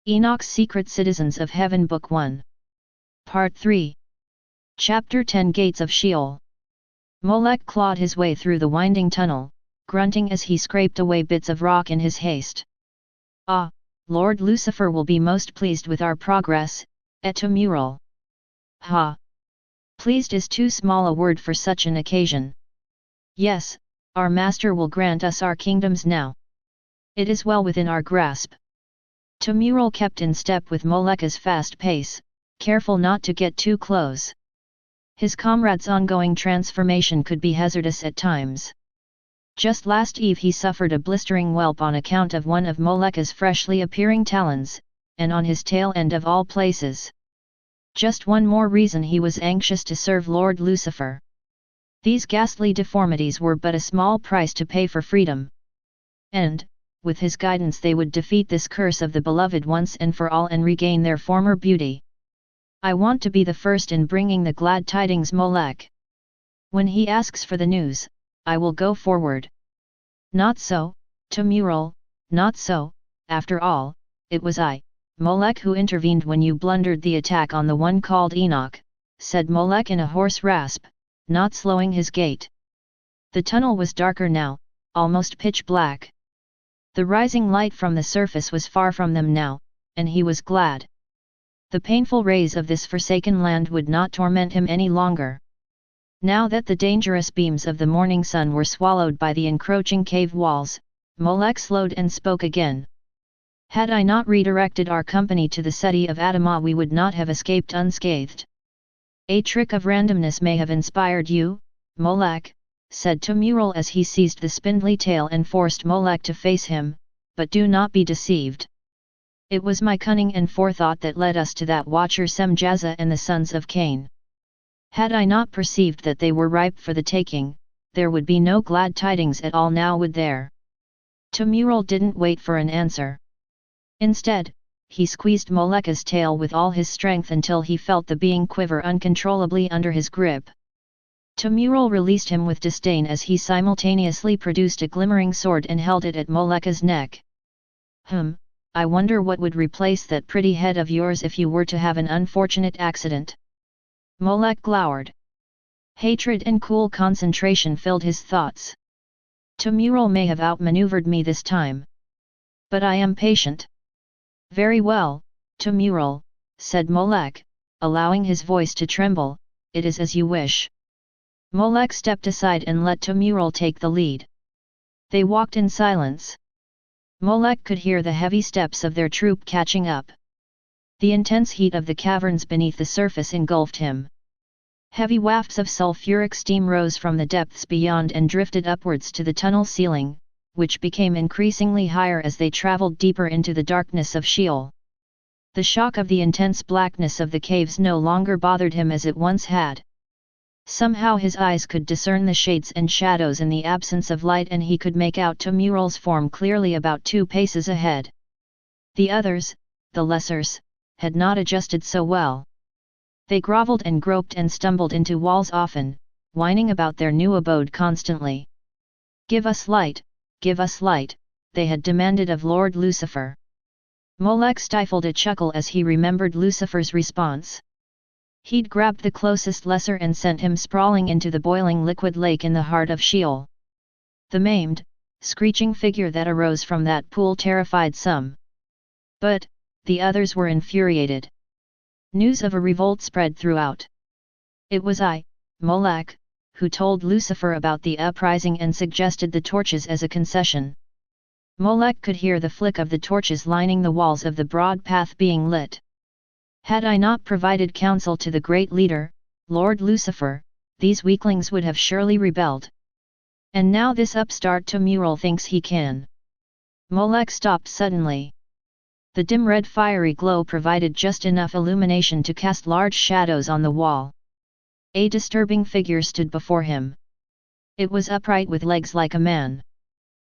Enoch's Secret Citizens of Heaven Book 1. Part 3. Chapter 10 Gates of Sheol. Molech clawed his way through the winding tunnel, grunting as he scraped away bits of rock in his haste. Ah, Lord Lucifer will be most pleased with our progress, Etemural. Ha! Pleased is too small a word for such an occasion. Yes, our master will grant us our kingdoms now. It is well within our grasp. Temural kept in step with Molech's fast pace, careful not to get too close. His comrade's ongoing transformation could be hazardous at times. Just last eve he suffered a blistering whelp on account of one of Molech's freshly appearing talons, and on his tail end of all places. Just one more reason he was anxious to serve Lord Lucifer. These ghastly deformities were but a small price to pay for freedom. And, with his guidance they would defeat this curse of the beloved once and for all and regain their former beauty. I want to be the first in bringing the glad tidings, Molech. When he asks for the news, I will go forward. Not so, Temural, not so. After all, it was I, Molech, who intervened when you blundered the attack on the one called Enoch, said Molech in a hoarse rasp, not slowing his gait. The tunnel was darker now, almost pitch black. The rising light from the surface was far from them now, and he was glad. The painful rays of this forsaken land would not torment him any longer. Now that the dangerous beams of the morning sun were swallowed by the encroaching cave walls, Molech slowed and spoke again. Had I not redirected our company to the city of Adamah, we would not have escaped unscathed. A trick of randomness may have inspired you, Molech, said Temural as he seized the spindly tail and forced Molech to face him, but do not be deceived. It was my cunning and forethought that led us to that watcher Semjaza and the sons of Cain. Had I not perceived that they were ripe for the taking, there would be no glad tidings at all now, would there? Temural didn't wait for an answer. Instead, he squeezed Molech's tail with all his strength until he felt the being quiver uncontrollably under his grip. Temural released him with disdain as he simultaneously produced a glimmering sword and held it at Molech's neck. I wonder what would replace that pretty head of yours if you were to have an unfortunate accident. Molech glowered. Hatred and cool concentration filled his thoughts. Temural may have outmaneuvered me this time. But I am patient. Very well, Temural, said Molech, allowing his voice to tremble, it is as you wish. Molech stepped aside and let Temural take the lead. They walked in silence. Molech could hear the heavy steps of their troop catching up. The intense heat of the caverns beneath the surface engulfed him. Heavy wafts of sulfuric steam rose from the depths beyond and drifted upwards to the tunnel ceiling, which became increasingly higher as they traveled deeper into the darkness of Sheol. The shock of the intense blackness of the caves no longer bothered him as it once had. Somehow his eyes could discern the shades and shadows in the absence of light, and he could make out Temural's form clearly about 2 paces ahead. The others, the lessers, had not adjusted so well. They groveled and groped and stumbled into walls often, whining about their new abode constantly. Give us light, they had demanded of Lord Lucifer. Molech stifled a chuckle as he remembered Lucifer's response. He'd grabbed the closest lesser and sent him sprawling into the boiling liquid lake in the heart of Sheol. The maimed, screeching figure that arose from that pool terrified some. But, the others were infuriated. News of a revolt spread throughout. It was I, Molech, who told Lucifer about the uprising and suggested the torches as a concession. Molech could hear the flick of the torches lining the walls of the broad path being lit. Had I not provided counsel to the great leader, Lord Lucifer, these weaklings would have surely rebelled. And now this upstart Temural thinks he can. Molech stopped suddenly. The dim red fiery glow provided just enough illumination to cast large shadows on the wall. A disturbing figure stood before him. It was upright with legs like a man.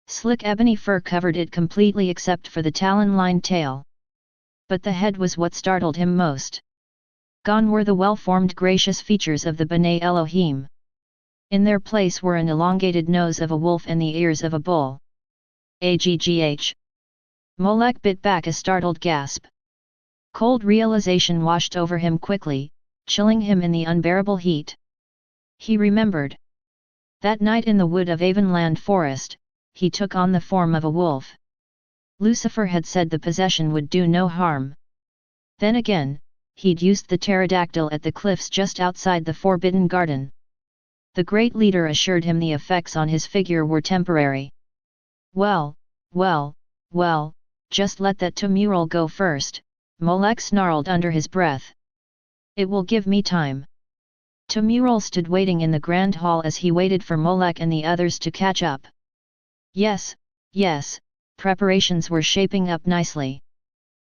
Slick ebony fur covered it completely except for the talon-lined tail. But the head was what startled him most. Gone were the well-formed gracious features of the B'nai Elohim. In their place were an elongated nose of a wolf and the ears of a bull. Aggh! Molech bit back a startled gasp. Cold realization washed over him quickly, chilling him in the unbearable heat. He remembered. That night in the wood of Avonland Forest, he took on the form of a wolf. Lucifer had said the possession would do no harm. Then again, he'd used the pterodactyl at the cliffs just outside the Forbidden Garden. The great leader assured him the effects on his figure were temporary. Well, just let that turmoil go first, Molech snarled under his breath. It will give me time. Turmoil stood waiting in the grand hall as he waited for Molech and the others to catch up. Yes, preparations were shaping up nicely.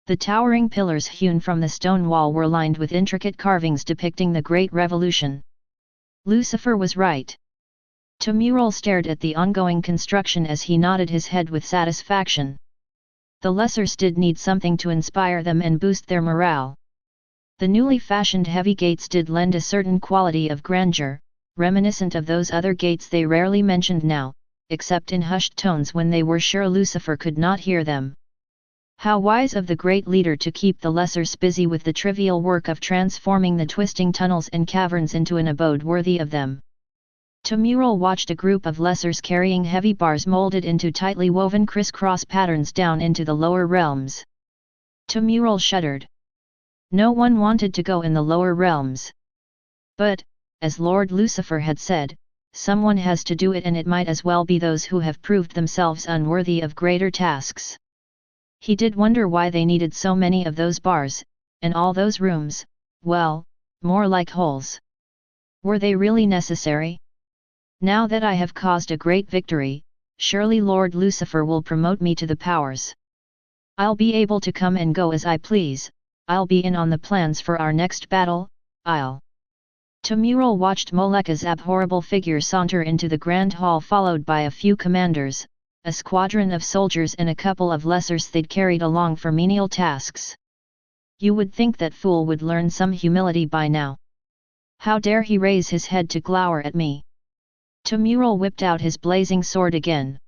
The towering pillars hewn from the stone wall were lined with intricate carvings depicting the Great Revolution. Lucifer was right. Turmoil stared at the ongoing construction as he nodded his head with satisfaction. The lessers did need something to inspire them and boost their morale. The newly fashioned heavy gates did lend a certain quality of grandeur, reminiscent of those other gates they rarely mentioned now, except in hushed tones when they were sure Lucifer could not hear them. How wise of the great leader to keep the lessers busy with the trivial work of transforming the twisting tunnels and caverns into an abode worthy of them. Turmoil watched a group of lessers carrying heavy bars molded into tightly woven crisscross patterns down into the lower realms. Turmoil shuddered. No one wanted to go in the lower realms. But, as Lord Lucifer had said, someone has to do it, and it might as well be those who have proved themselves unworthy of greater tasks. He did wonder why they needed so many of those bars, and all those rooms, well, more like holes. Were they really necessary? Now that I have caused a great victory, surely Lord Lucifer will promote me to the powers. I'll be able to come and go as I please, I'll be in on the plans for our next battle, Turmoil watched Molech's abhorrible figure saunter into the grand hall followed by a few commanders, a squadron of soldiers and a couple of lessers they'd carried along for menial tasks. You would think that fool would learn some humility by now. How dare he raise his head to glower at me? Turmoil whipped out his blazing sword again.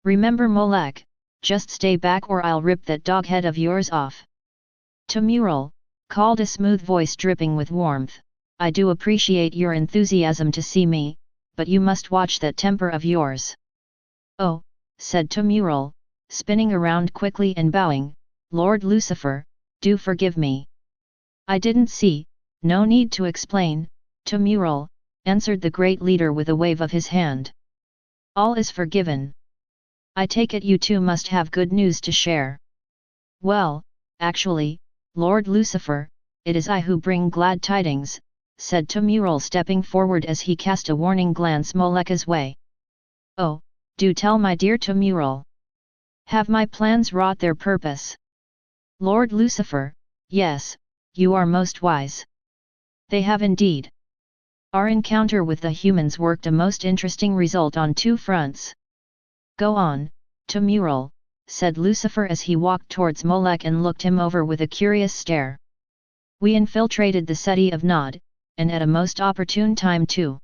Remember, Molech, just stay back or I'll rip that dog head of yours off. Turmoil, called a smooth voice dripping with warmth, I do appreciate your enthusiasm to see me, but you must watch that temper of yours. Oh, said Turmoil, spinning around quickly and bowing, Lord Lucifer, do forgive me. I didn't see, no need to explain, Turmoil, answered the great leader with a wave of his hand. All is forgiven. I take it you two must have good news to share. Well, actually, Lord Lucifer, it is I who bring glad tidings, said Turmoil stepping forward as he cast a warning glance Molech's way. Oh, do tell my dear Turmoil. Have my plans wrought their purpose? Lord Lucifer, yes, you are most wise. They have indeed. Our encounter with the humans worked a most interesting result on two fronts. Go on, Turmoil, said Lucifer as he walked towards Molech and looked him over with a curious stare. We infiltrated the city of Nod, and at a most opportune time too.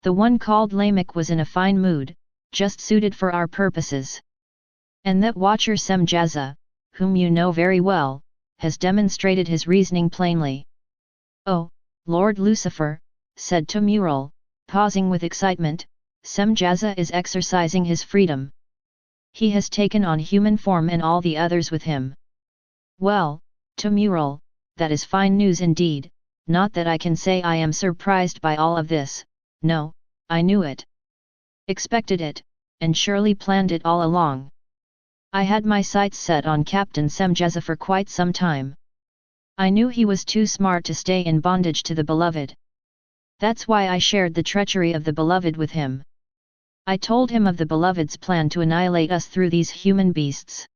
The one called Lamech was in a fine mood, just suited for our purposes. And that watcher Semjaza, whom you know very well, has demonstrated his reasoning plainly. Oh, Lord Lucifer, said Turmoil, pausing with excitement, Semjaza is exercising his freedom. He has taken on human form and all the others with him. Well, Turmoil, that is fine news indeed, not that I can say I am surprised by all of this, no, I knew it. Expected it, and surely planned it all along. I had my sights set on Captain Semjaza for quite some time. I knew he was too smart to stay in bondage to the beloved. That's why I shared the treachery of the beloved with him. I told him of the beloved's plan to annihilate us through these human beasts.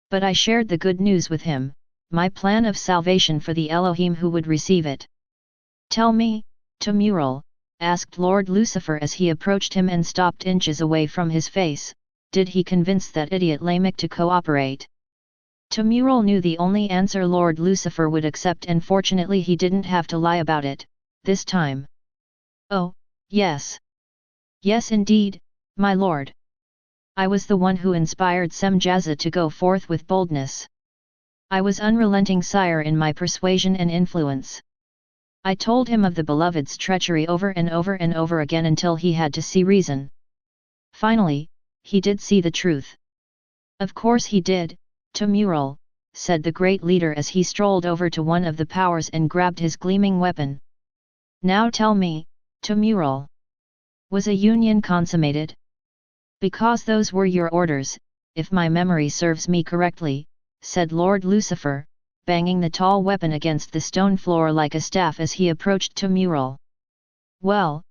But I shared the good news with him, my plan of salvation for the Elohim who would receive it. Tell me, Turmoil, asked Lord Lucifer as he approached him and stopped inches away from his face, did he convince that idiot Lamech to cooperate? Turmoil knew the only answer Lord Lucifer would accept, and fortunately he didn't have to lie about it, this time. Oh, yes. Yes indeed, my lord. I was the one who inspired Semjaza to go forth with boldness. I was unrelenting, sire, in my persuasion and influence. I told him of the beloved's treachery over and over and over again until he had to see reason. Finally, he did see the truth. Of course he did, Tumural, said the great leader as he strolled over to one of the powers and grabbed his gleaming weapon. Now tell me, Tumural. Was a union consummated? Because those were your orders, if my memory serves me correctly, said Lord Lucifer, banging the tall weapon against the stone floor like a staff as he approached Tumural. Well,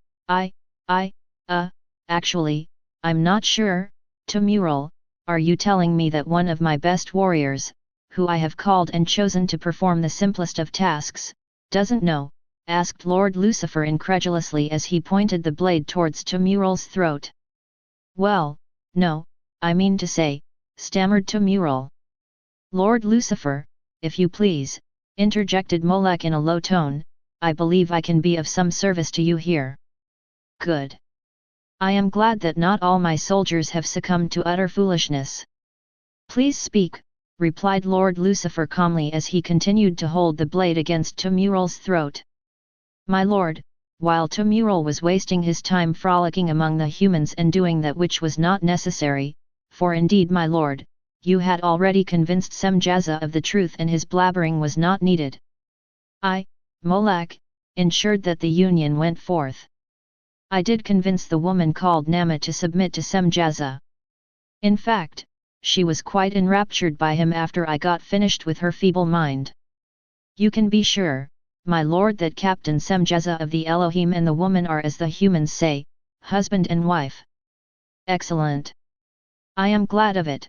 actually, I'm not sure, Tumural, are you telling me that one of my best warriors, who I have called and chosen to perform the simplest of tasks, doesn't know? Asked Lord Lucifer incredulously as he pointed the blade towards Tumural's throat. Well, no, I mean to say, stammered Tumural. Lord Lucifer, if you please, interjected Molech in a low tone, I believe I can be of some service to you here. Good. I am glad that not all my soldiers have succumbed to utter foolishness. Please speak, replied Lord Lucifer calmly as he continued to hold the blade against Tumural's throat. My lord, while Tumural was wasting his time frolicking among the humans and doing that which was not necessary, for indeed my lord, you had already convinced Semjaza of the truth and his blabbering was not needed. I, Molech, ensured that the union went forth. I did convince the woman called Nama to submit to Semjaza. In fact, she was quite enraptured by him after I got finished with her feeble mind. You can be sure, my lord, that Captain Semjaza of the Elohim and the woman are, as the humans say, husband and wife. Excellent. I am glad of it.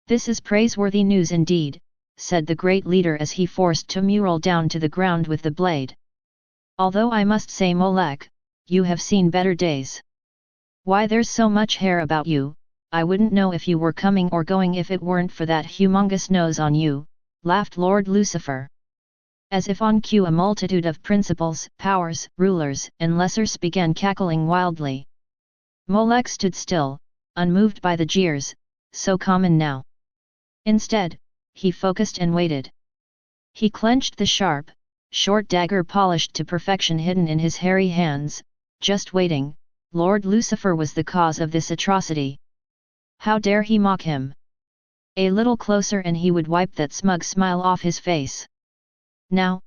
This is praiseworthy news indeed, said the great leader as he forced Tumural down to the ground with the blade. Although I must say, Molech, you have seen better days. Why, there's so much hair about you, I wouldn't know if you were coming or going if it weren't for that humongous nose on you, laughed Lord Lucifer. As if on cue, a multitude of principals, powers, rulers, and lessers began cackling wildly. Molech stood still, unmoved by the jeers, so common now. Instead, he focused and waited. He clenched the sharp, short dagger polished to perfection hidden in his hairy hands, just waiting. Lord Lucifer was the cause of this atrocity. How dare he mock him? A little closer and he would wipe that smug smile off his face. Now,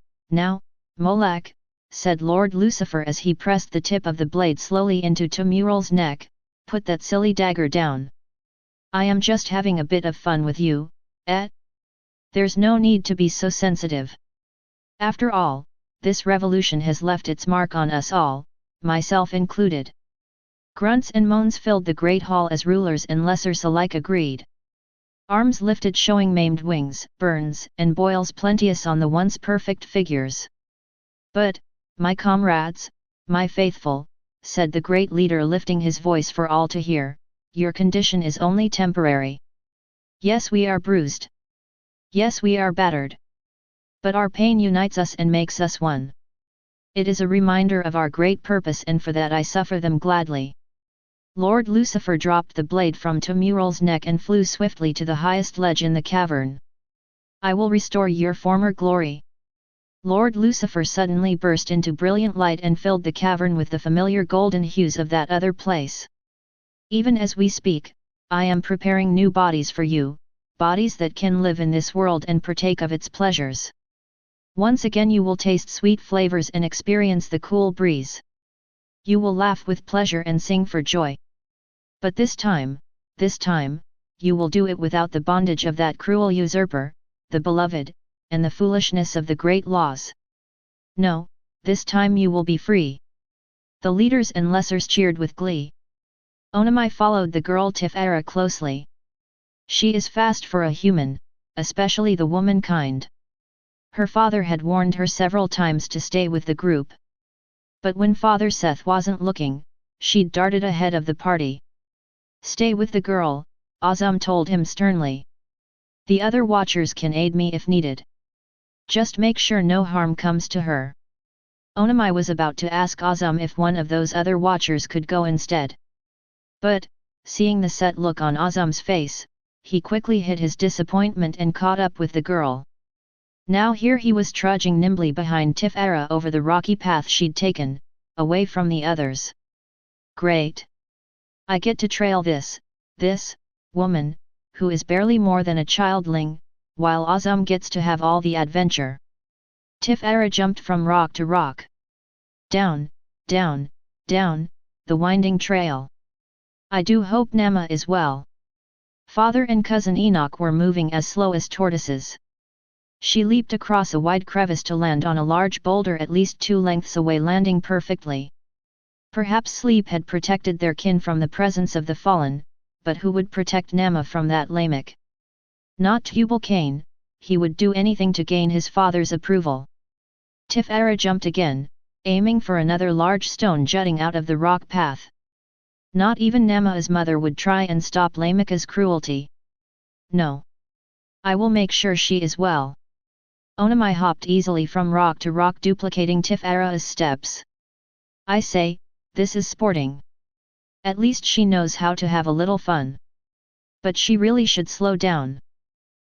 Molech, said Lord Lucifer as he pressed the tip of the blade slowly into Tumural's neck, put that silly dagger down. I am just having a bit of fun with you, eh? There's no need to be so sensitive. After all, this revolution has left its mark on us all, myself included. Grunts and moans filled the great hall as rulers and lessers alike agreed. Arms lifted showing maimed wings, burns and boils plenteous on the once perfect figures. But, my comrades, my faithful, said the great leader lifting his voice for all to hear, your condition is only temporary. Yes, we are bruised. Yes, we are battered. But our pain unites us and makes us one. It is a reminder of our great purpose, and for that I suffer them gladly. Lord Lucifer dropped the blade from Tumural's neck and flew swiftly to the highest ledge in the cavern. I will restore your former glory. Lord Lucifer suddenly burst into brilliant light and filled the cavern with the familiar golden hues of that other place. Even as we speak, I am preparing new bodies for you, bodies that can live in this world and partake of its pleasures. Once again you will taste sweet flavors and experience the cool breeze. You will laugh with pleasure and sing for joy. But this time, you will do it without the bondage of that cruel usurper, the beloved, and the foolishness of the great laws. No, this time you will be free. The leaders and lessers cheered with glee. Onam followed the girl Tafero closely. She is fast for a human, especially the womankind. Her father had warned her several times to stay with the group. But when Father Seth wasn't looking, she darted ahead of the party. Stay with the girl, Azam told him sternly. The other watchers can aid me if needed. Just make sure no harm comes to her. Onam was about to ask Azam if one of those other watchers could go instead. But, seeing the set look on Azam's face, he quickly hid his disappointment and caught up with the girl. Now here he was trudging nimbly behind Tafero over the rocky path she'd taken, away from the others. Great! I get to trail this woman, who is barely more than a childling, while Onam gets to have all the adventure. Tafero jumped from rock to rock. Down, down, down, the winding trail. I do hope Nama is well. Father and cousin Enoch were moving as slow as tortoises. She leaped across a wide crevice to land on a large boulder at least 2 lengths away, landing perfectly. Perhaps sleep had protected their kin from the presence of the fallen, but who would protect Nama from that Lamech? Not Tubal-Cain. He would do anything to gain his father's approval. Tafero jumped again, aiming for another large stone jutting out of the rock path. Not even Nama's mother would try and stop Lamech's cruelty. No. I will make sure she is well. Onam hopped easily from rock to rock, duplicating Tafero's steps. I say, this is sporting. At least she knows how to have a little fun. But she really should slow down.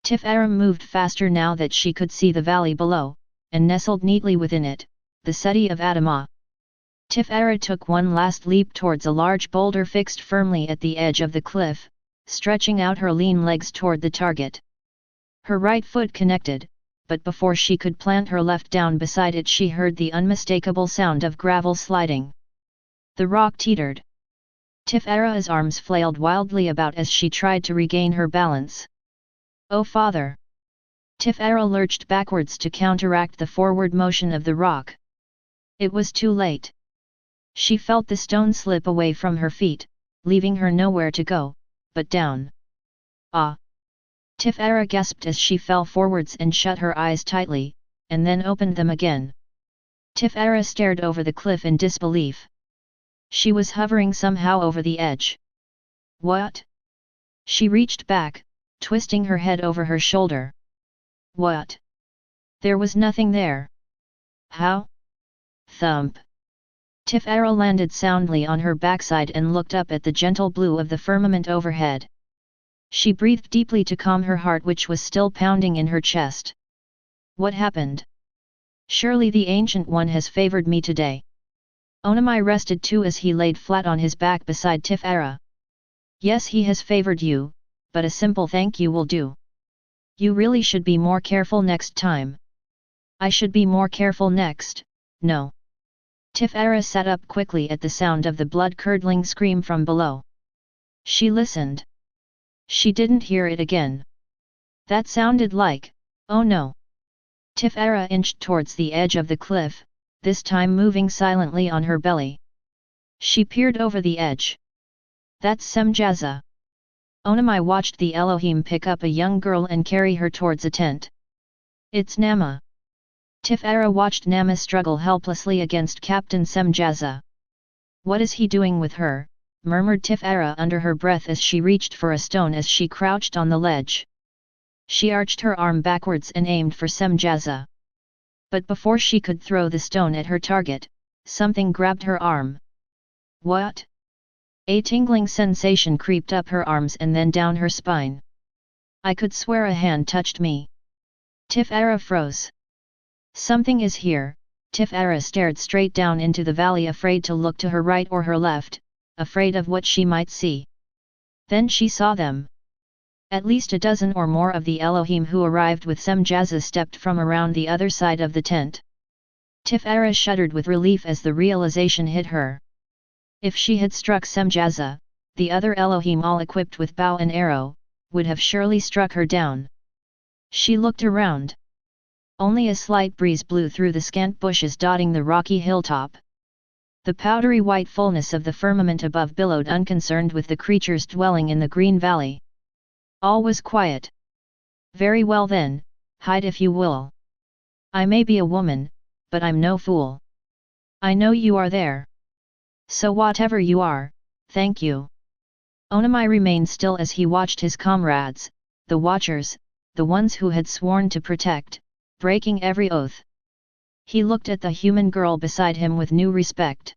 Tafero moved faster now that she could see the valley below, and nestled neatly within it, the city of Adama. Tafero took one last leap towards a large boulder fixed firmly at the edge of the cliff, stretching out her lean legs toward the target. Her right foot connected, but before she could plant her left down beside it, she heard the unmistakable sound of gravel sliding. The rock teetered. Tafero's arms flailed wildly about as she tried to regain her balance. Oh father! Tafero lurched backwards to counteract the forward motion of the rock. It was too late. She felt the stone slip away from her feet, leaving her nowhere to go, but down. Ah! Tafero gasped as she fell forwards and shut her eyes tightly, and then opened them again. Tafero stared over the cliff in disbelief. She was hovering somehow over the edge. What? She reached back, twisting her head over her shoulder. What? There was nothing there. How? Thump. Tafero landed soundly on her backside and looked up at the gentle blue of the firmament overhead. She breathed deeply to calm her heart, which was still pounding in her chest. What happened? Surely the Ancient One has favored me today. Onam rested too as he laid flat on his back beside Tafero. Yes, he has favored you, but a simple thank you will do. You really should be more careful next time. I should be more careful next, no. Tafero sat up quickly at the sound of the blood-curdling scream from below. She listened. She didn't hear it again. That sounded like, oh no. Tafero inched towards the edge of the cliff, this time moving silently on her belly. She peered over the edge. That's Semjaza. Onam watched the Elohim pick up a young girl and carry her towards a tent. It's Nama. Tafero watched Nama struggle helplessly against Captain Semjaza. What is he doing with her? Murmured Tafero under her breath as she reached for a stone as she crouched on the ledge. She arched her arm backwards and aimed for Semjaza. But before she could throw the stone at her target, something grabbed her arm. What? A tingling sensation creeped up her arms and then down her spine. I could swear a hand touched me. Tafero froze. Something is here. Tafero stared straight down into the valley, afraid to look to her right or her left, afraid of what she might see. Then she saw them. At least a dozen or more of the Elohim who arrived with Semjaza stepped from around the other side of the tent. Tafero shuddered with relief as the realization hit her. If she had struck Semjaza, the other Elohim, all equipped with bow and arrow, would have surely struck her down. She looked around. Only a slight breeze blew through the scant bushes dotting the rocky hilltop. The powdery white fullness of the firmament above billowed, unconcerned with the creatures dwelling in the green valley. All was quiet. Very well then, hide if you will. I may be a woman, but I'm no fool. I know you are there. So whatever you are, thank you. Onam remained still as he watched his comrades, the Watchers, the ones who had sworn to protect, breaking every oath. He looked at the human girl beside him with new respect.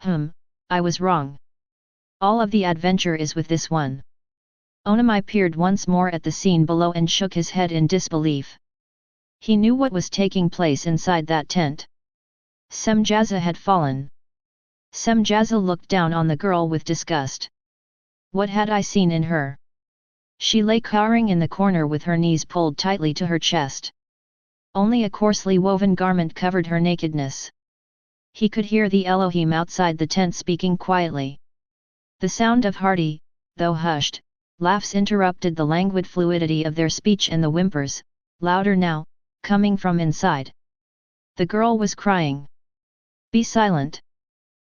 I was wrong. All of the adventure is with this one. Onam peered once more at the scene below and shook his head in disbelief. He knew what was taking place inside that tent. Semjaza had fallen. Semjaza looked down on the girl with disgust. What had I seen in her? She lay cowering in the corner with her knees pulled tightly to her chest. Only a coarsely woven garment covered her nakedness. He could hear the Elohim outside the tent speaking quietly. The sound of hearty, though hushed, laughs interrupted the languid fluidity of their speech and the whimpers, louder now, coming from inside. The girl was crying. Be silent!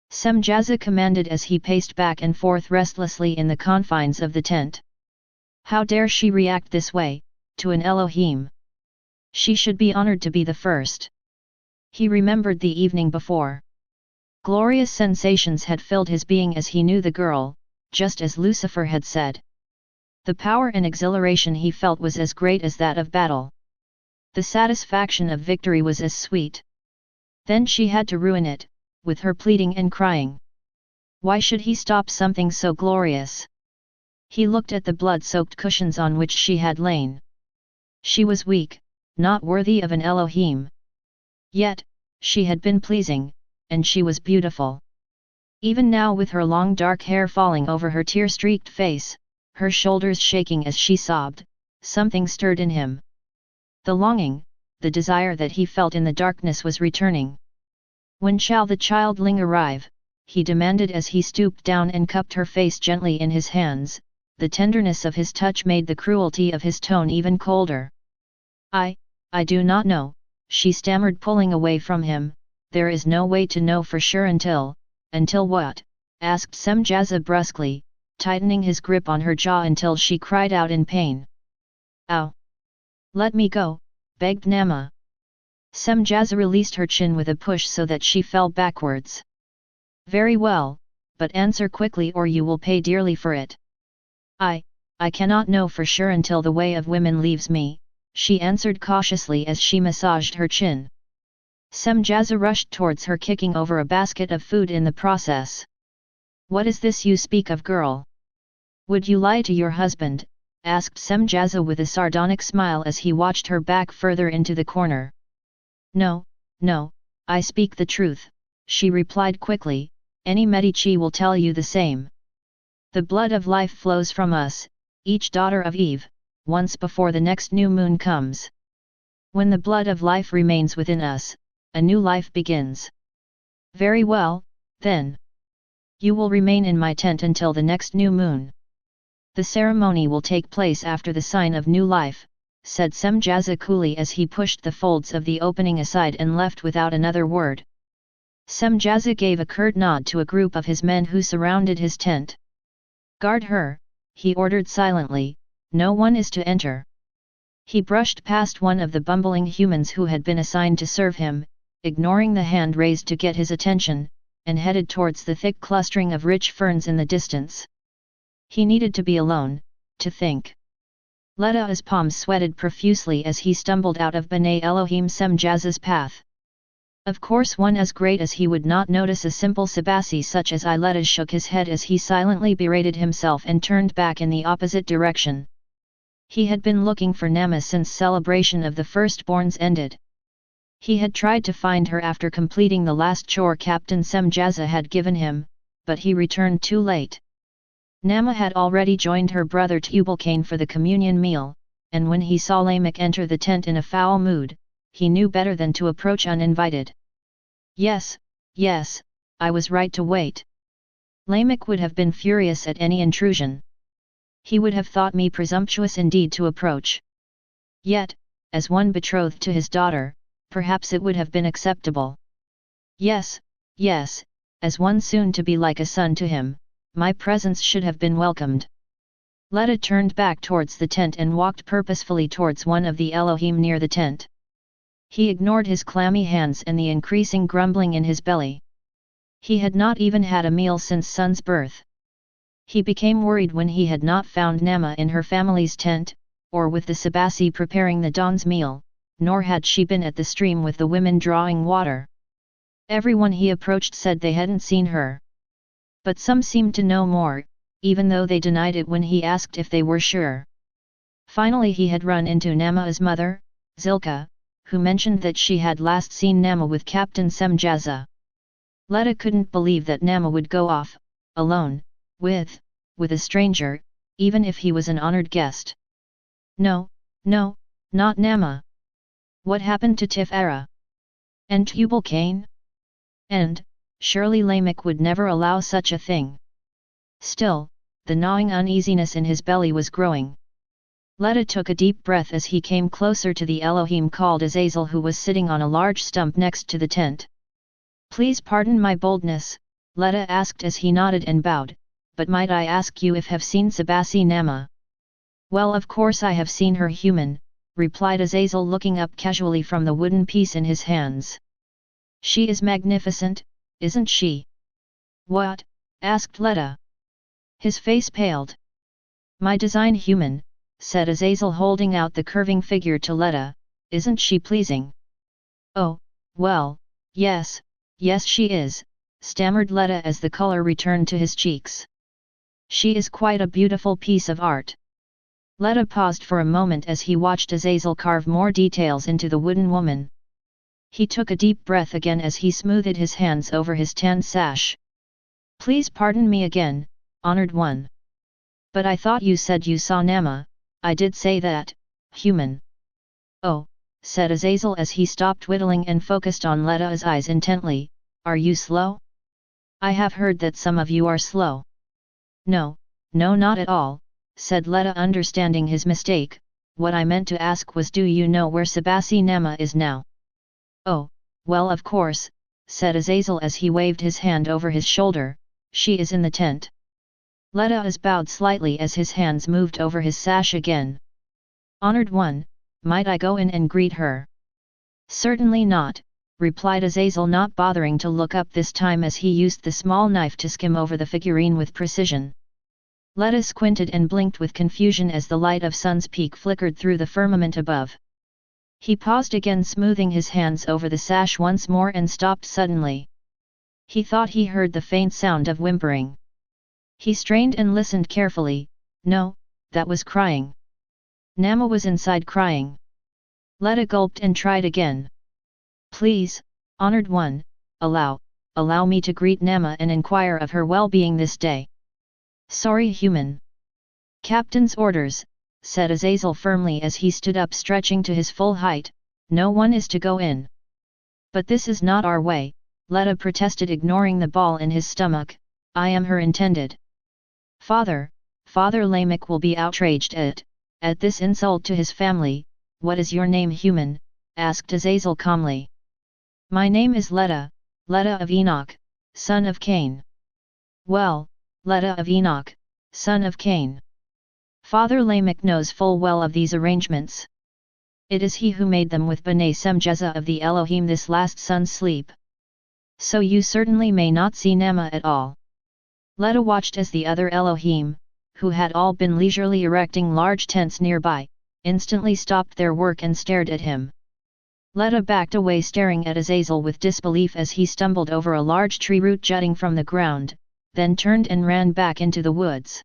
Semjaza commanded as he paced back and forth restlessly in the confines of the tent. How dare she react this way, to an Elohim? She should be honored to be the first. He remembered the evening before. Glorious sensations had filled his being as he knew the girl, just as Lucifer had said. The power and exhilaration he felt was as great as that of battle. The satisfaction of victory was as sweet. Then she had to ruin it, with her pleading and crying. Why should he stop something so glorious? He looked at the blood-soaked cushions on which she had lain. She was weak, not worthy of an Elohim. Yet, she had been pleasing, and she was beautiful. Even now with her long dark hair falling over her tear-streaked face, her shoulders shaking as she sobbed, something stirred in him. The longing, the desire that he felt in the darkness was returning. When shall the childling arrive? He demanded as he stooped down and cupped her face gently in his hands. The tenderness of his touch made the cruelty of his tone even colder. I do not know, she stammered, pulling away from him. There is no way to know for sure until what? Asked Semjaza brusquely, tightening his grip on her jaw until she cried out in pain. Ow! Let me go, begged Nama. Semjaza released her chin with a push so that she fell backwards. Very well, but answer quickly or you will pay dearly for it. I cannot know for sure until the way of women leaves me, she answered cautiously as she massaged her chin. Semjaza rushed towards her, kicking over a basket of food in the process. What is this you speak of, girl? Would you lie to your husband? Asked Semjaza with a sardonic smile as he watched her back further into the corner. No, I speak the truth, she replied quickly. Any Medici will tell you the same. The blood of life flows from us, each daughter of Eve, once before the next new moon comes. When the blood of life remains within us, a new life begins. Very well, then. You will remain in my tent until the next new moon. The ceremony will take place after the sign of new life, said Semjaza coolly as he pushed the folds of the opening aside and left without another word. Semjaza gave a curt nod to a group of his men who surrounded his tent. Guard her, he ordered silently, no one is to enter. He brushed past one of the bumbling humans who had been assigned to serve him, ignoring the hand raised to get his attention, and headed towards the thick clustering of rich ferns in the distance. He needed to be alone, to think. Letta's palms sweated profusely as he stumbled out of B'nai Elohim Semjaza's path. Of course one as great as he would not notice a simple Sabasi such as Letta shook his head as he silently berated himself and turned back in the opposite direction. He had been looking for Nama since celebration of the firstborns ended. He had tried to find her after completing the last chore Captain Semjaza had given him, but he returned too late. Nama had already joined her brother Tubal-Cain for the communion meal, and when he saw Lamech enter the tent in a foul mood, he knew better than to approach uninvited. Yes, I was right to wait. Lamech would have been furious at any intrusion. He would have thought me presumptuous indeed to approach. Yet, as one betrothed to his daughter, perhaps it would have been acceptable. Yes, as one soon to be like a son to him, my presence should have been welcomed. Letta turned back towards the tent and walked purposefully towards one of the Elohim near the tent. He ignored his clammy hands and the increasing grumbling in his belly. He had not even had a meal since Son's birth. He became worried when he had not found Nama in her family's tent, or with the Sabasi preparing the dawn's meal, nor had she been at the stream with the women drawing water. Everyone he approached said they hadn't seen her. But some seemed to know more, even though they denied it when he asked if they were sure. Finally he had run into Nama's mother, Zilka, who mentioned that she had last seen Nama with Captain Semjaza. Letta couldn't believe that Nama would go off, alone, with a stranger, even if he was an honored guest. No, not Nama. What happened to Tafero? And Tubal-Cain? And, surely Lamech would never allow such a thing. Still, the gnawing uneasiness in his belly was growing. Letta took a deep breath as he came closer to the Elohim called Azazel, who was sitting on a large stump next to the tent. Please pardon my boldness, Letta asked as he nodded and bowed, but might I ask you if have seen Sabasi Nama? Well, of course I have seen her, human, replied Azazel, looking up casually from the wooden piece in his hands. She is magnificent, isn't she? What? Asked Letta. His face paled. My design, human, said Azazel, holding out the curving figure to Letta. Isn't she pleasing? Oh, well, yes she is, stammered Letta as the color returned to his cheeks. She is quite a beautiful piece of art. Letta paused for a moment as he watched Azazel carve more details into the wooden woman. He took a deep breath again as he smoothed his hands over his tan sash. Please pardon me again, honored one. But I thought you said you saw Nama. I did say that, human. Oh, said Azazel as he stopped whittling and focused on Letta's eyes intently, are you slow? I have heard that some of you are slow. No, not at all, said Letta, understanding his mistake. What I meant to ask was, do you know where Sabasi Nama is now? Oh, well, of course, said Azazel as he waved his hand over his shoulder, she is in the tent. Letta bowed slightly as his hands moved over his sash again. Honored one, might I go in and greet her? Certainly not, replied Azazel, not bothering to look up this time as he used the small knife to skim over the figurine with precision. Letta squinted and blinked with confusion as the light of sun's peak flickered through the firmament above. He paused again, smoothing his hands over the sash once more, and stopped suddenly. He thought he heard the faint sound of whimpering. He strained and listened carefully. No, that was crying. Nama was inside crying. Letta gulped and tried again. Please, honored one, allow me to greet Nama and inquire of her well-being this day. Sorry, human. Captain's orders, said Azazel firmly as he stood up, stretching to his full height. No one is to go in. But this is not our way, Letta protested, ignoring the ball in his stomach. I am her intended. Father Lamech will be outraged at this insult to his family. What is your name, human? Asked Azazel calmly. My name is Letta of Enoch, son of Cain. Well, Letta of Enoch, son of Cain. Father Lamech knows full well of these arrangements. It is he who made them with B'nai Semjaza of the Elohim this last sun's sleep. So you certainly may not see Nama at all. Letta watched as the other Elohim, who had all been leisurely erecting large tents nearby, instantly stopped their work and stared at him. Letta backed away, staring at Azazel with disbelief as he stumbled over a large tree root jutting from the ground, then turned and ran back into the woods.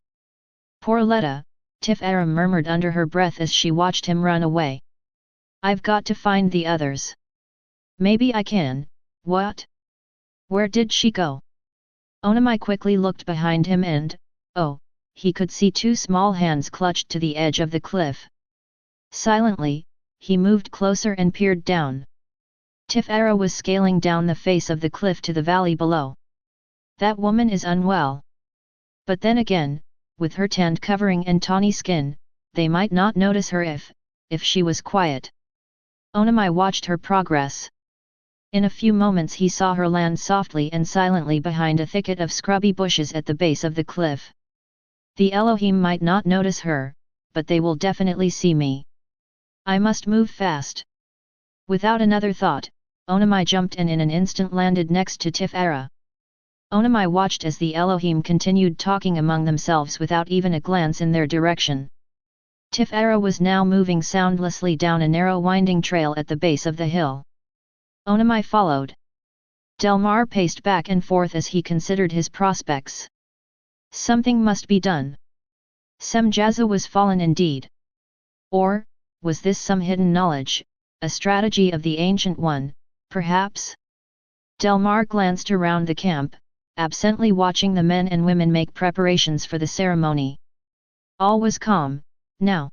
Poor Letta, Tafero murmured under her breath as she watched him run away. I've got to find the others. Maybe I can. What? Where did she go? Onam quickly looked behind him and, oh, he could see two small hands clutched to the edge of the cliff. Silently, he moved closer and peered down. Tafero was scaling down the face of the cliff to the valley below. That woman is unwell. But then again, with her tanned covering and tawny skin, they might not notice her if she was quiet. Onam watched her progress. In a few moments he saw her land softly and silently behind a thicket of scrubby bushes at the base of the cliff. The Elohim might not notice her, but they will definitely see me. I must move fast. Without another thought, Onam jumped and in an instant landed next to Tafero. Onam watched as the Elohim continued talking among themselves without even a glance in their direction. Tafero was now moving soundlessly down a narrow winding trail at the base of the hill. Onam followed. Delmar paced back and forth as he considered his prospects. Something must be done. Semjaza was fallen indeed. Or, was this some hidden knowledge, a strategy of the Ancient One, perhaps? Delmar glanced around the camp, absently watching the men and women make preparations for the ceremony. All was calm, now.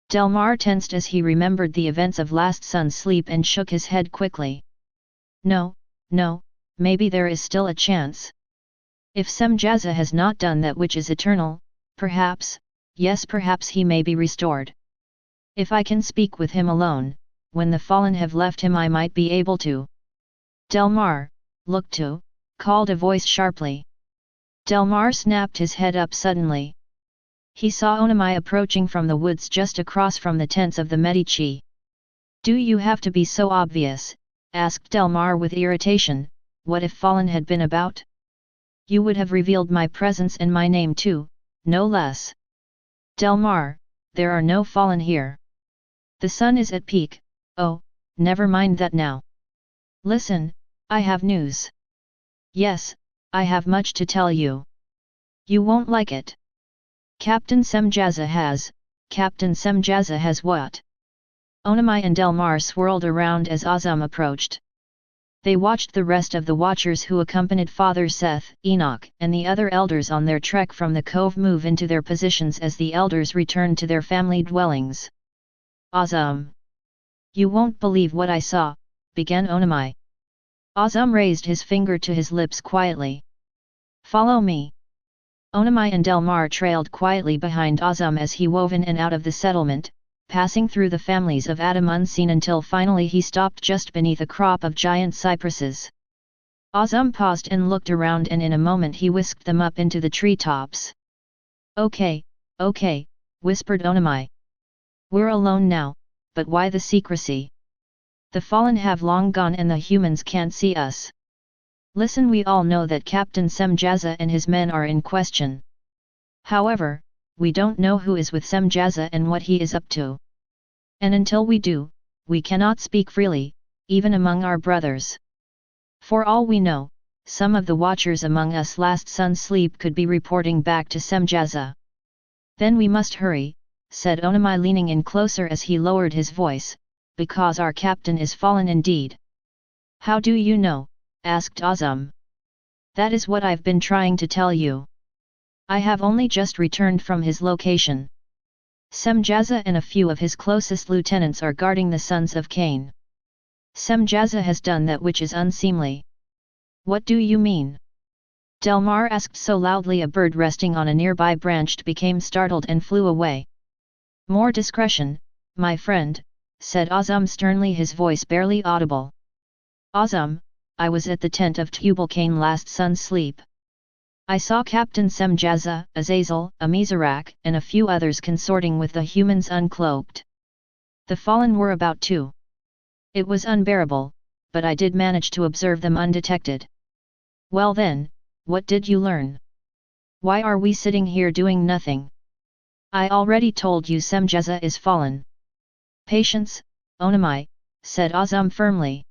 Delmar tensed as he remembered the events of last sun's sleep and shook his head quickly. No, maybe there is still a chance. If Semjaza has not done that which is eternal, perhaps, yes perhaps he may be restored. If I can speak with him alone, when the fallen have left him I might be able to. Delmar, look to, called a voice sharply. Delmar snapped his head up suddenly. He saw Onam approaching from the woods just across from the tents of the Medici. Do you have to be so obvious? Asked Delmar with irritation. What if fallen had been about? You would have revealed my presence and my name too, no less. Delmar, there are no fallen here. The sun is at peak. Oh, never mind that now. Listen, I have news. Yes, I have much to tell you. You won't like it. Captain Semjaza has what? Onam and Delmar swirled around as Azam approached. They watched the rest of the watchers who accompanied Father Seth, Enoch, and the other elders on their trek from the cove move into their positions as the elders returned to their family dwellings. Azam! You won't believe what I saw, began Onam. Azam raised his finger to his lips quietly. Follow me. Onam and Delmar trailed quietly behind Azam as he wove in and out of the settlement, passing through the families of Adam unseen until finally he stopped just beneath a crop of giant cypresses. Azam paused and looked around and in a moment he whisked them up into the treetops. Okay, whispered Onam. We're alone now, but why the secrecy? The fallen have long gone and the humans can't see us. Listen, we all know that Captain Semjaza and his men are in question. However, we don't know who is with Semjaza and what he is up to. And until we do, we cannot speak freely, even among our brothers. For all we know, some of the watchers among us last sun's sleep could be reporting back to Semjaza. Then we must hurry, said Onam leaning in closer as he lowered his voice, because our captain is fallen indeed. How do you know? Asked Azam. That is what I've been trying to tell you. I have only just returned from his location. Semjaza and a few of his closest lieutenants are guarding the sons of Cain. Semjaza has done that which is unseemly. What do you mean? Delmar asked so loudly a bird resting on a nearby branch became startled and flew away. More discretion, my friend, said Azam sternly, his voice barely audible. Azam, I was at the tent of Tubal-Cain last sun's sleep. I saw Captain Semjaza, Azazel, Amizarak, and a few others consorting with the humans uncloaked. The fallen were about to. It was unbearable, but I did manage to observe them undetected. Well then, what did you learn? Why are we sitting here doing nothing? I already told you Semjaza is fallen. Patience, Onam, said Azam firmly.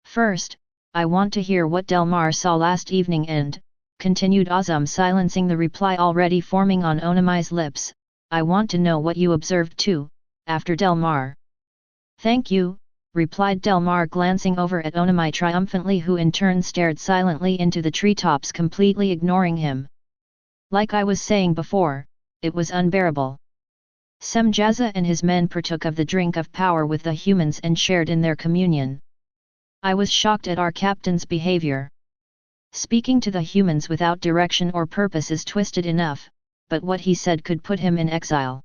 First, I want to hear what Delmar saw last evening and, continued Azam silencing the reply already forming on Onam's lips, I want to know what you observed too, after Delmar. Thank you, replied Delmar glancing over at Onam triumphantly, who in turn stared silently into the treetops completely ignoring him. Like I was saying before, it was unbearable. Semjaza and his men partook of the drink of power with the humans and shared in their communion. I was shocked at our captain's behavior. Speaking to the humans without direction or purpose is twisted enough, but what he said could put him in exile.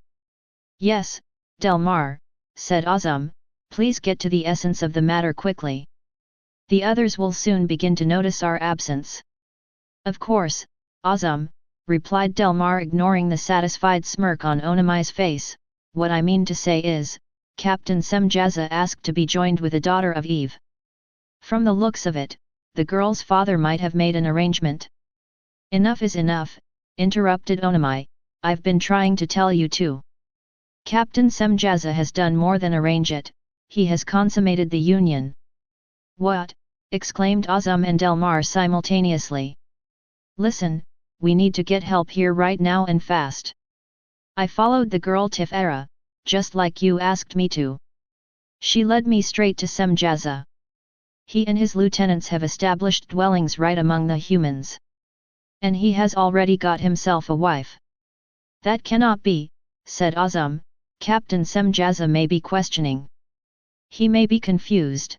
Yes, Delmar, said Azam, please get to the essence of the matter quickly. The others will soon begin to notice our absence. Of course, Azam, replied Delmar ignoring the satisfied smirk on Onam's face. What I mean to say is, Captain Semjaza asked to be joined with a daughter of Eve. From the looks of it, the girl's father might have made an arrangement. Enough is enough, interrupted Onam, I've been trying to tell you too. Captain Semjaza has done more than arrange it, he has consummated the union. What? Exclaimed Azam and Delmar simultaneously. Listen, we need to get help here right now and fast. I followed the girl Tafero, just like you asked me to. She led me straight to Semjaza. He and his lieutenants have established dwellings right among the humans. And he has already got himself a wife. That cannot be, said Azam. Captain Semjaza may be questioning. He may be confused.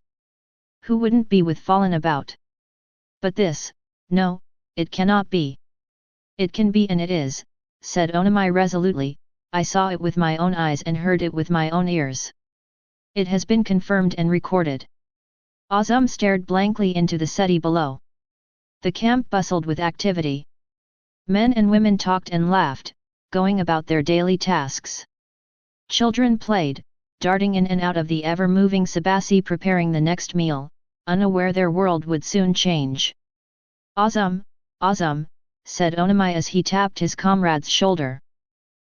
Who wouldn't be with fallen about? But this, no, it cannot be. It can be and it is, said Onam resolutely. I saw it with my own eyes and heard it with my own ears. It has been confirmed and recorded. Azam stared blankly into the city below. The camp bustled with activity. Men and women talked and laughed, going about their daily tasks. Children played, darting in and out of the ever-moving sabasi preparing the next meal, unaware their world would soon change. Azam, Azam, said Onam as he tapped his comrade's shoulder.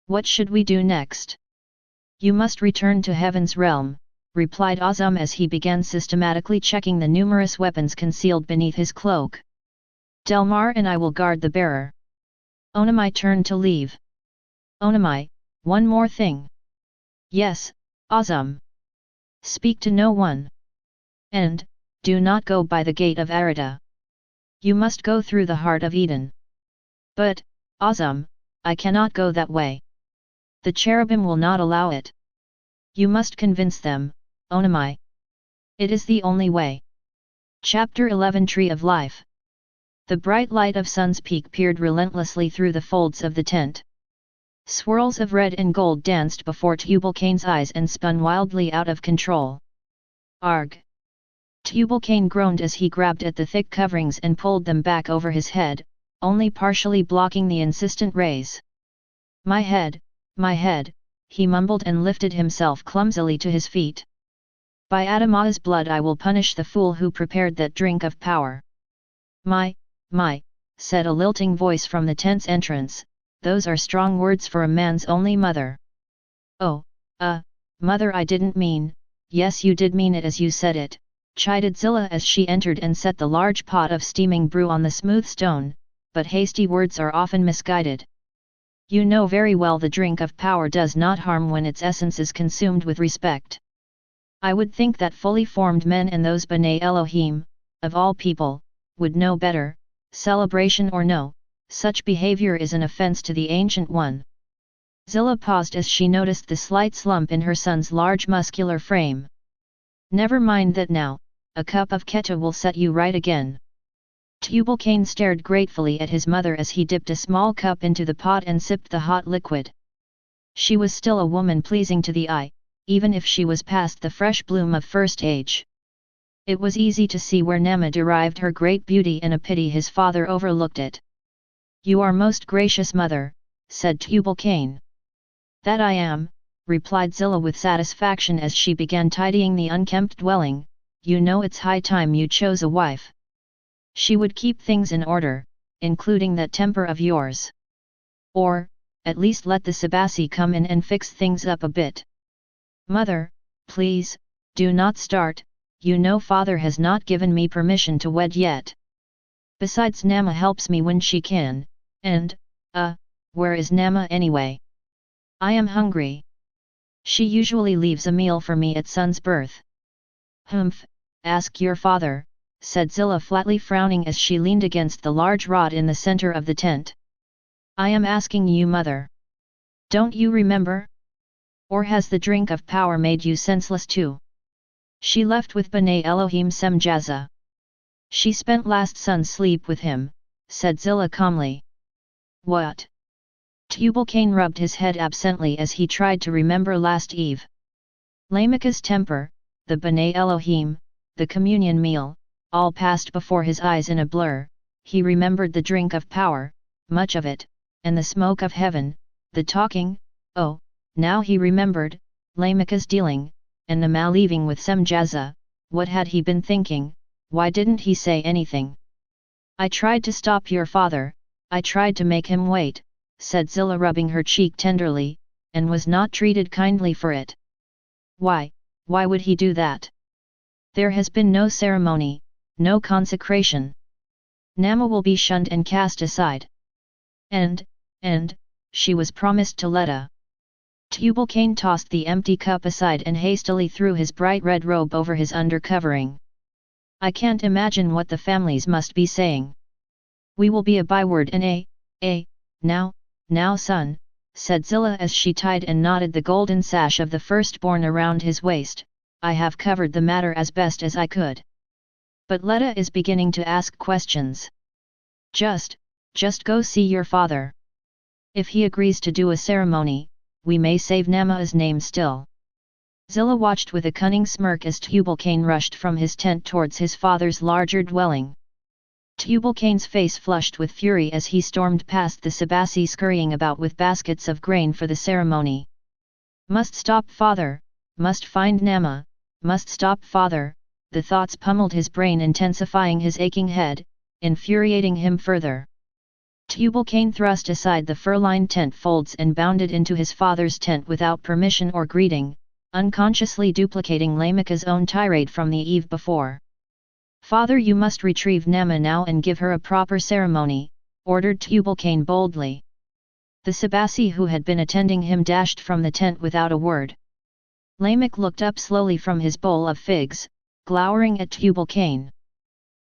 What should we do next? You must return to heaven's realm, replied Azam as he began systematically checking the numerous weapons concealed beneath his cloak. Delmar and I will guard the bearer. Onam turned to leave. Onam, one more thing. Yes, Azam. Speak to no one. And, do not go by the gate of Arada. You must go through the heart of Eden. But, Azam, I cannot go that way. The cherubim will not allow it. You must convince them, Onam. It is the only way. Chapter 11 Tree of Life. The bright light of sun's peak peered relentlessly through the folds of the tent. Swirls of red and gold danced before Tubal-Cain's eyes and spun wildly out of control. Arg! Tubal-Cain groaned as he grabbed at the thick coverings and pulled them back over his head, only partially blocking the insistent rays. My head, he mumbled and lifted himself clumsily to his feet. By Adama's blood I will punish the fool who prepared that drink of power. My, said a lilting voice from the tent's entrance. Those are strong words for a man's only mother. Oh, mother, I didn't mean. Yes, you did mean it as you said it, chided Zilla as she entered and set the large pot of steaming brew on the smooth stone, but hasty words are often misguided. You know very well the drink of power does not harm when its essence is consumed with respect. I would think that fully formed men and those B'nai Elohim, of all people, would know better, celebration or no. Such behavior is an offense to the Ancient One. Zilla paused as she noticed the slight slump in her son's large muscular frame. Never mind that now, a cup of keta will set you right again. Tubal-Cain stared gratefully at his mother as he dipped a small cup into the pot and sipped the hot liquid. She was still a woman pleasing to the eye, even if she was past the fresh bloom of first age. It was easy to see where Nama derived her great beauty and a pity his father overlooked it. You are most gracious mother, said Tubal-Cain. That I am, replied Zilla with satisfaction as she began tidying the unkempt dwelling. You know it's high time you chose a wife. She would keep things in order, including that temper of yours. Or, at least let the Sabasi come in and fix things up a bit. Mother, please, do not start, you know father has not given me permission to wed yet. Besides Nama helps me when she can. And, where is Nama anyway? I am hungry. She usually leaves a meal for me at son's birth. Humph, ask your father, said Zilla flatly frowning as she leaned against the large rod in the center of the tent. I am asking you, mother. Don't you remember? Or has the drink of power made you senseless too? She left with B'nai Elohim Semjaza. She spent last sun's sleep with him, said Zilla calmly. What? Tubal-Cain rubbed his head absently as he tried to remember last eve. Lamech's temper, the B'nai Elohim, the communion meal, all passed before his eyes in a blur. He remembered the drink of power, much of it, and the smoke of heaven, the talking. Oh, now he remembered, Lamech's dealing, and Nama leaving with Semjaza. What had he been thinking? Why didn't he say anything? I tried to stop your father, I tried to make him wait, said Zilla rubbing her cheek tenderly, and was not treated kindly for it. Why would he do that? There has been no ceremony, no consecration. Nama will be shunned and cast aside. and, she was promised to Letta. Tubal-Cain tossed the empty cup aside and hastily threw his bright red robe over his undercovering. I can't imagine what the families must be saying. We will be a byword and now son, said Zillah as she tied and knotted the golden sash of the firstborn around his waist. I have covered the matter as best as I could. But Letta is beginning to ask questions. Just go see your father. If he agrees to do a ceremony, we may save Nama's name still. Zillah watched with a cunning smirk as Tubal-Cain rushed from his tent towards his father's larger dwelling. Tubal-Cain's face flushed with fury as he stormed past the Sabassi scurrying about with baskets of grain for the ceremony. Must stop father, must find Nama, must stop father, the thoughts pummeled his brain, intensifying his aching head, infuriating him further. Tubal-Cain thrust aside the fur-lined tent folds and bounded into his father's tent without permission or greeting, unconsciously duplicating Lamech's own tirade from the eve before. Father, you must retrieve Nama now and give her a proper ceremony, ordered Tubal-Cain boldly. The Sabassi who had been attending him dashed from the tent without a word. Lamech looked up slowly from his bowl of figs, glowering at Tubal-Cain.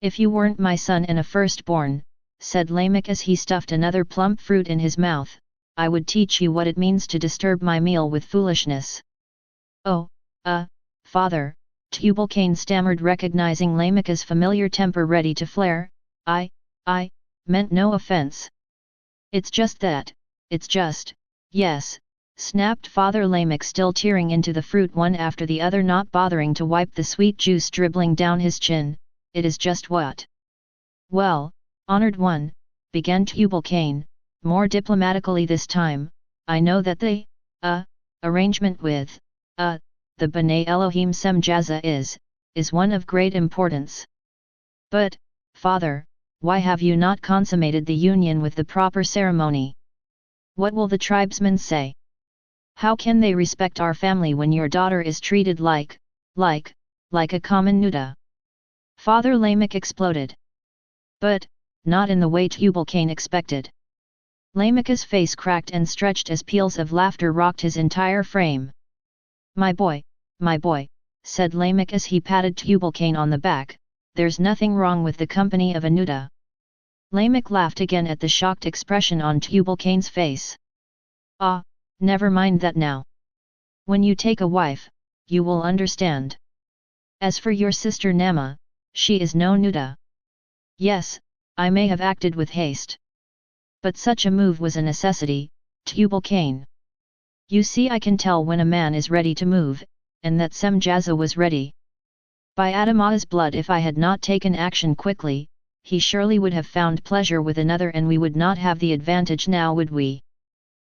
If you weren't my son and a firstborn, said Lamech as he stuffed another plump fruit in his mouth, I would teach you what it means to disturb my meal with foolishness. Oh, father, Tubal-Cain stammered, recognizing Lamech's familiar temper ready to flare. I meant no offense. It's just that, it's just, yes, snapped Father Lamech, still tearing into the fruit one after the other, not bothering to wipe the sweet juice dribbling down his chin. It is just what? Well, honored one, began Tubal-Cain, more diplomatically this time, I know that the, arrangement with, the B'nai Elohim Semjaza is one of great importance. But, father, why have you not consummated the union with the proper ceremony? What will the tribesmen say? How can they respect our family when your daughter is treated like a common nuda? Father Lamech exploded. But, not in the way Tubal-Cain expected. Lamech's face cracked and stretched as peals of laughter rocked his entire frame. My boy, said Lamech as he patted Tubal-Cain on the back, there's nothing wrong with the company of a nuda. Lamech laughed again at the shocked expression on Tubal-Cain's face. Never mind that now. When you take a wife, you will understand. As for your sister Nama, she is no nuda. Yes, I may have acted with haste. But such a move was a necessity, Tubal-Cain. You see, I can tell when a man is ready to move, and that Semjaza was ready. By Adamah's blood, if I had not taken action quickly, he surely would have found pleasure with another and we would not have the advantage now, would we?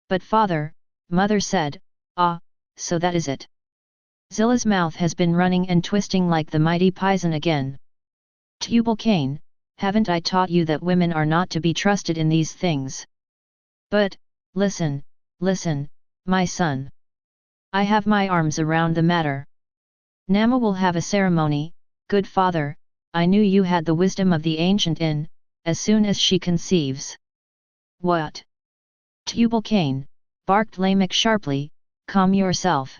But father, mother said, so that is it. Zillah's mouth has been running and twisting like the mighty Pison again. Tubal-Cain, haven't I taught you that women are not to be trusted in these things? But, listen, my son. I have my arms around the matter. Nama will have a ceremony, good father, I knew you had the wisdom of the ancient in, as soon as she conceives. What? Tubal-Cain, barked Lamech sharply, calm yourself.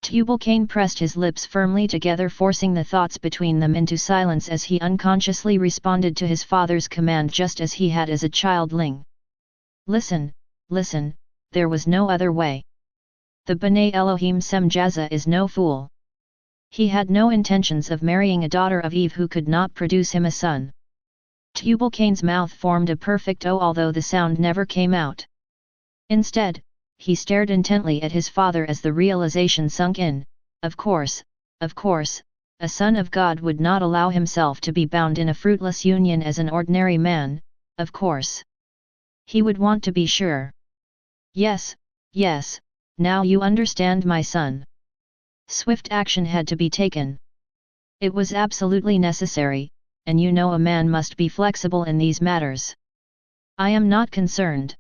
Tubal-Cain pressed his lips firmly together, forcing the thoughts between them into silence as he unconsciously responded to his father's command just as he had as a childling. Listen, there was no other way. The B'nai Elohim Semjaza is no fool. He had no intentions of marrying a daughter of Eve who could not produce him a son. Tubal-Cain's mouth formed a perfect O, although the sound never came out. Instead, he stared intently at his father as the realization sunk in. Of course, a son of God would not allow himself to be bound in a fruitless union as an ordinary man, of course. He would want to be sure. Yes, now you understand, my son. Swift action had to be taken. It was absolutely necessary, and you know a man must be flexible in these matters. I am not concerned.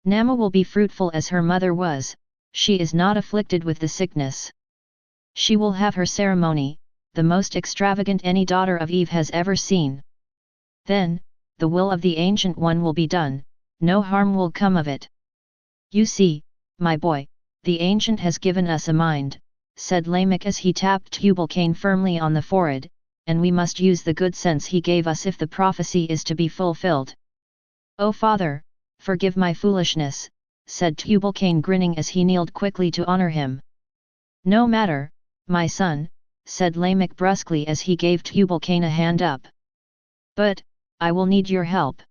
Nama will be fruitful as her mother was, she is not afflicted with the sickness. She will have her ceremony, the most extravagant any daughter of Eve has ever seen. Then, the will of the Ancient One will be done, no harm will come of it. You see, my boy, the ancient has given us a mind, said Lamech as he tapped Tubal-Cain firmly on the forehead, and we must use the good sense he gave us if the prophecy is to be fulfilled. Oh father, forgive my foolishness, said Tubal-Cain grinning as he kneeled quickly to honor him. No matter, my son, said Lamech brusquely as he gave Tubal-Cain a hand up. But, I will need your help.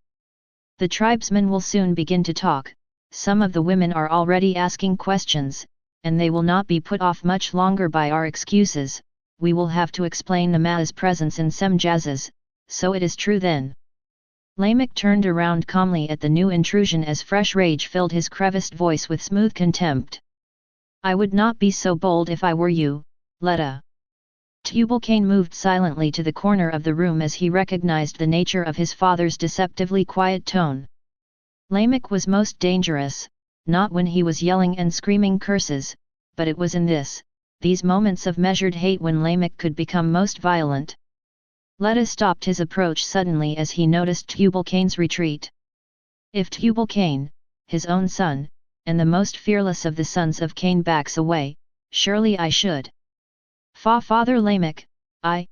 The tribesmen will soon begin to talk, some of the women are already asking questions, and they will not be put off much longer by our excuses. We will have to explain the Ma''s presence in Semjaz's, so it is true then. Lamech turned around calmly at the new intrusion as fresh rage filled his creviced voice with smooth contempt. I would not be so bold if I were you, Letta. Tubal-Cain moved silently to the corner of the room as he recognized the nature of his father's deceptively quiet tone. Lamech was most dangerous, not when he was yelling and screaming curses, but it was in these moments of measured hate when Lamech could become most violent. Letta stopped his approach suddenly as he noticed Tubal-Cain's retreat. If Tubal-Cain, his own son, and the most fearless of the sons of Cain backs away, surely I should. Father Lamech, I,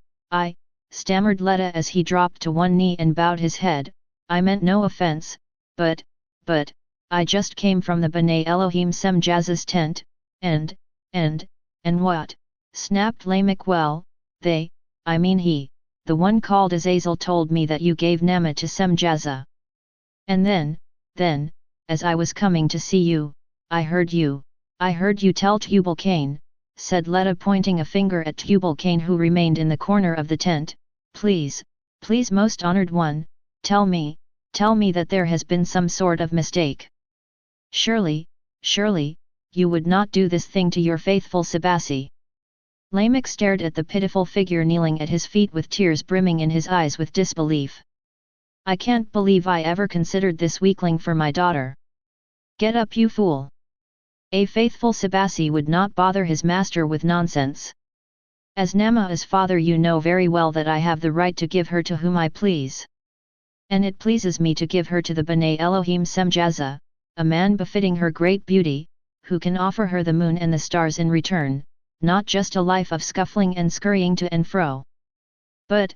stammered Letta as he dropped to one knee and bowed his head, I meant no offense, but, I just came from the B'nai Elohim Semjaz's tent, and what? Snapped Lamech. Well, he, the one called Azazel told me that you gave Nama to Semjaza. And then, as I was coming to see you, I heard you tell Tubal-Cain, said Letta pointing a finger at Tubal-Cain who remained in the corner of the tent, please most honored one, tell me that there has been some sort of mistake. Surely, you would not do this thing to your faithful Sabasi. Lamech stared at the pitiful figure kneeling at his feet with tears brimming in his eyes with disbelief. I can't believe I ever considered this weakling for my daughter. Get up, you fool! A faithful Sabasi would not bother his master with nonsense. As Nama's father, you know very well that I have the right to give her to whom I please. And it pleases me to give her to the B'nai Elohim Semjaza, a man befitting her great beauty, who can offer her the moon and the stars in return, not just a life of scuffling and scurrying to and fro. But,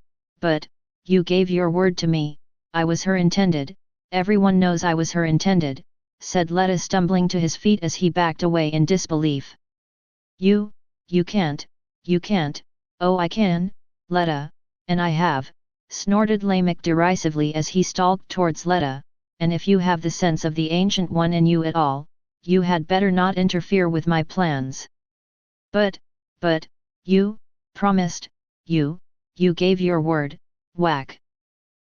you gave your word to me, I was her intended, everyone knows I was her intended, said Letta stumbling to his feet as he backed away in disbelief. You can't, oh I can, Letta, and I have, snorted Lamech derisively as he stalked towards Letta, and if you have the sense of the Ancient One in you at all, you had better not interfere with my plans. But, you promised, you gave your word, whack.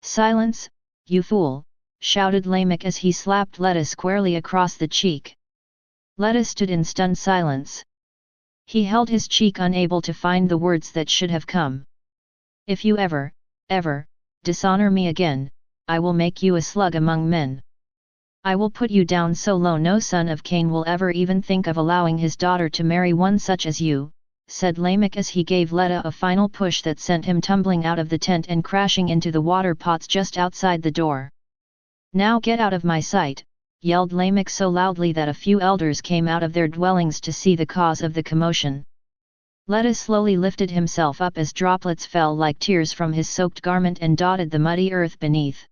Silence, you fool, shouted Lamech as he slapped Letta squarely across the cheek. Letta stood in stunned silence. He held his cheek unable to find the words that should have come. If you ever, dishonor me again, I will make you a slug among men. I will put you down so low no son of Cain will ever even think of allowing his daughter to marry one such as you, said Lamech as he gave Letta a final push that sent him tumbling out of the tent and crashing into the water pots just outside the door. Now get out of my sight, yelled Lamech so loudly that a few elders came out of their dwellings to see the cause of the commotion. Letta slowly lifted himself up as droplets fell like tears from his soaked garment and dotted the muddy earth beneath.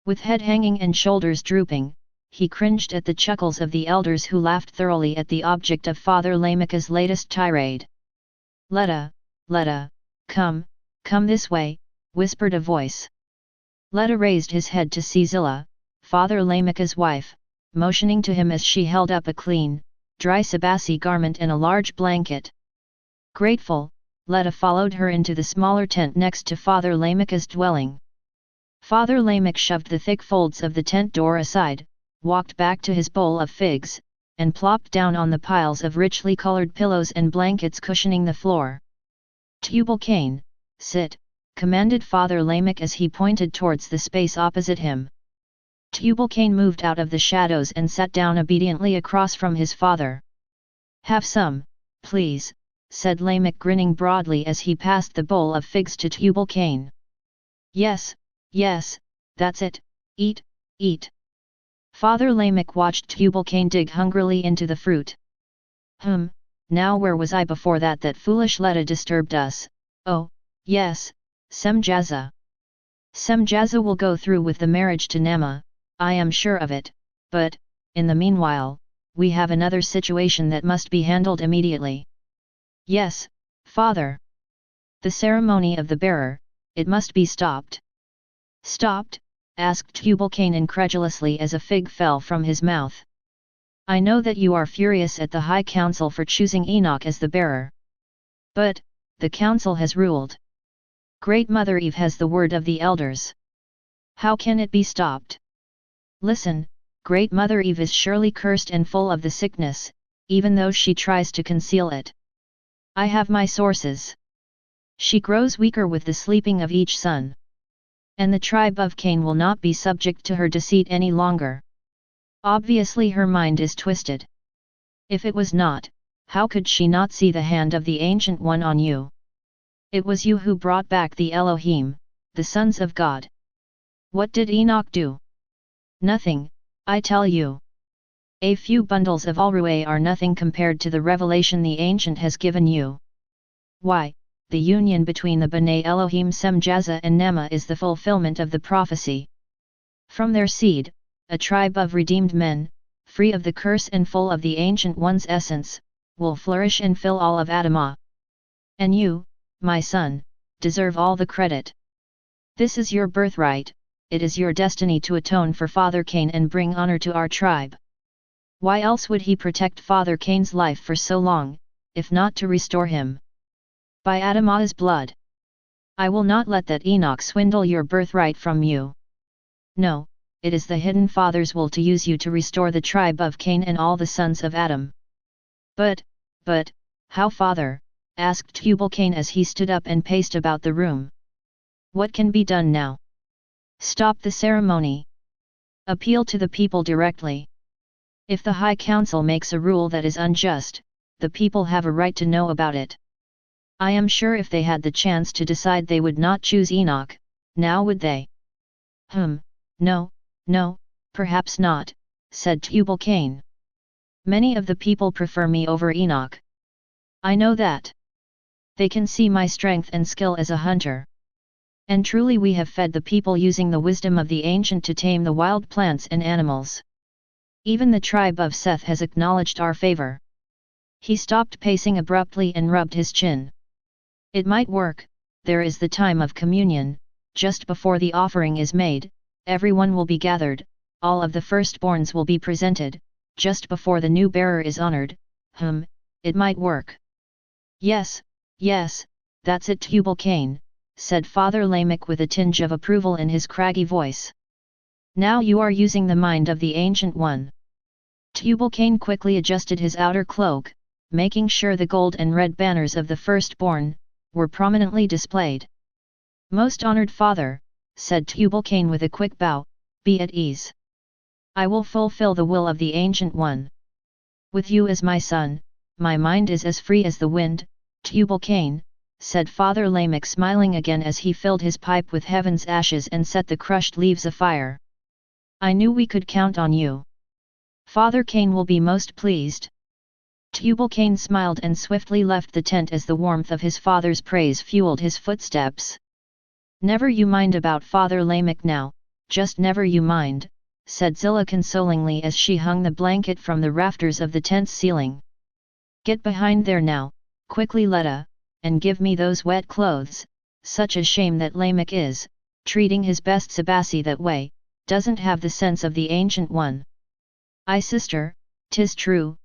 With head hanging and shoulders drooping, he cringed at the chuckles of the elders who laughed thoroughly at the object of Father Lamech's latest tirade. Letta, come this way, whispered a voice. Letta raised his head to see Zillah, Father Lamech's wife, motioning to him as she held up a clean, dry Sabasi garment and a large blanket. Grateful, Letta followed her into the smaller tent next to Father Lamech's dwelling. Father Lamech shoved the thick folds of the tent door aside, walked back to his bowl of figs, and plopped down on the piles of richly colored pillows and blankets cushioning the floor. Tubal-Cain, sit, commanded Father Lamech as he pointed towards the space opposite him. Tubal-Cain moved out of the shadows and sat down obediently across from his father. Have some, please, said Lamech grinning broadly as he passed the bowl of figs to Tubal-Cain. Yes, that's it, eat. Father Lamech watched Tubal-Cain dig hungrily into the fruit. Now where was I before that foolish Letta disturbed us? Oh, yes, Semjaza. Semjaza will go through with the marriage to Nama, I am sure of it, but, in the meanwhile, we have another situation that must be handled immediately. Yes, Father. The ceremony of the bearer, it must be stopped. Stopped? Asked Tubal-Cain incredulously as a fig fell from his mouth. I know that you are furious at the High Council for choosing Enoch as the bearer. But, the Council has ruled. Great Mother Eve has the word of the elders. How can it be stopped? Listen, Great Mother Eve is surely cursed and full of the sickness, even though she tries to conceal it. I have my sources. She grows weaker with the sleeping of each son. And the tribe of Cain will not be subject to her deceit any longer. Obviously her mind is twisted. If it was not, how could she not see the hand of the Ancient One on you? It was you who brought back the Elohim, the sons of God. What did Enoch do? Nothing, I tell you. A few bundles of Alrué are nothing compared to the revelation the Ancient has given you. Why, the union between the B'nai Elohim Semjaza and Nema is the fulfillment of the prophecy. From their seed, a tribe of redeemed men, free of the curse and full of the Ancient One's essence, will flourish and fill all of Adamah. And you, my son, deserve all the credit. This is your birthright, it is your destiny to atone for Father Cain and bring honor to our tribe. Why else would he protect Father Cain's life for so long, if not to restore him? By Adamah's blood. I will not let that Enoch swindle your birthright from you. No, it is the hidden Father's will to use you to restore the tribe of Cain and all the sons of Adam. But, how Father? Asked Tubal-Cain as he stood up and paced about the room. What can be done now? Stop the ceremony. Appeal to the people directly. If the High Council makes a rule that is unjust, the people have a right to know about it. I am sure if they had the chance to decide they would not choose Enoch, now would they? No, perhaps not, said Tubal-Cain. Many of the people prefer me over Enoch. I know that. They can see my strength and skill as a hunter. And truly we have fed the people using the wisdom of the Ancient to tame the wild plants and animals. Even the tribe of Seth has acknowledged our favor. He stopped pacing abruptly and rubbed his chin. It might work, there is the time of communion, just before the offering is made, everyone will be gathered, all of the firstborns will be presented, just before the new bearer is honored, it might work. Yes, that's it Tubal-Cain, said Father Lamech with a tinge of approval in his craggy voice. Now you are using the mind of the Ancient One. Tubal-Cain quickly adjusted his outer cloak, making sure the gold and red banners of the firstborn were prominently displayed. Most honored Father, said Tubal-Cain with a quick bow, be at ease. I will fulfill the will of the Ancient One. With you as my son, my mind is as free as the wind, Tubal-Cain, said Father Lamech smiling again as he filled his pipe with heaven's ashes and set the crushed leaves afire. I knew we could count on you. Father Cain will be most pleased. Tubal-Cain smiled and swiftly left the tent as the warmth of his father's praise fueled his footsteps. Never you mind about Father Lamech now, just never you mind, said Zillah consolingly as she hung the blanket from the rafters of the tent's ceiling. Get behind there now, quickly Letta, and give me those wet clothes, such a shame that Lamech is, treating his best Sabassi that way, doesn't have the sense of the Ancient One. Aye sister, 'tis true,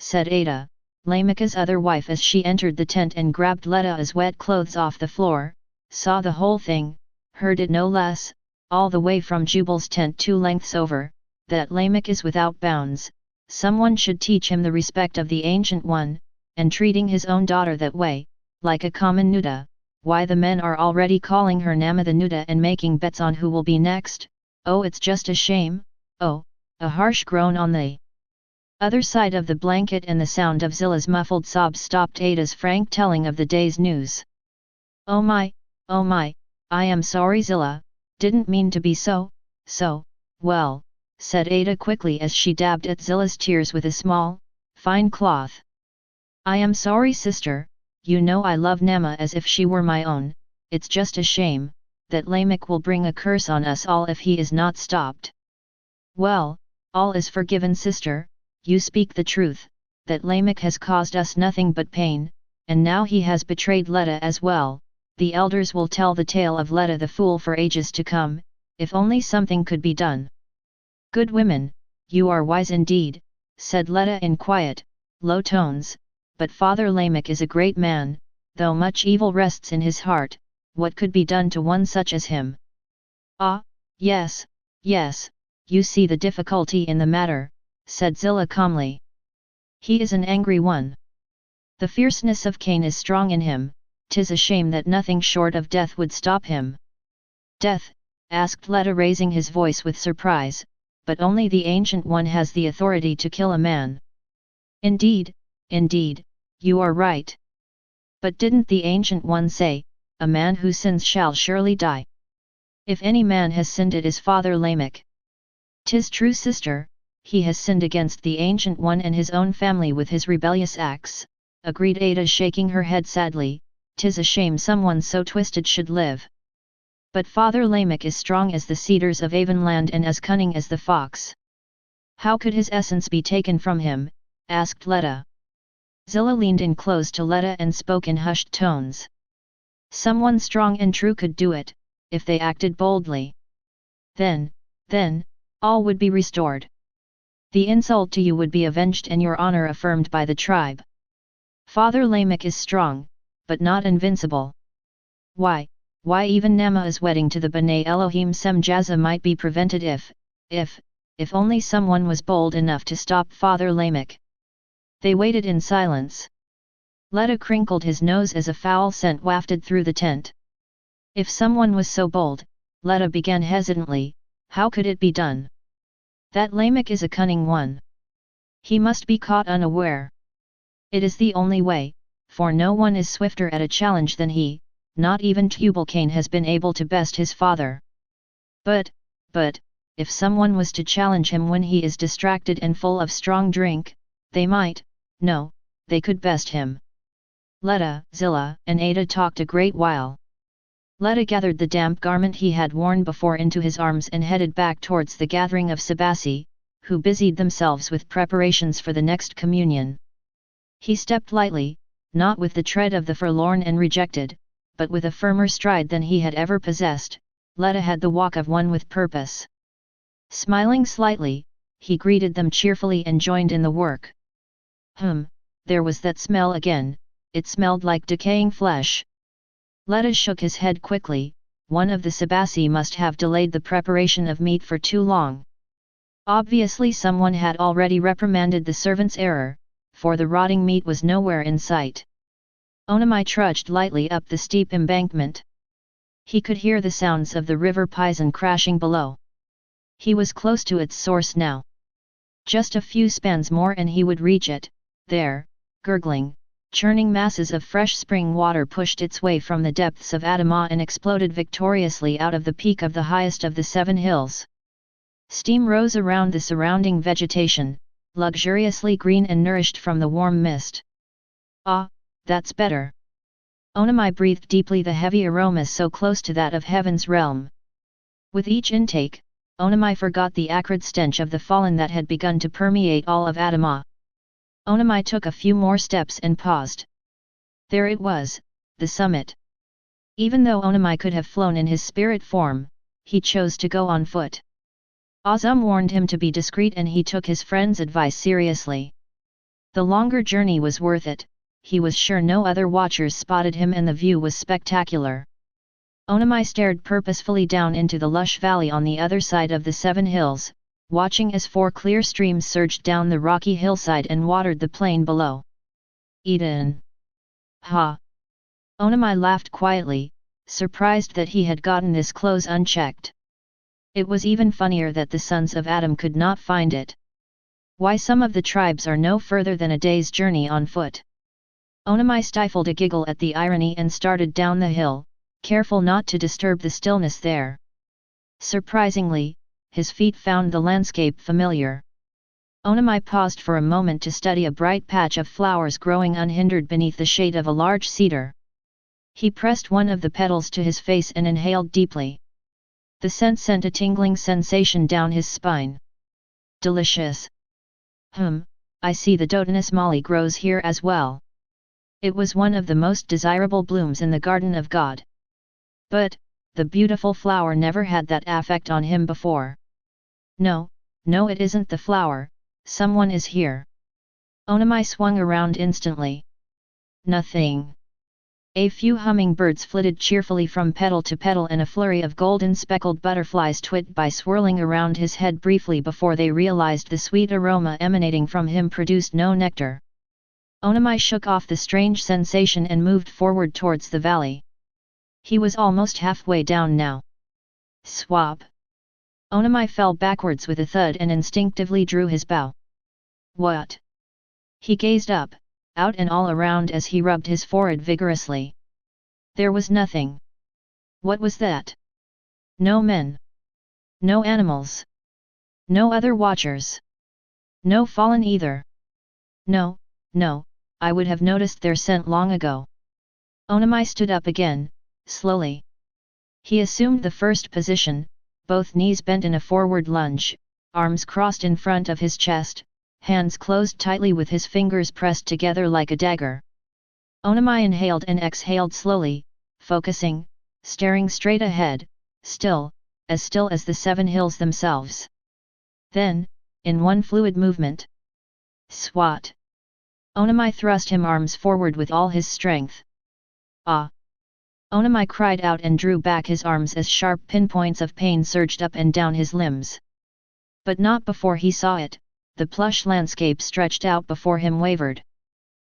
said Ada, Lamech's other wife as she entered the tent and grabbed Letta's wet clothes off the floor, saw the whole thing, heard it no less, all the way from Jubal's tent 2 lengths over, that Lamech is without bounds, someone should teach him the respect of the Ancient One, and treating his own daughter that way, like a common Nuda, why the men are already calling her Nama the Nuda and making bets on who will be next, oh it's just a shame, oh, a harsh groan on the other side of the blanket and the sound of Zillah's muffled sobs stopped Ada's frank telling of the day's news. Oh my, I am sorry Zillah, didn't mean to be so, well, said Ada quickly as she dabbed at Zilla's tears with a small, fine cloth. I am sorry sister, you know I love Nama as if she were my own, it's just a shame, that Lamech will bring a curse on us all if he is not stopped. Well, all is forgiven sister, you speak the truth, that Lamech has caused us nothing but pain, and now he has betrayed Letta as well. The elders will tell the tale of Letta the fool for ages to come, if only something could be done. Good women, you are wise indeed, said Letta in quiet, low tones, but Father Lamech is a great man, though much evil rests in his heart, what could be done to one such as him? Ah, yes, yes, you see the difficulty in the matter, said Zilla calmly. He is an angry one. The fierceness of Cain is strong in him, 'tis a shame that nothing short of death would stop him. Death? Asked Letta raising his voice with surprise, but only the Ancient One has the authority to kill a man. Indeed, indeed, you are right. But didn't the Ancient One say, a man who sins shall surely die? If any man has sinned it is Father Lamech. 'Tis true sister, he has sinned against the Ancient One and his own family with his rebellious acts, agreed Ada shaking her head sadly, 'tis a shame someone so twisted should live. But Father Lamech is strong as the cedars of Avonland and as cunning as the fox. How could his essence be taken from him? Asked Letta. Zilla leaned in close to Letta and spoke in hushed tones. Someone strong and true could do it, if they acted boldly. Then, all would be restored. The insult to you would be avenged and your honor affirmed by the tribe. Father Lamech is strong, but not invincible. Why even Nama's wedding to the B'nai Elohim Semjaza might be prevented if only someone was bold enough to stop Father Lamech. They waited in silence. Letta crinkled his nose as a foul scent wafted through the tent. If someone was so bold, Letta began hesitantly, how could it be done? That Lamech is a cunning one. He must be caught unaware. It is the only way, for no one is swifter at a challenge than he, not even Tubal-Cain has been able to best his father. But, if someone was to challenge him when he is distracted and full of strong drink, they could best him. Letta, Zilla, and Ada talked a great while. Letta gathered the damp garment he had worn before into his arms and headed back towards the gathering of Sabasi, who busied themselves with preparations for the next communion. He stepped lightly, not with the tread of the forlorn and rejected, but with a firmer stride than he had ever possessed. Letta had the walk of one with purpose. Smiling slightly, he greeted them cheerfully and joined in the work. There was that smell again, it smelled like decaying flesh. Letta shook his head quickly, one of the Sabasi must have delayed the preparation of meat for too long. Obviously someone had already reprimanded the servant's error, for the rotting meat was nowhere in sight. Onam trudged lightly up the steep embankment. He could hear the sounds of the river Pison crashing below. He was close to its source now. Just a few spans more and he would reach it. There, gurgling, churning masses of fresh spring water pushed its way from the depths of Adamah and exploded victoriously out of the peak of the highest of the 7 hills. Steam rose around the surrounding vegetation, luxuriously green and nourished from the warm mist. Ah, that's better. Onam breathed deeply, the heavy aroma so close to that of heaven's realm. With each intake, Onam forgot the acrid stench of the fallen that had begun to permeate all of Adamah. Onam took a few more steps and paused. There it was, the summit. Even though Onam could have flown in his spirit form, he chose to go on foot. Azum warned him to be discreet and he took his friend's advice seriously. The longer journey was worth it, he was sure no other watchers spotted him and the view was spectacular. Onam stared purposefully down into the lush valley on the other side of the 7 hills, watching as 4 clear streams surged down the rocky hillside and watered the plain below. Eden! Ha! Onam laughed quietly, surprised that he had gotten this close unchecked. It was even funnier that the sons of Adam could not find it. Why, some of the tribes are no further than a day's journey on foot. Onam stifled a giggle at the irony and started down the hill, careful not to disturb the stillness there. Surprisingly, his feet found the landscape familiar. Onam paused for a moment to study a bright patch of flowers growing unhindered beneath the shade of a large cedar. He pressed one of the petals to his face and inhaled deeply. The scent sent a tingling sensation down his spine. Delicious. I see the Dotinus molly grows here as well. It was one of the most desirable blooms in the garden of God. But, the beautiful flower never had that effect on him before. No, it isn't the flower, someone is here. Onam swung around instantly. Nothing. A few hummingbirds flitted cheerfully from petal to petal and a flurry of golden speckled butterflies twittered by swirling around his head briefly before they realized the sweet aroma emanating from him produced no nectar. Onam shook off the strange sensation and moved forward towards the valley. He was almost halfway down now. Swap! Onam fell backwards with a thud and instinctively drew his bow. What? He gazed up, out and all around as he rubbed his forehead vigorously. There was nothing. What was that? No men. No animals. No other watchers. No fallen either. No, I would have noticed their scent long ago. Onam stood up again, slowly. He assumed the first position, both knees bent in a forward lunge, arms crossed in front of his chest, hands closed tightly with his fingers pressed together like a dagger. Onam inhaled and exhaled slowly, focusing, staring straight ahead, still as the seven hills themselves. Then, in one fluid movement, swat! Onam thrust him arms forward with all his strength. Ah! Onam cried out and drew back his arms as sharp pinpoints of pain surged up and down his limbs. But not before he saw it. The plush landscape stretched out before him wavered.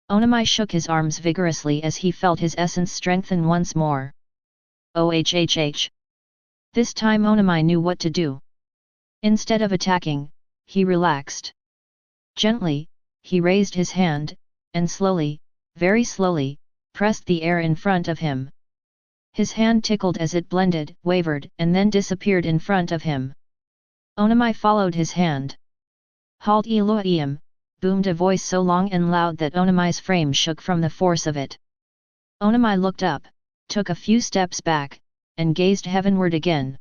Onam shook his arms vigorously as he felt his essence strengthen once more. OHHH! This time Onam knew what to do. Instead of attacking, he relaxed. Gently, he raised his hand, and slowly, very slowly, pressed the air in front of him. His hand tickled as it blended, wavered, and then disappeared in front of him. Onam followed his hand. Halt Elohim, boomed a voice so long and loud that Onam's frame shook from the force of it. Onam looked up, took a few steps back, and gazed heavenward again.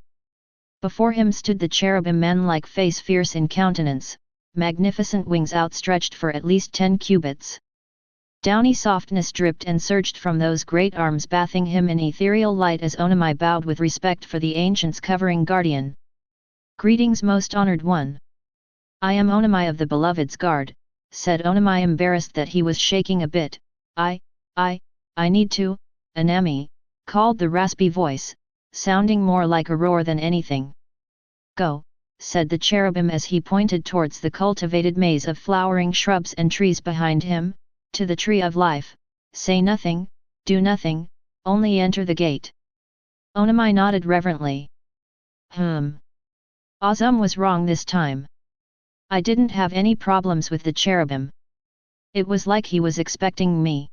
Before him stood the cherubim man-like face, fierce in countenance, magnificent wings outstretched for at least 10 cubits. Downy softness dripped and surged from those great arms, bathing him in ethereal light as Onam bowed with respect for the ancient's covering guardian. Greetings, most honored one. I am Onam of the Beloved's Guard, said Onam, embarrassed that he was shaking a bit. I need to, Anami, called the raspy voice, sounding more like a roar than anything. Go, said the cherubim as he pointed towards the cultivated maze of flowering shrubs and trees behind him, to the tree of life. Say nothing, do nothing, only enter the gate. Onam nodded reverently. Azum was wrong this time. I didn't have any problems with the cherubim. It was like he was expecting me.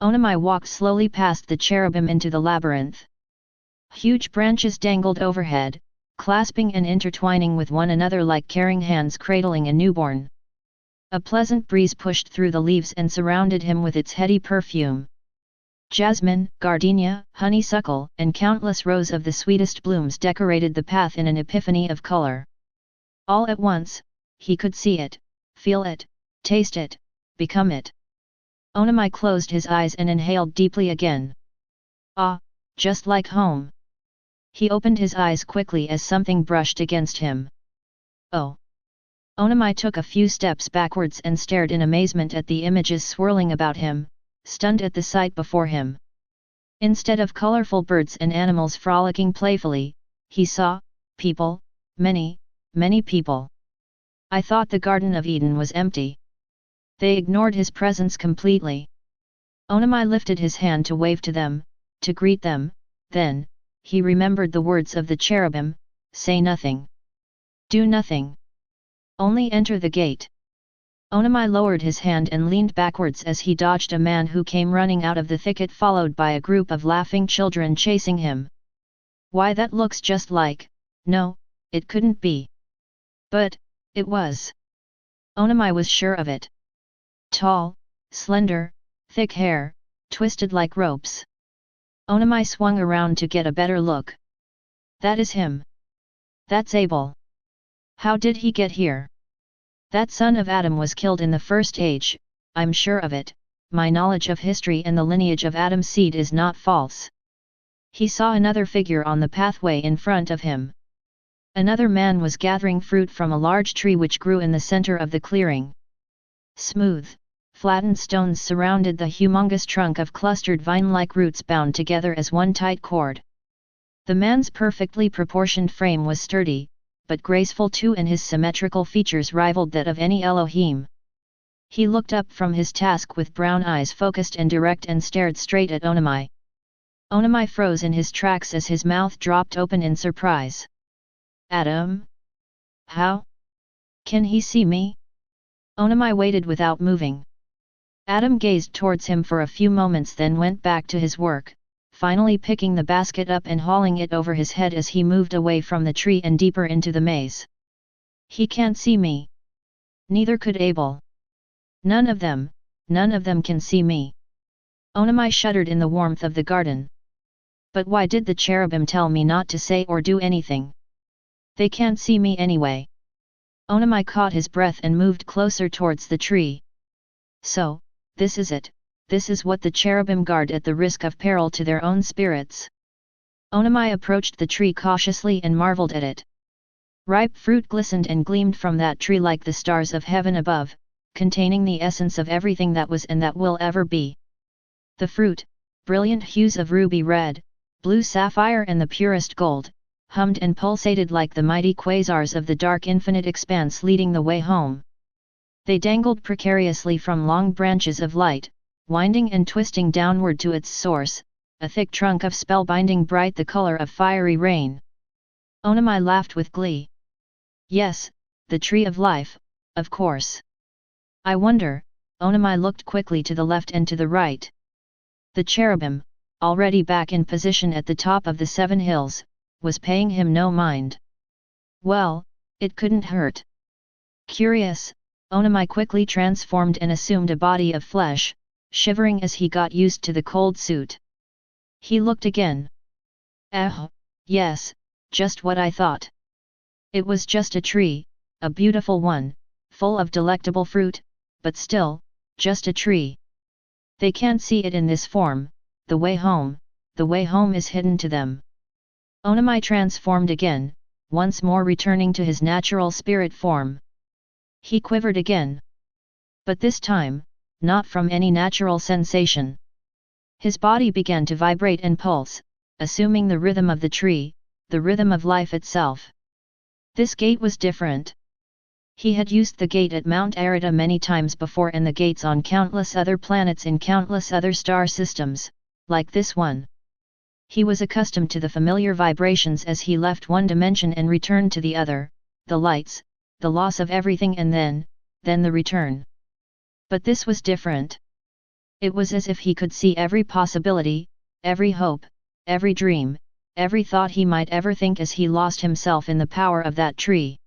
Onam walked slowly past the cherubim into the labyrinth. Huge branches dangled overhead, clasping and intertwining with one another like caring hands cradling a newborn. A pleasant breeze pushed through the leaves and surrounded him with its heady perfume. Jasmine, gardenia, honeysuckle, and countless rows of the sweetest blooms decorated the path in an epiphany of color. All at once, he could see it, feel it, taste it, become it. Onam closed his eyes and inhaled deeply again. Ah, just like home. He opened his eyes quickly as something brushed against him. Oh! Onam took a few steps backwards and stared in amazement at the images swirling about him, stunned at the sight before him. Instead of colorful birds and animals frolicking playfully, he saw people, many, many people. I thought the Garden of Eden was empty. They ignored his presence completely. Onam lifted his hand to wave to them, to greet them, then, he remembered the words of the cherubim, say nothing. Do nothing. Only enter the gate. Onam lowered his hand and leaned backwards as he dodged a man who came running out of the thicket, followed by a group of laughing children chasing him. Why, that looks just like, no, it couldn't be. But, it was. Onam was sure of it. Tall, slender, thick hair, twisted like ropes. Onam swung around to get a better look. That is him. That's Abel. How did he get here? That son of Adam was killed in the first age, I'm sure of it, my knowledge of history and the lineage of Adam's seed is not false. He saw another figure on the pathway in front of him. Another man was gathering fruit from a large tree which grew in the center of the clearing. Smooth, flattened stones surrounded the humongous trunk of clustered vine-like roots bound together as one tight cord. The man's perfectly proportioned frame was sturdy, but graceful too, and his symmetrical features rivaled that of any Elohim. He looked up from his task with brown eyes focused and direct and stared straight at Onam. Onam froze in his tracks as his mouth dropped open in surprise. Adam? How? Can he see me? Onam waited without moving. Adam gazed towards him for a few moments, then went back to his work, finally picking the basket up and hauling it over his head as he moved away from the tree and deeper into the maze. He can't see me. Neither could Abel. None of them can see me. Onam shuddered in the warmth of the garden. But why did the cherubim tell me not to say or do anything? They can't see me anyway. Onam caught his breath and moved closer towards the tree. So, this is it, this is what the cherubim guard at the risk of peril to their own spirits. Onam approached the tree cautiously and marveled at it. Ripe fruit glistened and gleamed from that tree like the stars of heaven above, containing the essence of everything that was and that will ever be. The fruit, brilliant hues of ruby red, blue sapphire and the purest gold, hummed and pulsated like the mighty quasars of the dark infinite expanse leading the way home. They dangled precariously from long branches of light, winding and twisting downward to its source, a thick trunk of spellbinding bright the color of fiery rain. Onam laughed with glee. Yes, the tree of life, of course. I wonder, Onam looked quickly to the left and to the right. The cherubim, already back in position at the top of the 7 hills, was paying him no mind. Well, it couldn't hurt. Curious, Onam quickly transformed and assumed a body of flesh, shivering as he got used to the cold suit. He looked again. Yes, just what I thought. It was just a tree, a beautiful one, full of delectable fruit, but still, just a tree. They can't see it in this form, the way home is hidden to them. Onam transformed again, once more returning to his natural spirit form. He quivered again. But this time, not from any natural sensation. His body began to vibrate and pulse, assuming the rhythm of the tree, the rhythm of life itself. This gate was different. He had used the gate at Mount Arata many times before and the gates on countless other planets in countless other star systems, like this one. He was accustomed to the familiar vibrations as he left one dimension and returned to the other, the lights, the loss of everything and then the return. But this was different. It was as if he could see every possibility, every hope, every dream, every thought he might ever think as he lost himself in the power of that tree.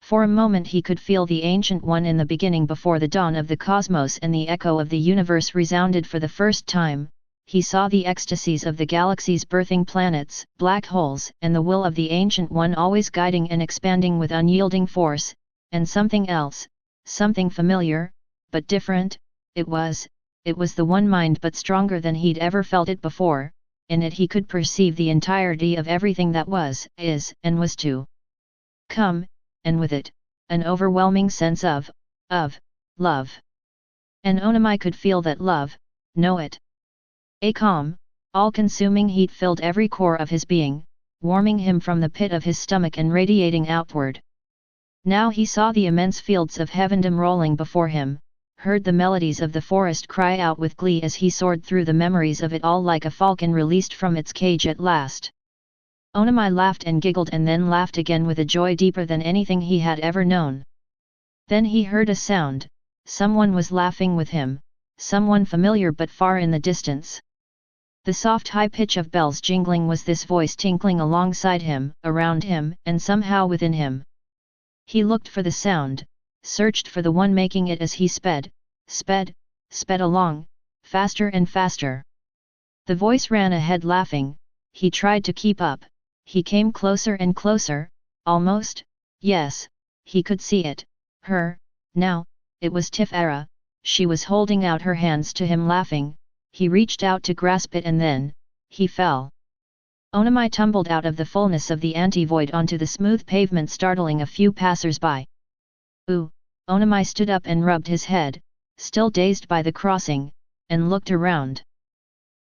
For a moment he could feel the Ancient One in the beginning before the dawn of the cosmos and the echo of the universe resounded for the first time. He saw the ecstasies of the galaxy's birthing planets, black holes, and the will of the Ancient One always guiding and expanding with unyielding force, and something else, something familiar, but different. It was the one mind but stronger than he'd ever felt it before. In it he could perceive the entirety of everything that was, is, and was to come, and with it, an overwhelming sense of love. And Onam could feel that love, know it. A calm, all-consuming heat filled every core of his being, warming him from the pit of his stomach and radiating outward. Now he saw the immense fields of heavendom rolling before him, heard the melodies of the forest cry out with glee as he soared through the memories of it all like a falcon released from its cage at last. Onam laughed and giggled and then laughed again with a joy deeper than anything he had ever known. Then he heard a sound, someone was laughing with him, someone familiar but far in the distance. The soft high pitch of bells jingling was this voice tinkling alongside him, around him, and somehow within him. He looked for the sound, searched for the one making it as he sped along, faster and faster. The voice ran ahead laughing. He tried to keep up. He came closer and closer, almost, yes, he could see it, her, now, it was Tafero. She was holding out her hands to him laughing. He reached out to grasp it and then, he fell. Onam tumbled out of the fullness of the anti-void onto the smooth pavement, startling a few passers-by. Ooh! Onam stood up and rubbed his head, still dazed by the crossing, and looked around.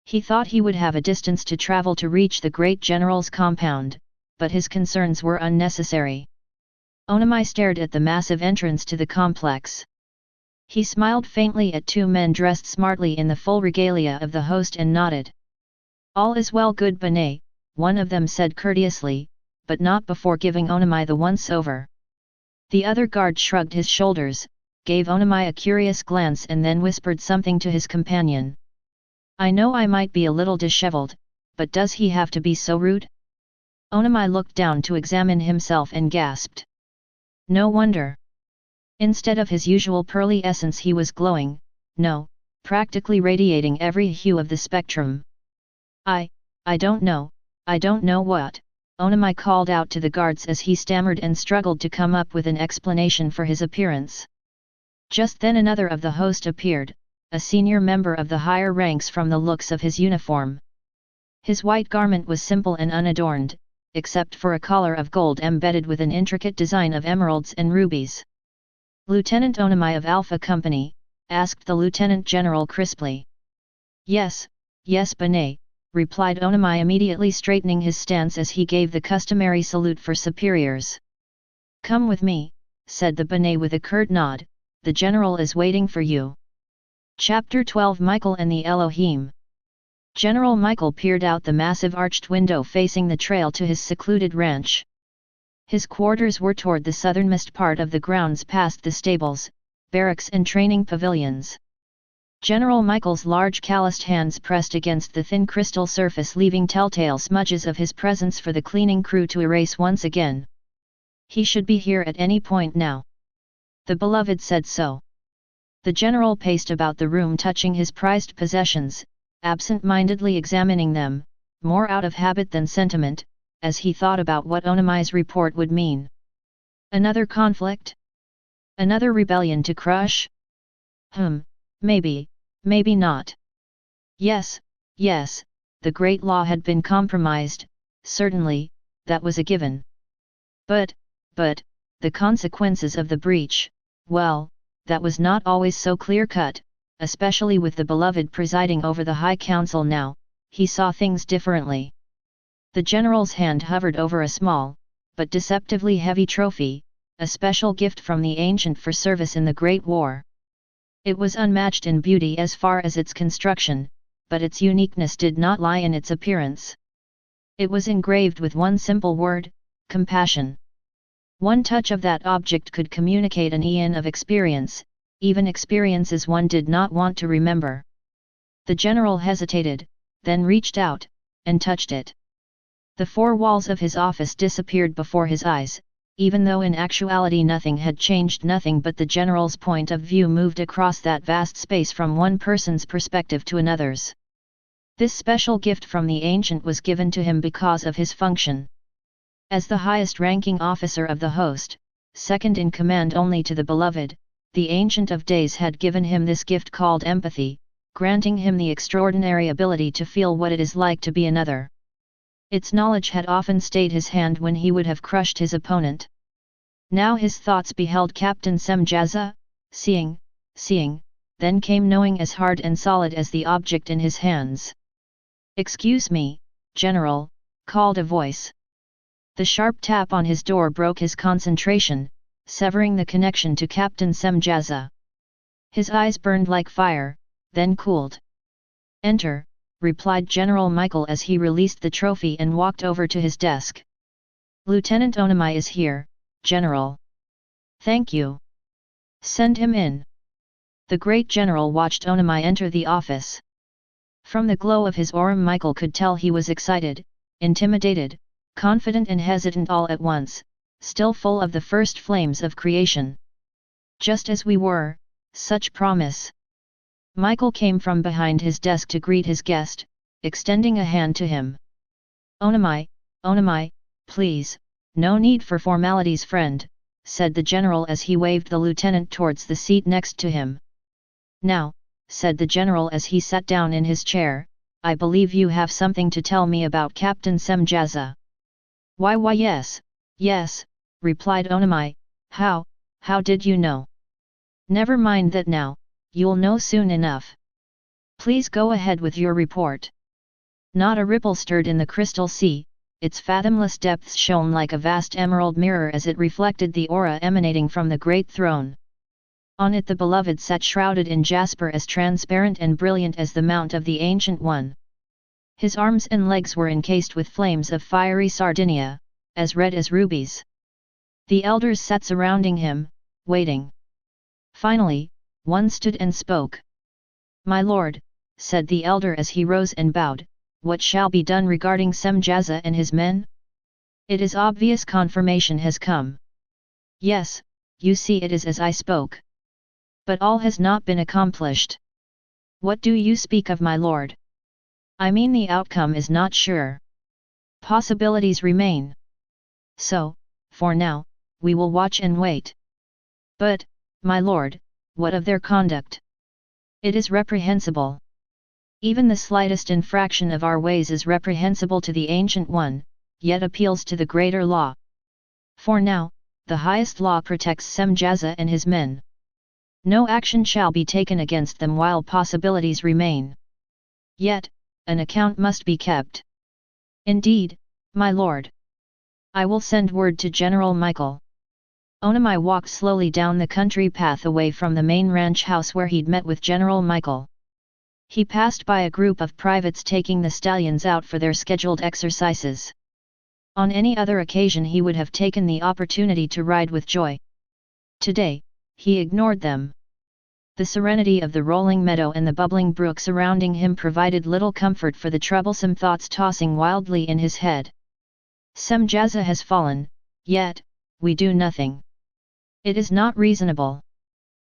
He thought he would have a distance to travel to reach the great general's compound, but his concerns were unnecessary. Onam stared at the massive entrance to the complex. He smiled faintly at two men dressed smartly in the full regalia of the host and nodded. All is well, good B'nai, one of them said courteously, but not before giving Onam the once-over. The other guard shrugged his shoulders, gave Onam a curious glance and then whispered something to his companion. I know I might be a little disheveled, but does he have to be so rude? Onam looked down to examine himself and gasped. No wonder. Instead of his usual pearly essence he was glowing, no, practically radiating every hue of the spectrum. I don't know what, Onam called out to the guards as he stammered and struggled to come up with an explanation for his appearance. Just then another of the host appeared, a senior member of the higher ranks from the looks of his uniform. His white garment was simple and unadorned, except for a collar of gold embedded with an intricate design of emeralds and rubies. Lieutenant Onam of Alpha Company, asked the Lieutenant General crisply. Yes, B'nai, replied Onam immediately straightening his stance as he gave the customary salute for superiors. Come with me, said the B'nai with a curt nod, the general is waiting for you. Chapter 12 Michael and the Elohim. General Michael peered out the massive arched window facing the trail to his secluded ranch. His quarters were toward the southernmost part of the grounds past the stables, barracks and training pavilions. General Michael's large calloused hands pressed against the thin crystal surface, leaving telltale smudges of his presence for the cleaning crew to erase once again. He should be here at any point now. The beloved said so. The general paced about the room touching his prized possessions, absent-mindedly examining them, more out of habit than sentiment, as he thought about what Onam's report would mean. Another conflict? Another rebellion to crush? Maybe not. Yes, the great law had been compromised, certainly, that was a given. But, the consequences of the breach, well, that was not always so clear-cut, especially with the beloved presiding over the High Council now, he saw things differently. The general's hand hovered over a small, but deceptively heavy trophy, a special gift from the ancient for service in the Great War. It was unmatched in beauty as far as its construction, but its uniqueness did not lie in its appearance. It was engraved with one simple word, compassion. One touch of that object could communicate an eon of experience, even experiences one did not want to remember. The general hesitated, then reached out, and touched it. The four walls of his office disappeared before his eyes, even though in actuality nothing had changed, nothing but the general's point of view moved across that vast space from one person's perspective to another's. This special gift from the ancient was given to him because of his function. As the highest-ranking officer of the host, second in command only to the beloved, the Ancient of Days had given him this gift called empathy, granting him the extraordinary ability to feel what it is like to be another. Its knowledge had often stayed his hand when he would have crushed his opponent. Now his thoughts beheld Captain Semjaza, seeing, then came knowing as hard and solid as the object in his hands. "Excuse me, General," called a voice. The sharp tap on his door broke his concentration, severing the connection to Captain Semjaza. His eyes burned like fire, then cooled. "Enter," replied General Michael as he released the trophy and walked over to his desk. "Lieutenant Onam is here, General." "Thank you. Send him in." The great general watched Onam enter the office. From the glow of his aura Michael could tell he was excited, intimidated, confident and hesitant all at once, still full of the first flames of creation. Just as we were, such promise. Michael came from behind his desk to greet his guest, extending a hand to him. Onam, please, no need for formalities friend, said the general as he waved the lieutenant towards the seat next to him. Now, said the general as he sat down in his chair, I believe you have something to tell me about Captain Semjaza. Why yes, replied Onam, how did you know? Never mind that now, you'll know soon enough. Please go ahead with your report. Not a ripple stirred in the crystal sea, its fathomless depths shone like a vast emerald mirror as it reflected the aura emanating from the great throne. On it the beloved sat shrouded in jasper as transparent and brilliant as the mount of the Ancient One. His arms and legs were encased with flames of fiery sardinia, as red as rubies. The elders sat surrounding him, waiting. Finally, one stood and spoke. My lord, said the elder as he rose and bowed, what shall be done regarding Semjaza and his men? It is obvious confirmation has come. Yes, you see it is as I spoke. But all has not been accomplished. What do you speak of, my lord? I mean the outcome is not sure. Possibilities remain. So, for now, we will watch and wait. But, my lord, what of their conduct? It is reprehensible. Even the slightest infraction of our ways is reprehensible to the Ancient One, yet appeals to the greater law. For now, the highest law protects Semjaza and his men. No action shall be taken against them while possibilities remain. Yet, an account must be kept. Indeed, my lord. I will send word to General Michael. Onam walked slowly down the country path away from the main ranch house where he'd met with General Michael. He passed by a group of privates taking the stallions out for their scheduled exercises. On any other occasion he would have taken the opportunity to ride with joy. Today, he ignored them. The serenity of the rolling meadow and the bubbling brook surrounding him provided little comfort for the troublesome thoughts tossing wildly in his head. Semjaza has fallen, yet, we do nothing. It is not reasonable.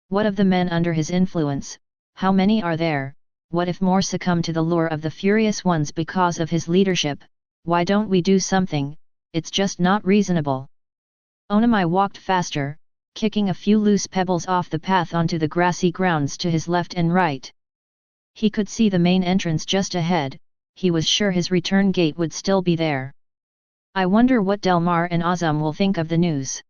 What of the men under his influence, how many are there? What if more succumb to the lure of the furious ones because of his leadership? Why don't we do something? It's just not reasonable. Onam walked faster, kicking a few loose pebbles off the path onto the grassy grounds to his left and right. He could see the main entrance just ahead, he was sure his return gate would still be there. I wonder what Delmar and Azam will think of the news.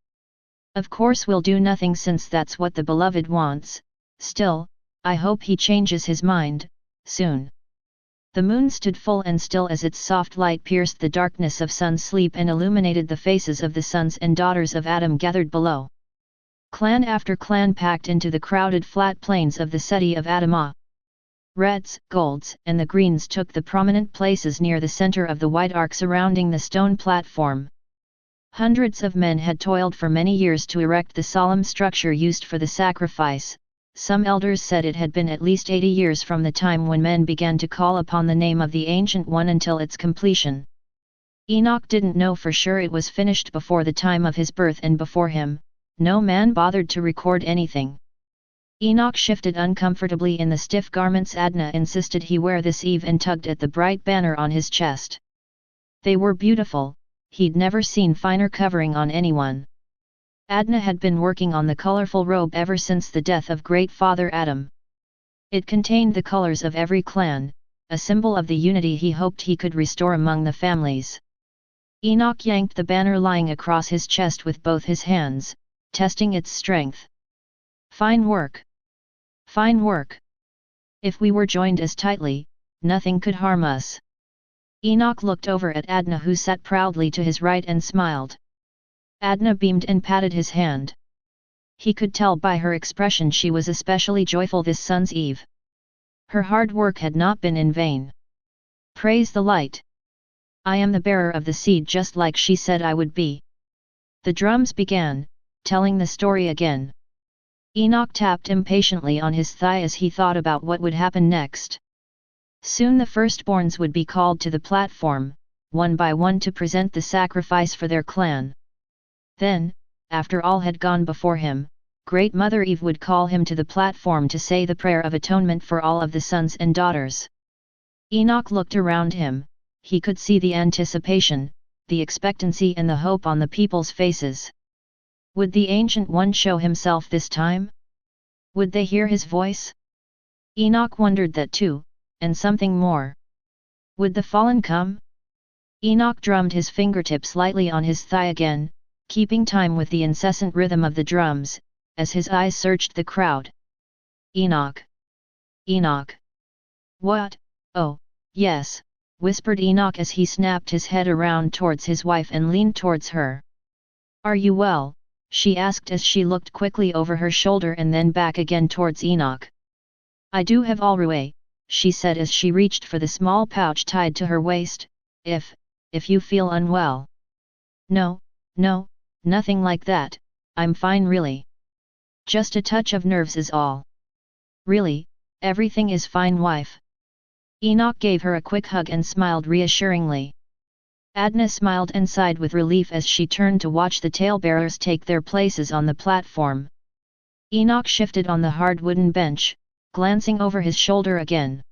Of course we'll do nothing since that's what the beloved wants, still, I hope he changes his mind, soon. The moon stood full and still as its soft light pierced the darkness of sun sleep and illuminated the faces of the sons and daughters of Adam gathered below. Clan after clan packed into the crowded flat plains of the city of Adamah. Reds, golds, and the greens took the prominent places near the center of the wide arc surrounding the stone platform. Hundreds of men had toiled for many years to erect the solemn structure used for the sacrifice. Some elders said it had been at least 80 years from the time when men began to call upon the name of the Ancient One until its completion. Enoch didn't know for sure it was finished before the time of his birth, and before him, no man bothered to record anything. Enoch shifted uncomfortably in the stiff garments Adna insisted he wear this eve and tugged at the bright banner on his chest. They were beautiful, he'd never seen finer covering on anyone. Adna had been working on the colorful robe ever since the death of Great Father Adam. It contained the colors of every clan, a symbol of the unity he hoped he could restore among the families. Enoch yanked the banner lying across his chest with both his hands, testing its strength. Fine work! Fine work! If we were joined as tightly, nothing could harm us. Enoch looked over at Adna, who sat proudly to his right, and smiled. Adna beamed and patted his hand. He could tell by her expression she was especially joyful this sun's eve. Her hard work had not been in vain. Praise the light! I am the bearer of the seed just like she said I would be. The drums began, telling the story again. Enoch tapped impatiently on his thigh as he thought about what would happen next. Soon the firstborns would be called to the platform, one by one to present the sacrifice for their clan. Then, after all had gone before him, Great Mother Eve would call him to the platform to say the prayer of atonement for all of the sons and daughters. Enoch looked around him. He could see the anticipation, the expectancy and the hope on the people's faces. Would the Ancient One show himself this time? Would they hear his voice? Enoch wondered that too, and something more. Would the fallen come? Enoch drummed his fingertips lightly on his thigh again, keeping time with the incessant rhythm of the drums, as his eyes searched the crowd. Enoch! Enoch! What? Oh, yes, whispered Enoch as he snapped his head around towards his wife and leaned towards her. Are you well? She asked as she looked quickly over her shoulder and then back again towards Enoch. I do have all right, she said as she reached for the small pouch tied to her waist, if you feel unwell. No, nothing like that, I'm fine really. Just a touch of nerves is all. Really, everything is fine wife. Enoch gave her a quick hug and smiled reassuringly. Adna smiled and sighed with relief as she turned to watch the talebearers take their places on the platform. Enoch shifted on the hard wooden bench, glancing over his shoulder again.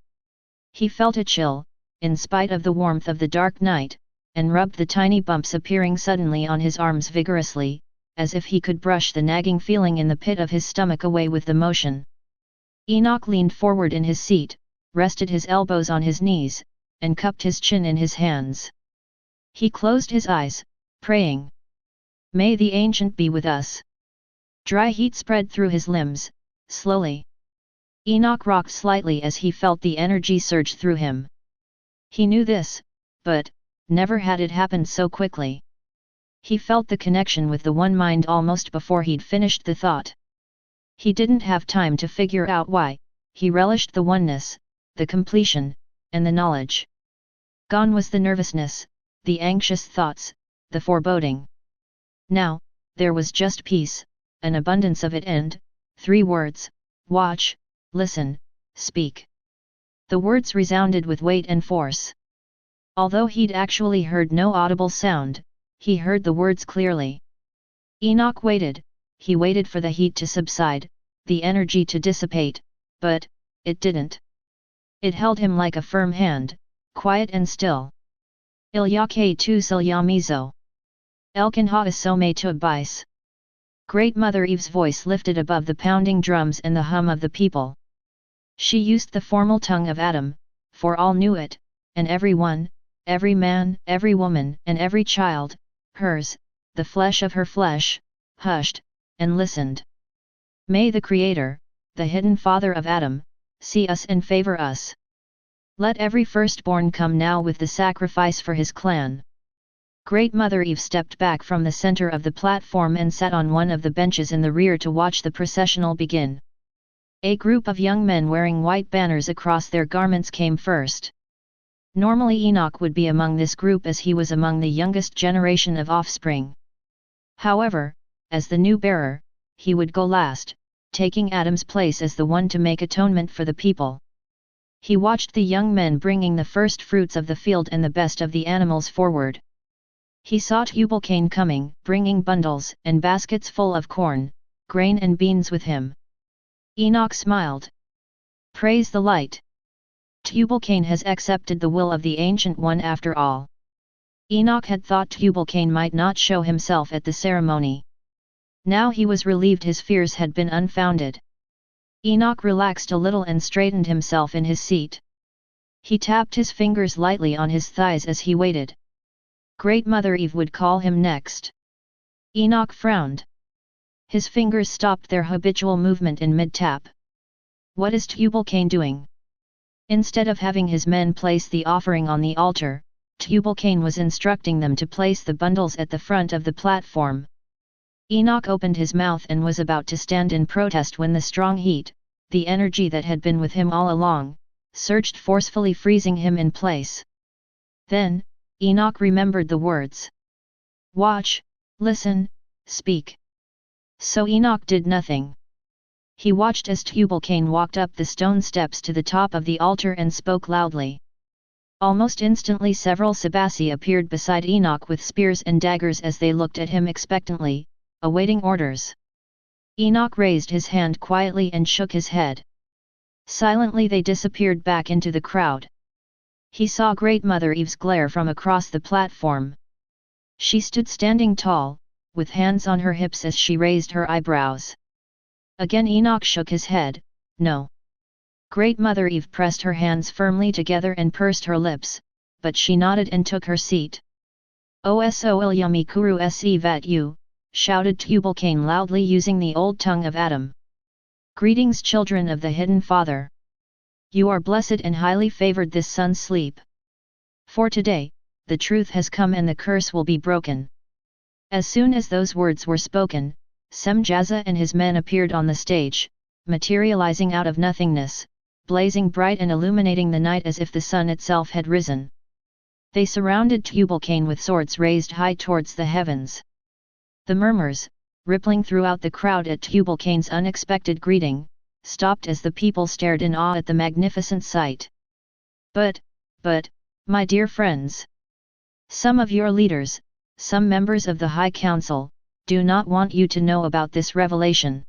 He felt a chill, in spite of the warmth of the dark night, and rubbed the tiny bumps appearing suddenly on his arms vigorously, as if he could brush the nagging feeling in the pit of his stomach away with the motion. Enoch leaned forward in his seat, rested his elbows on his knees, and cupped his chin in his hands. He closed his eyes, praying. May the Ancient be with us. Dry heat spread through his limbs, slowly. Enoch rocked slightly as he felt the energy surge through him. He knew this, but never had it happened so quickly. He felt the connection with the one mind almost before he'd finished the thought. He didn't have time to figure out why, he relished the oneness, the completion, and the knowledge. Gone was the nervousness, the anxious thoughts, the foreboding. Now, there was just peace, an abundance of it and, 3 words, watch, listen, speak. The words resounded with weight and force. Although he'd actually heard no audible sound, he heard the words clearly. Enoch waited, he waited for the heat to subside, the energy to dissipate, but it didn't. It held him like a firm hand, quiet and still. Ilyake tu silyamizo. Elkin ha asome tubis. Great Mother Eve's voice lifted above the pounding drums and the hum of the people. She used the formal tongue of Adam, for all knew it, and everyone, every man, every woman, and every child, hers, the flesh of her flesh, hushed, and listened. May the Creator, the hidden Father of Adam, see us and favor us. Let every firstborn come now with the sacrifice for his clan. Great Mother Eve stepped back from the center of the platform and sat on one of the benches in the rear to watch the processional begin. A group of young men wearing white banners across their garments came first. Normally Enoch would be among this group as he was among the youngest generation of offspring. However, as the new bearer, he would go last, taking Adam's place as the one to make atonement for the people. He watched the young men bringing the first fruits of the field and the best of the animals forward. He saw Tubal-Cain coming, bringing bundles and baskets full of corn, grain and beans with him. Enoch smiled. Praise the light! Tubal-Cain has accepted the will of the Ancient One after all. Enoch had thought Tubal-Cain might not show himself at the ceremony. Now he was relieved his fears had been unfounded. Enoch relaxed a little and straightened himself in his seat. He tapped his fingers lightly on his thighs as he waited. Great Mother Eve would call him next. Enoch frowned. His fingers stopped their habitual movement in mid-tap. What is Tubal-Cain doing? Instead of having his men place the offering on the altar, Tubal-Cain was instructing them to place the bundles at the front of the platform. Enoch opened his mouth and was about to stand in protest when the strong heat, the energy that had been with him all along, surged forcefully, freezing him in place. Then, Enoch remembered the words. Watch, listen, speak. So Enoch did nothing. He watched as Tubal-Cain walked up the stone steps to the top of the altar and spoke loudly. Almost instantly several Sabassi appeared beside Enoch with spears and daggers as they looked at him expectantly, awaiting orders. Enoch raised his hand quietly and shook his head. Silently they disappeared back into the crowd. He saw Great Mother Eve's glare from across the platform. She stood standing tall, with hands on her hips as she raised her eyebrows. Again Enoch shook his head, no. Great Mother Eve pressed her hands firmly together and pursed her lips, but she nodded and took her seat. Oso ilyami kuru se vat you, shouted Tubal-Cain loudly using the old tongue of Adam. Greetings children of the Hidden Father. You are blessed and highly favored this sun's sleep. For today, the truth has come and the curse will be broken. As soon as those words were spoken, Semjaza and his men appeared on the stage, materializing out of nothingness, blazing bright and illuminating the night as if the sun itself had risen. They surrounded Tubal-Cain with swords raised high towards the heavens. The murmurs, rippling throughout the crowd at Tubal-Cain's unexpected greeting, stopped as the people stared in awe at the magnificent sight. But, my dear friends, some of your leaders, some members of the High Council, do not want you to know about this revelation.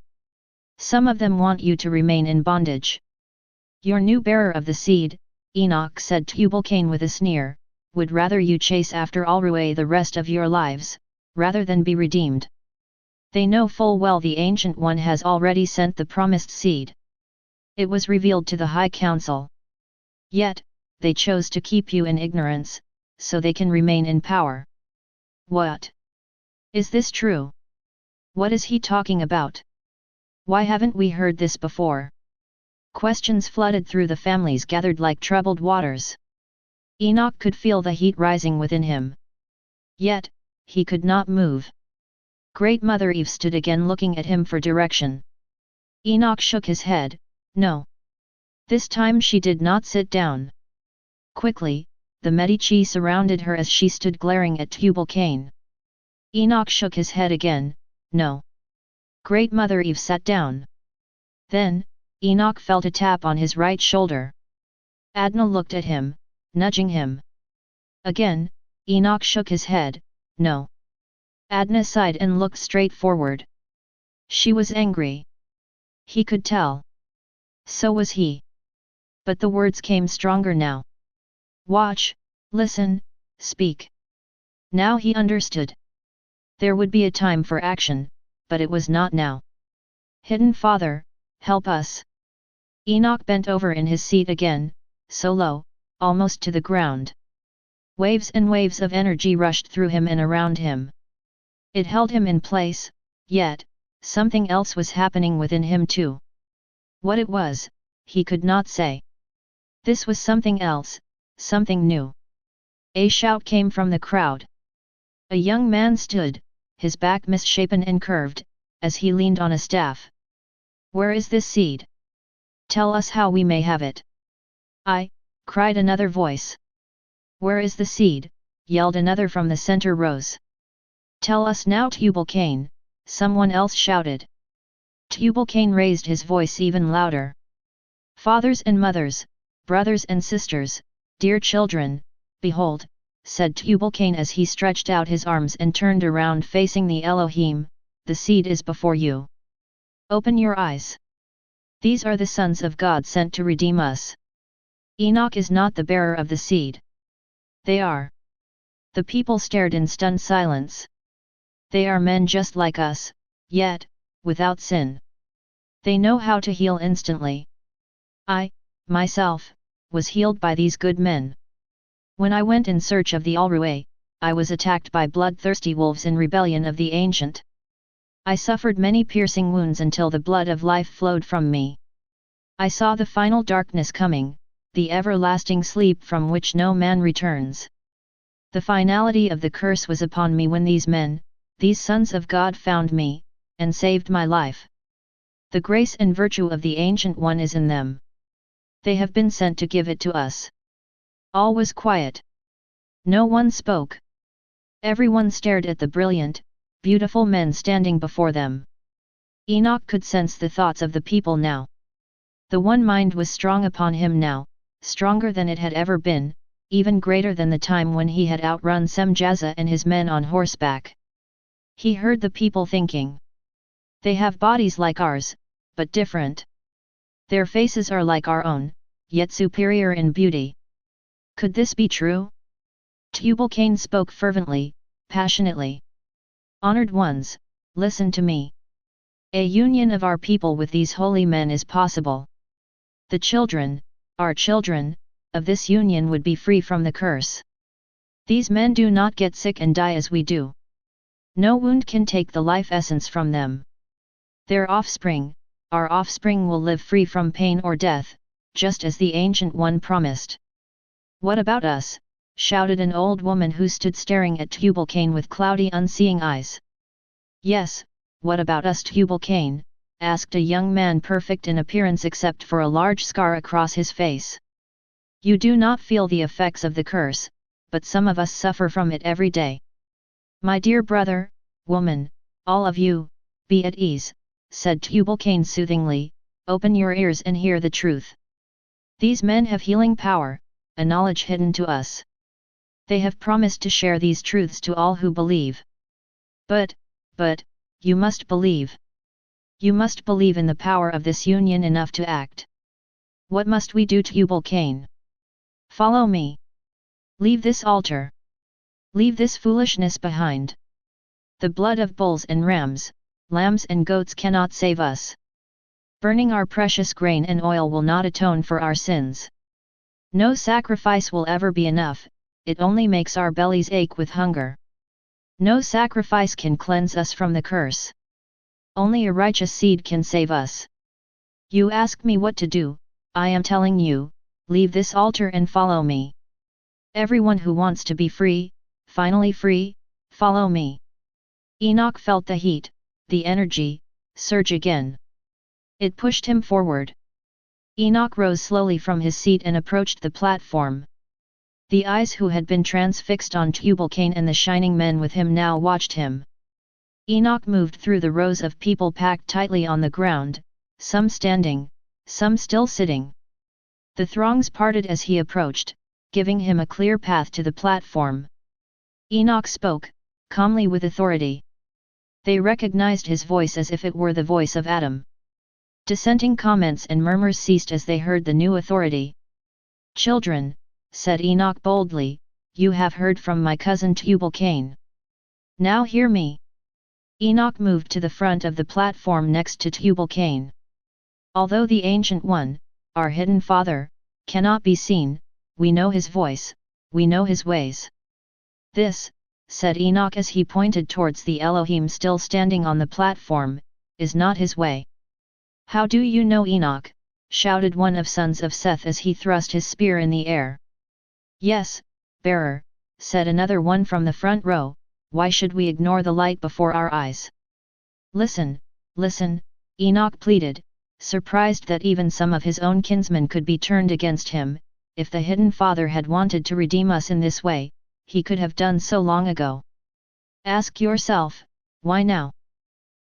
Some of them want you to remain in bondage. Your new bearer of the seed, Enoch, said Tubal-Cain with a sneer, would rather you chase after Alruay the rest of your lives, rather than be redeemed. They know full well the Ancient One has already sent the promised seed. It was revealed to the High Council. Yet, they chose to keep you in ignorance, so they can remain in power. What? Is this true? What is he talking about? Why haven't we heard this before? Questions flooded through the families gathered like troubled waters. Enoch could feel the heat rising within him. Yet, he could not move. Great Mother Eve stood again looking at him for direction. Enoch shook his head, no. This time she did not sit down. Quickly, the Medici surrounded her as she stood glaring at Tubal-Cain. Enoch shook his head again, no. Great Mother Eve sat down. Then, Enoch felt a tap on his right shoulder. Adna looked at him, nudging him. Again, Enoch shook his head, no. Adna sighed and looked straight forward. She was angry. He could tell. So was he. But the words came stronger now. Watch, listen, speak. Now he understood. There would be a time for action, but it was not now. Hidden Father, help us. Enoch bent over in his seat again, so low, almost to the ground. Waves and waves of energy rushed through him and around him. It held him in place, yet, something else was happening within him too. What it was, he could not say. This was something else, something new. A shout came from the crowd. A young man stood, his back misshapen and curved, as he leaned on a staff. Where is this seed? Tell us how we may have it. Cried another voice. Where is the seed? Yelled another from the center rows. Tell us now, Tubal-Cain, someone else shouted. Tubal-Cain raised his voice even louder. Fathers and mothers, brothers and sisters, dear children, behold, said Tubal-Cain as he stretched out his arms and turned around facing the Elohim, the seed is before you. Open your eyes. These are the sons of God sent to redeem us. Enoch is not the bearer of the seed. They are. The people stared in stunned silence. They are men just like us, yet, without sin. They know how to heal instantly. I, myself, was healed by these good men. When I went in search of the Alruay, I was attacked by bloodthirsty wolves in rebellion of the Ancient. I suffered many piercing wounds until the blood of life flowed from me. I saw the final darkness coming, the everlasting sleep from which no man returns. The finality of the curse was upon me when these men, these sons of God found me, and saved my life. The grace and virtue of the Ancient One is in them. They have been sent to give it to us. All was quiet. No one spoke. Everyone stared at the brilliant, beautiful men standing before them. Enoch could sense the thoughts of the people now. The one mind was strong upon him now, stronger than it had ever been, even greater than the time when he had outrun Semjaza and his men on horseback. He heard the people thinking. They have bodies like ours, but different. Their faces are like our own, yet superior in beauty. Could this be true? Tubal-Cain spoke fervently, passionately. Honored ones, listen to me. A union of our people with these holy men is possible. The children, our children, of this union would be free from the curse. These men do not get sick and die as we do. No wound can take the life essence from them. Their offspring, our offspring, will live free from pain or death, just as the Ancient One promised. What about us? Shouted an old woman who stood staring at Tubal-Cain with cloudy unseeing eyes. Yes, what about us, Tubal-Cain? Asked a young man perfect in appearance except for a large scar across his face. You do not feel the effects of the curse, but some of us suffer from it every day. My dear brother, woman, all of you, be at ease, said Tubal-Cain soothingly, open your ears and hear the truth. These men have healing power, a knowledge hidden to us. They have promised to share these truths to all who believe. But, you must believe. You must believe in the power of this union enough to act. What must we do, Tubal-Cain? Follow me. Leave this altar. Leave this foolishness behind. The blood of bulls and rams, lambs and goats cannot save us. Burning our precious grain and oil will not atone for our sins. No sacrifice will ever be enough, it only makes our bellies ache with hunger. No sacrifice can cleanse us from the curse. Only a righteous seed can save us. You ask me what to do, I am telling you, leave this altar and follow me. Everyone who wants to be free, finally free, follow me. Enoch felt the heat, the energy, surge again. It pushed him forward. Enoch rose slowly from his seat and approached the platform. The eyes who had been transfixed on Tubal-Cain and the shining men with him now watched him. Enoch moved through the rows of people packed tightly on the ground, some standing, some still sitting. The throngs parted as he approached, giving him a clear path to the platform. Enoch spoke, calmly with authority. They recognized his voice as if it were the voice of Adam. Dissenting comments and murmurs ceased as they heard the new authority. Children, said Enoch boldly, you have heard from my cousin Tubal-Cain. Now hear me. Enoch moved to the front of the platform next to Tubal-Cain. Although the Ancient One, our hidden Father, cannot be seen, we know his voice, we know his ways. This, said Enoch as he pointed towards the Elohim still standing on the platform, is not his way. How do you know, Enoch? Shouted one of sons of Seth as he thrust his spear in the air. Yes, bearer, said another one from the front row. Why should we ignore the light before our eyes? Listen, listen, Enoch pleaded, surprised that even some of his own kinsmen could be turned against him. If the hidden Father had wanted to redeem us in this way, he could have done so long ago. Ask yourself, why now?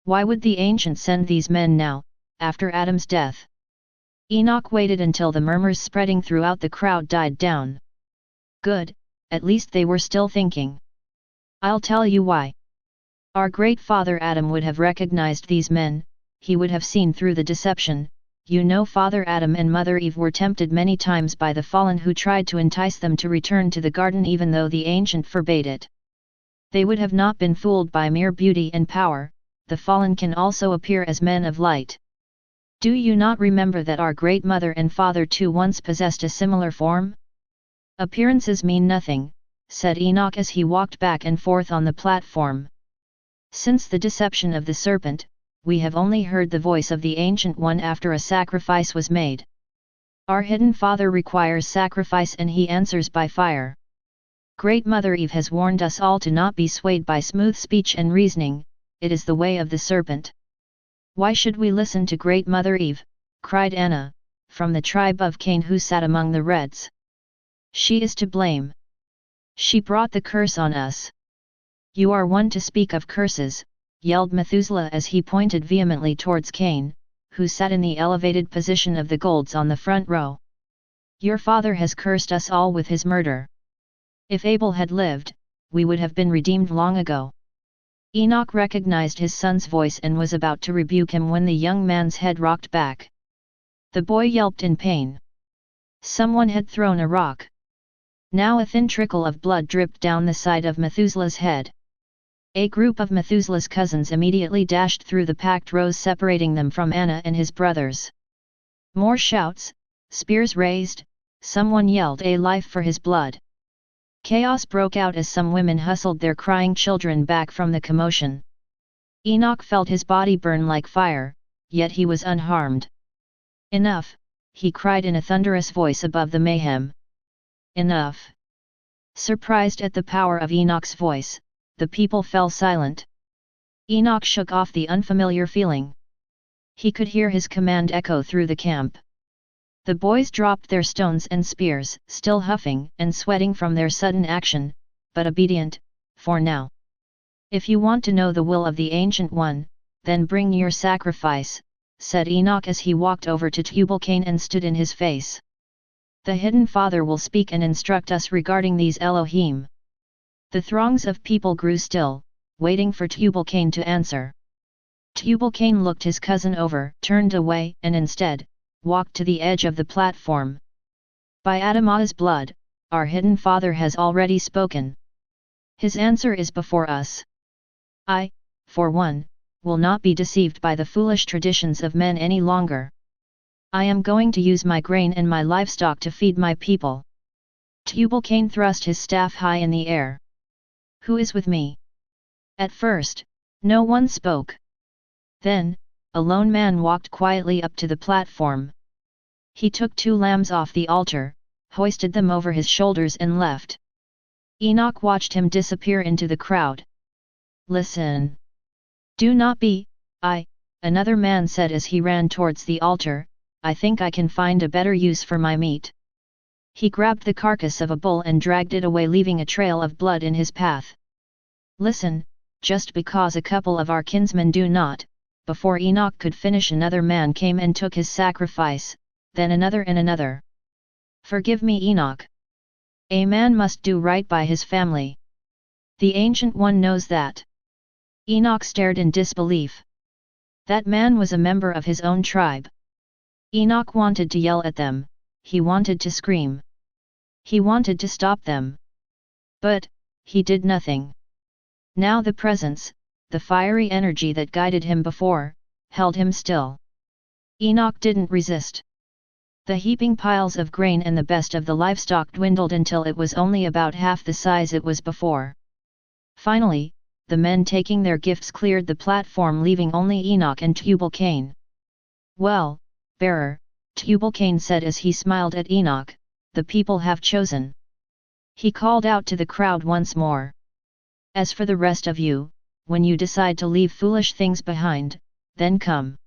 Why would the Ancient send these men now, after Adam's death? Enoch waited until the murmurs spreading throughout the crowd died down. Good, at least they were still thinking. I'll tell you why. Our great father Adam would have recognized these men, he would have seen through the deception. You know, Father Adam and Mother Eve were tempted many times by the fallen who tried to entice them to return to the garden even though the Ancient forbade it. They would have not been fooled by mere beauty and power. The fallen can also appear as men of light. Do you not remember that our great mother and father too once possessed a similar form? Appearances mean nothing, said Enoch as he walked back and forth on the platform. Since the deception of the serpent, we have only heard the voice of the Ancient One after a sacrifice was made. Our hidden Father requires sacrifice and he answers by fire. Great Mother Eve has warned us all to not be swayed by smooth speech and reasoning, it is the way of the serpent. Why should we listen to Great Mother Eve? Cried Anna, from the tribe of Cain who sat among the Reds. She is to blame. She brought the curse on us. You are one to speak of curses, yelled Methuselah as he pointed vehemently towards Cain, who sat in the elevated position of the golds on the front row. Your father has cursed us all with his murder. If Abel had lived, we would have been redeemed long ago. Enoch recognized his son's voice and was about to rebuke him when the young man's head rocked back. The boy yelped in pain. Someone had thrown a rock. Now a thin trickle of blood dripped down the side of Methuselah's head. A group of Methuselah's cousins immediately dashed through the packed rows separating them from Anna and his brothers. More shouts, spears raised, someone yelled a life for his blood. Chaos broke out as some women hustled their crying children back from the commotion. Enoch felt his body burn like fire, yet he was unharmed. Enough, he cried in a thunderous voice above the mayhem. Enough! Surprised at the power of Enoch's voice, the people fell silent. Enoch shook off the unfamiliar feeling. He could hear his command echo through the camp. The boys dropped their stones and spears, still huffing and sweating from their sudden action, but obedient, for now. If you want to know the will of the Ancient One, then bring your sacrifice, said Enoch as he walked over to Tubal-Cain and stood in his face. The Hidden Father will speak and instruct us regarding these Elohim. The throngs of people grew still, waiting for Tubal-Cain to answer. Tubal-Cain looked his cousin over, turned away, and instead, walked to the edge of the platform. By Adamah's blood, our Hidden Father has already spoken. His answer is before us. I, for one, will not be deceived by the foolish traditions of men any longer. I am going to use my grain and my livestock to feed my people. Tubal-Cain thrust his staff high in the air. Who is with me? At first, no one spoke. Then, a lone man walked quietly up to the platform. He took 2 lambs off the altar, hoisted them over his shoulders and left. Enoch watched him disappear into the crowd. Listen. Do not be, another man said as he ran towards the altar, I think I can find a better use for my meat. He grabbed the carcass of a bull and dragged it away, leaving a trail of blood in his path. Listen, just because a couple of our kinsmen do not. Before Enoch could finish, another man came and took his sacrifice, then another and another. Forgive me, Enoch. A man must do right by his family. The Ancient One knows that. Enoch stared in disbelief. That man was a member of his own tribe. Enoch wanted to yell at them, he wanted to scream. He wanted to stop them. But, he did nothing. Now the presence, the fiery energy that guided him before, held him still. Enoch didn't resist. The heaping piles of grain and the best of the livestock dwindled until it was only about half the size it was before. Finally, the men taking their gifts cleared the platform, leaving only Enoch and Tubal-Cain. Well, bearer, Tubal-Cain said as he smiled at Enoch, the people have chosen. He called out to the crowd once more. As for the rest of you, when you decide to leave foolish things behind, then come.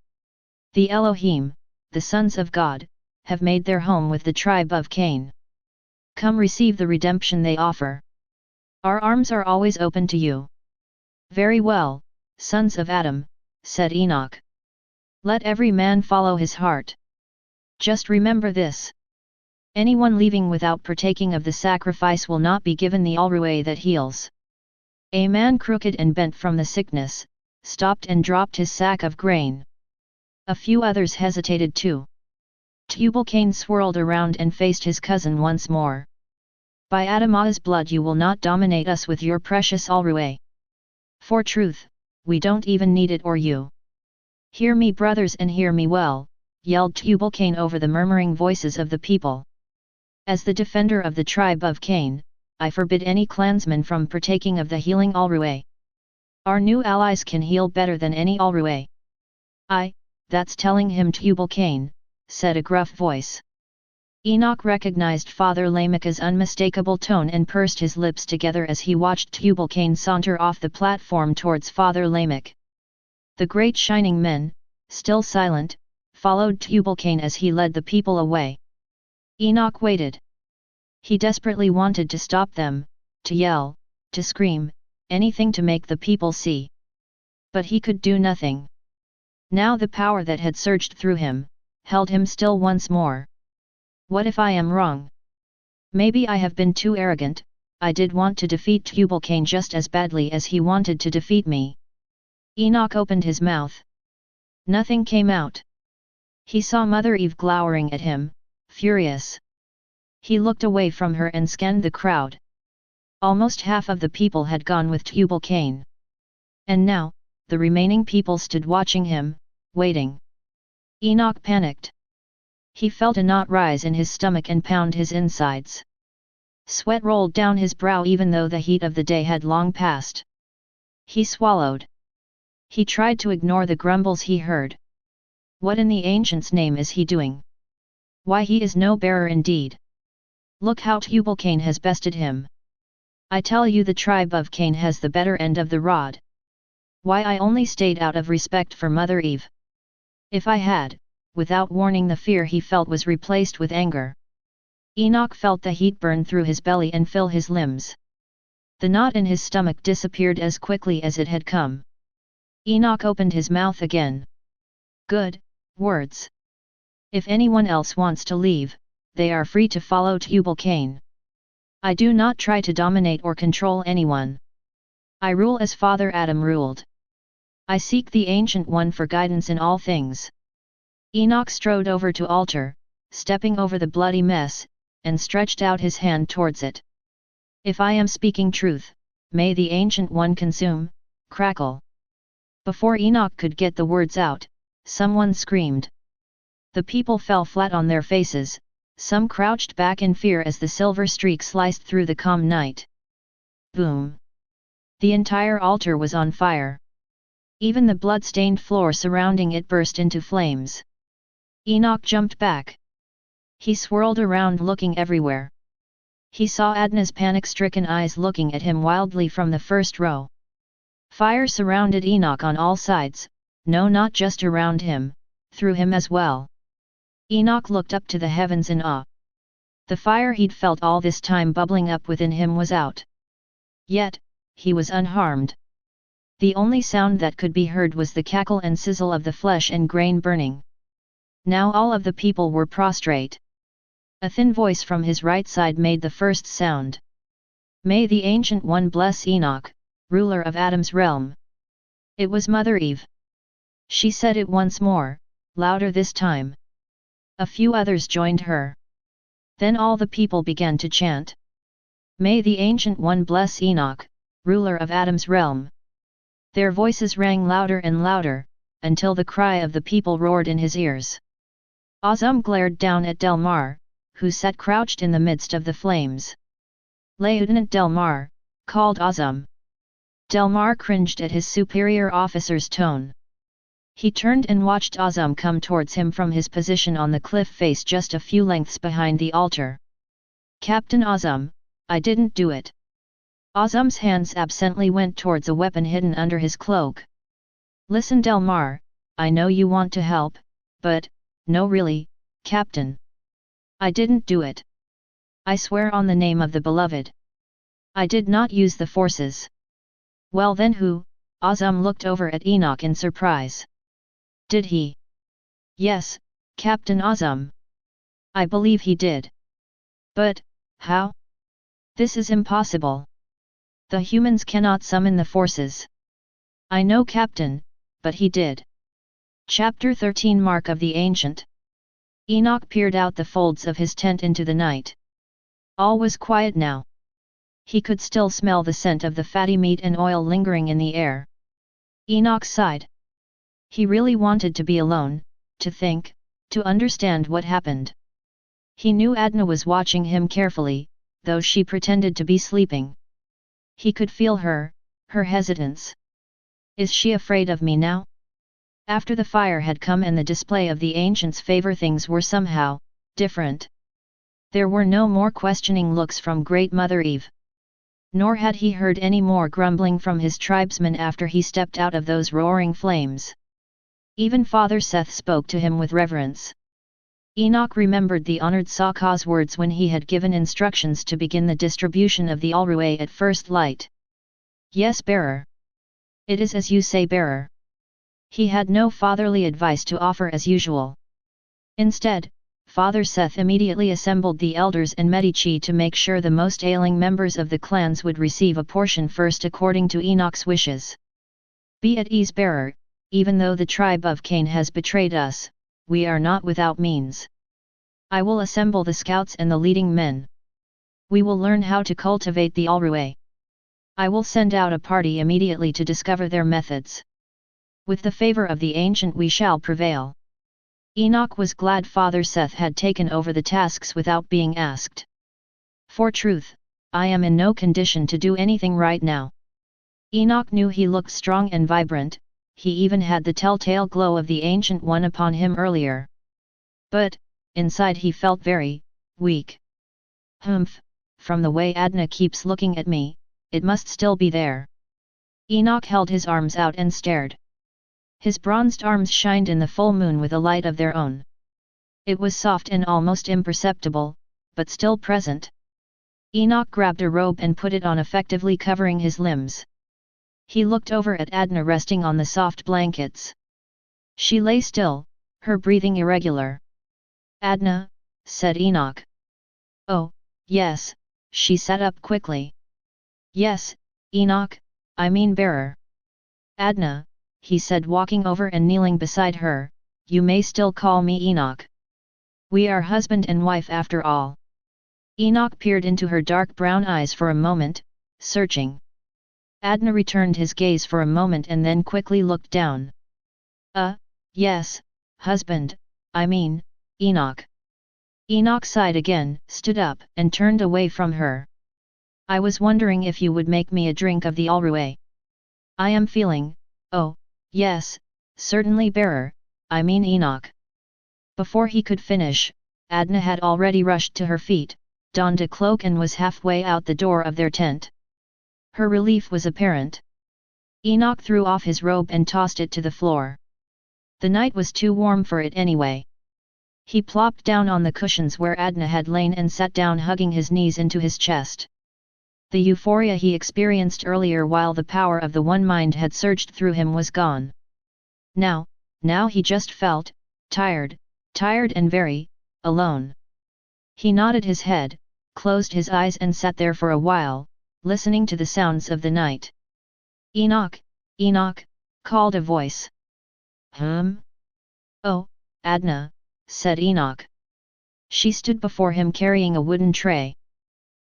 The Elohim, the sons of God, have made their home with the tribe of Cain. Come receive the redemption they offer. Our arms are always open to you. Very well, sons of Adam, said Enoch. Let every man follow his heart. Just remember this. Anyone leaving without partaking of the sacrifice will not be given the alrué that heals. A man crooked and bent from the sickness, stopped and dropped his sack of grain. A few others hesitated too. Tubal-Cain swirled around and faced his cousin once more. By Adamah's blood you will not dominate us with your precious alrué. For truth, we don't even need it or you. Hear me, brothers, and hear me well, yelled Tubal-Cain over the murmuring voices of the people. As the defender of the tribe of Cain, I forbid any clansman from partaking of the healing alrué. Our new allies can heal better than any alrué. That's telling him, Tubal-Cain, said a gruff voice. Enoch recognized Father Lamech's unmistakable tone and pursed his lips together as he watched Tubal-Cain saunter off the platform towards Father Lamech. The great shining men, still silent, followed Tubal-Cain as he led the people away. Enoch waited. He desperately wanted to stop them, to yell, to scream, anything to make the people see. But he could do nothing. Now the power that had surged through him, held him still once more. What if I am wrong? Maybe I have been too arrogant. I did want to defeat Tubal-Cain just as badly as he wanted to defeat me. Enoch opened his mouth. Nothing came out. He saw Mother Eve glowering at him, furious. He looked away from her and scanned the crowd. Almost half of the people had gone with Tubal-Cain. And now, the remaining people stood watching him, waiting. Enoch panicked. He felt a knot rise in his stomach and pound his insides. Sweat rolled down his brow even though the heat of the day had long passed. He swallowed. He tried to ignore the grumbles he heard. What in the ancient's name is he doing? Why, he is no bearer indeed. Look how Tubal-Cain has bested him. I tell you, the tribe of Cain has the better end of the rod. Why, I only stayed out of respect for Mother Eve. If I had, without warning, the fear he felt was replaced with anger. Enoch felt the heat burn through his belly and fill his limbs. The knot in his stomach disappeared as quickly as it had come. Enoch opened his mouth again. Good words. If anyone else wants to leave, they are free to follow Tubal-Cain. I do not try to dominate or control anyone. I rule as Father Adam ruled. I seek the Ancient One for guidance in all things. Enoch strode over to altar, stepping over the bloody mess, and stretched out his hand towards it. If I am speaking truth, may the Ancient One consume, crackle. Before Enoch could get the words out, someone screamed. The people fell flat on their faces, some crouched back in fear as the silver streak sliced through the calm night. Boom! The entire altar was on fire. Even the blood-stained floor surrounding it burst into flames. Enoch jumped back. He swirled around looking everywhere. He saw Adna's panic-stricken eyes looking at him wildly from the first row. Fire surrounded Enoch on all sides, no, not just around him, through him as well. Enoch looked up to the heavens in awe. The fire he'd felt all this time bubbling up within him was out. Yet, he was unharmed. The only sound that could be heard was the cackle and sizzle of the flesh and grain burning. Now all of the people were prostrate. A thin voice from his right side made the first sound. May the Ancient One bless Enoch, ruler of Adam's realm. It was Mother Eve. She said it once more, louder this time. A few others joined her. Then all the people began to chant. May the Ancient One bless Enoch, ruler of Adam's realm. Their voices rang louder and louder, until the cry of the people roared in his ears. Onam glared down at Delmar, who sat crouched in the midst of the flames. Lieutenant Delmar, called Onam. Delmar cringed at his superior officer's tone. He turned and watched Onam come towards him from his position on the cliff face just a few lengths behind the altar. Captain Onam, I didn't do it. Onam's hands absently went towards a weapon hidden under his cloak. Listen, Delmar, I know you want to help, but, no really, Captain. I didn't do it. I swear on the name of the Beloved. I did not use the forces. Well then who? Onam looked over at Enoch in surprise. Did he? Yes, Captain Onam. I believe he did. But, how? This is impossible. The humans cannot summon the forces. I know, Captain, but he did. Chapter 13 Mark of the Ancient. Enoch peered out the folds of his tent into the night. All was quiet now. He could still smell the scent of the fatty meat and oil lingering in the air. Enoch sighed. He really wanted to be alone, to think, to understand what happened. He knew Adna was watching him carefully, though she pretended to be sleeping. He could feel her hesitance. Is she afraid of me now? After the fire had come and the display of the ancients' favor, things were somehow different. There were no more questioning looks from Great Mother Eve. Nor had he heard any more grumbling from his tribesmen after he stepped out of those roaring flames. Even Father Seth spoke to him with reverence. Enoch remembered the honored Sakha's words when he had given instructions to begin the distribution of the Alruay at first light. Yes, bearer. It is as you say, bearer. He had no fatherly advice to offer as usual. Instead, Father Seth immediately assembled the elders and Medici to make sure the most ailing members of the clans would receive a portion first according to ENOCH'S wishes. Be at ease, bearer, even though the tribe of Cain has betrayed us, we are not without means. I will assemble the scouts and the leading men. We will learn how to cultivate the Alruay. I will send out a party immediately to discover their methods. With the favor of the ancient we shall prevail. Enoch was glad Father Seth had taken over the tasks without being asked. For truth, I am in no condition to do anything right now. Enoch knew he looked strong and vibrant, he even had the telltale glow of the Ancient One upon him earlier. But, inside he felt very weak. Humph, from the way Adna keeps looking at me, it must still be there. Enoch held his arms out and stared. His bronzed arms shined in the full moon with a light of their own. It was soft and almost imperceptible, but still present. Enoch grabbed a robe and put it on, effectively covering his limbs. He looked over at Adna resting on the soft blankets. She lay still, her breathing irregular. Adna, said Enoch. Oh, yes, she sat up quickly. Yes, Enoch, I mean bearer. Adna, he said, walking over and kneeling beside her, you may still call me Enoch. We are husband and wife after all. Enoch peered into her dark brown eyes for a moment, searching. Adna returned his gaze for a moment and then quickly looked down. Yes, husband, I mean, Enoch. Enoch sighed again, stood up, and turned away from her. I was wondering if you would make me a drink of the Alruay. I am feeling, oh, yes, certainly bearer, I mean Enoch. Before he could finish, Adna had already rushed to her feet, donned a cloak and was halfway out the door of their tent. Her relief was apparent. Enoch threw off his robe and tossed it to the floor. The night was too warm for it anyway. He plopped down on the cushions where Adna had lain and sat down, hugging his knees into his chest. The euphoria he experienced earlier while the power of the One Mind had surged through him was gone. Now he just felt tired and very alone. He nodded his head, closed his eyes and sat there for a while, listening to the sounds of the night. Enoch, Enoch, called a voice. Oh, Adna, said Enoch. She stood before him carrying a wooden tray.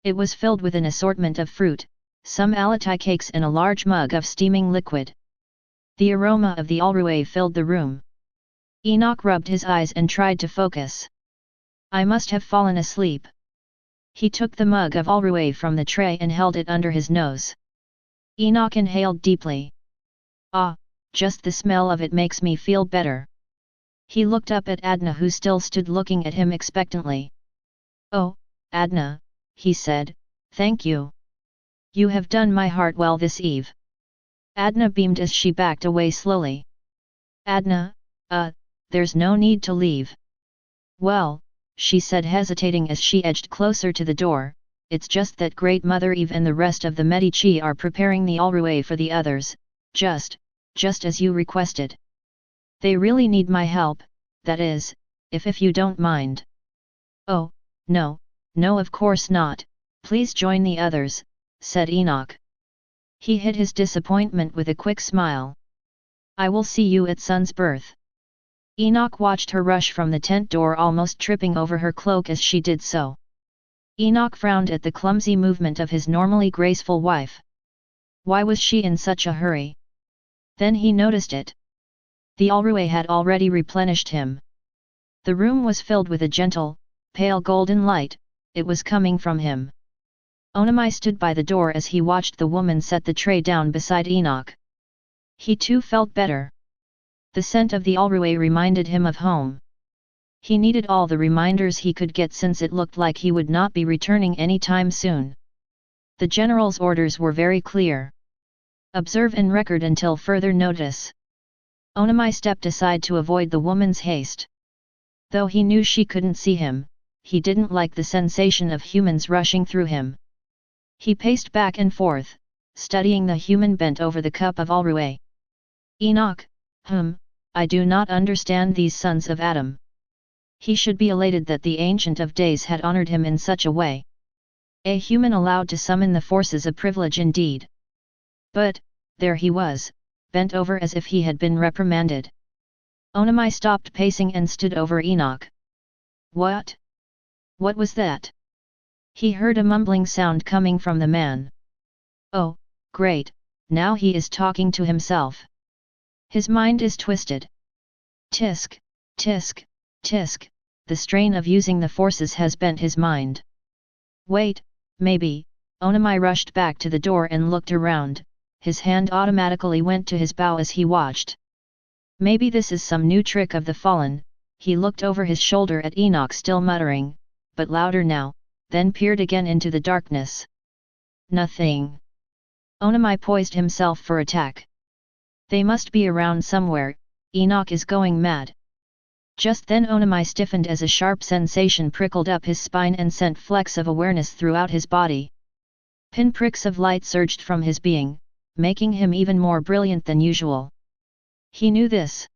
It was filled with an assortment of fruit, some alatai cakes and a large mug of steaming liquid. The aroma of the Alruay filled the room. Enoch rubbed his eyes and tried to focus. I must have fallen asleep. He took the mug of Alruay from the tray and held it under his nose. Enoch inhaled deeply. Ah, just the smell of it makes me feel better. He looked up at Adna, who still stood looking at him expectantly. Oh, Adna, he said, thank you. You have done my heart well this eve. Adna beamed as she backed away slowly. Adna, there's no need to leave. Well, she said, hesitating as she edged closer to the door, it's just that Great Mother Eve and the rest of the Medici are preparing the Alruay for the others, just as you requested. They really need my help, that is, if you don't mind. Oh, no, of course not, please join the others, said Enoch. He hid his disappointment with a quick smile. I will see you at Sun's birth. Enoch watched her rush from the tent door, almost tripping over her cloak as she did so. Enoch frowned at the clumsy movement of his normally graceful wife. Why was she in such a hurry? Then he noticed it. The Alruay had already replenished him. The room was filled with a gentle, pale golden light, it was coming from him. Onam stood by the door as he watched the woman set the tray down beside Enoch. He too felt better. The scent of the Alruay reminded him of home. He needed all the reminders he could get since it looked like he would not be returning any time soon. The general's orders were very clear. Observe and record until further notice. Onam stepped aside to avoid the woman's haste. Though he knew she couldn't see him, he didn't like the sensation of humans rushing through him. He paced back and forth, studying the human bent over the cup of Alrué. Enoch, I do not understand these sons of Adam. He should be elated that the Ancient of Days had honored him in such a way. A human allowed to summon the forces a privilege indeed. But, there he was, bent over as if he had been reprimanded. Onam stopped pacing and stood over Enoch. What? What was that? He heard a mumbling sound coming from the man. Oh, great, now he is talking to himself. His mind is twisted. Tisk, tisk, tisk, the strain of using the forces has bent his mind. Wait, maybe. Onam rushed back to the door and looked around, his hand automatically went to his bow as he watched. Maybe this is some new trick of the fallen. He looked over his shoulder at Enoch still muttering, but louder now, then peered again into the darkness. Nothing. Onam poised himself for attack. They must be around somewhere, Enoch is going mad. Just then Onam stiffened as a sharp sensation prickled up his spine and sent flecks of awareness throughout his body. Pinpricks of light surged from his being, making him even more brilliant than usual. He knew this.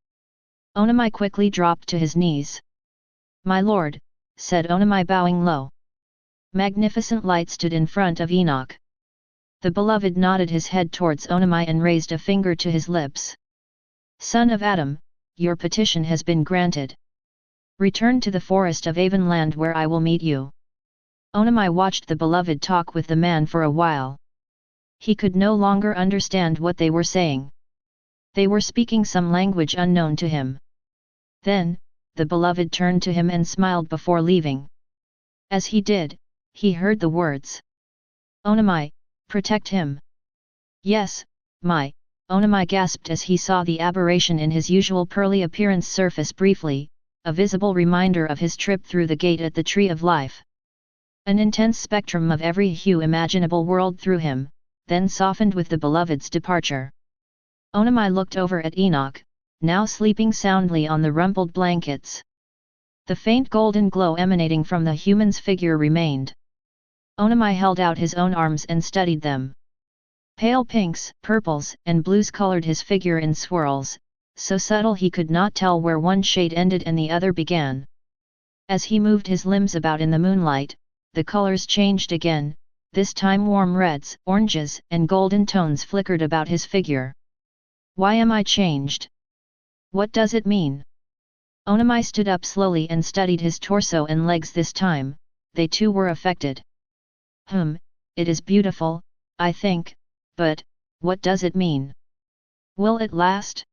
Onam quickly dropped to his knees. My lord, said Onam bowing low. Magnificent light stood in front of Enoch. The beloved nodded his head towards Onam and raised a finger to his lips. Son of Adam, your petition has been granted. Return to the forest of Avonland where I will meet you. Onam watched the beloved talk with the man for a while. He could no longer understand what they were saying. They were speaking some language unknown to him. Then, the beloved turned to him and smiled before leaving. As he did, he heard the words. Onam, protect him. Yes, my, Onam gasped as he saw the aberration in his usual pearly appearance surface briefly, a visible reminder of his trip through the gate at the Tree of Life. An intense spectrum of every hue imaginable whirled through him, then softened with the beloved's departure. Onam looked over at Enoch, now sleeping soundly on the rumpled blankets. The faint golden glow emanating from the human's figure remained. Onam held out his own arms and studied them. Pale pinks, purples, and blues colored his figure in swirls, so subtle he could not tell where one shade ended and the other began. As he moved his limbs about in the moonlight, the colors changed again, this time warm reds, oranges, and golden tones flickered about his figure. Why am I changed? What does it mean? Onam stood up slowly and studied his torso and legs this time, they too were affected. It is beautiful, I think, but, what does it mean? Will it last?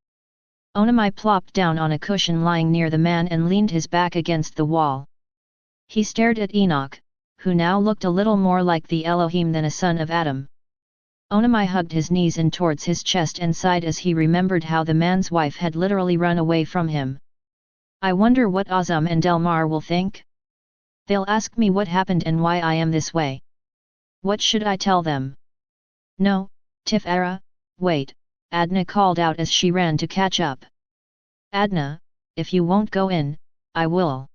Onam plopped down on a cushion lying near the man and leaned his back against the wall. He stared at Enoch, who now looked a little more like the Elohim than a son of Adam. Onam hugged his knees in towards his chest and sighed as he remembered how the man's wife had literally run away from him. I wonder what Azam and Delmar will think? They'll ask me what happened and why I am this way. What should I tell them? No, Tafero, wait, Adna called out as she ran to catch up. Adna, if you won't go in, I will.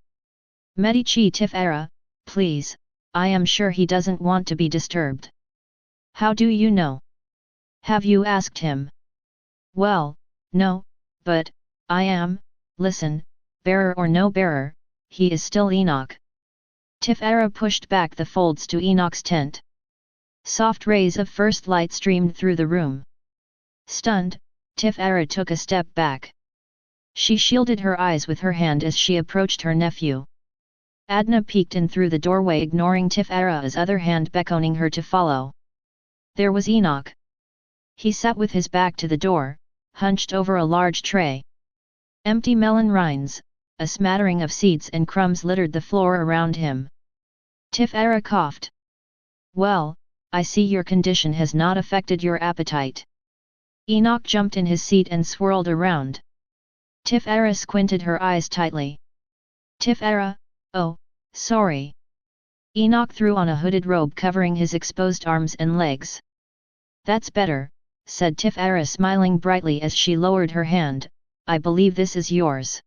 Medici Tafero, please, I am sure he doesn't want to be disturbed. How do you know? Have you asked him? Well, no, but, I am, listen, bearer or no bearer, he is still Enoch. Tafero pushed back the folds to Enoch's tent. Soft rays of first light streamed through the room. Stunned, Tafero took a step back. She shielded her eyes with her hand as she approached her nephew. Adna peeked in through the doorway, ignoring Tafero's other hand beckoning her to follow. There was Enoch. He sat with his back to the door, hunched over a large tray. Empty melon rinds, a smattering of seeds and crumbs littered the floor around him. Tafero coughed. Well, I see your condition has not affected your appetite. Enoch jumped in his seat and swirled around. Tafero squinted her eyes tightly. Tafero, oh, sorry. Enoch threw on a hooded robe covering his exposed arms and legs. That's better, said Tafero smiling brightly as she lowered her hand, I believe this is yours.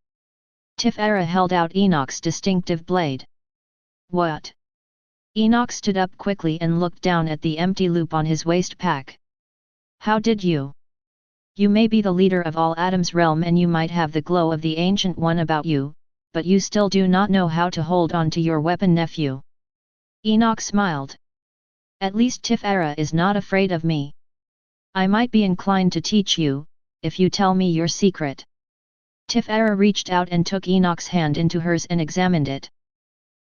Tafero held out Enoch's distinctive blade. What? Enoch stood up quickly and looked down at the empty loop on his waist pack. How did you? You may be the leader of all Adam's realm and you might have the glow of the Ancient One about you, but you still do not know how to hold on to your weapon, nephew. Enoch smiled. At least Tafero is not afraid of me. I might be inclined to teach you, if you tell me your secret. Tafero reached out and took Enoch's hand into hers and examined it.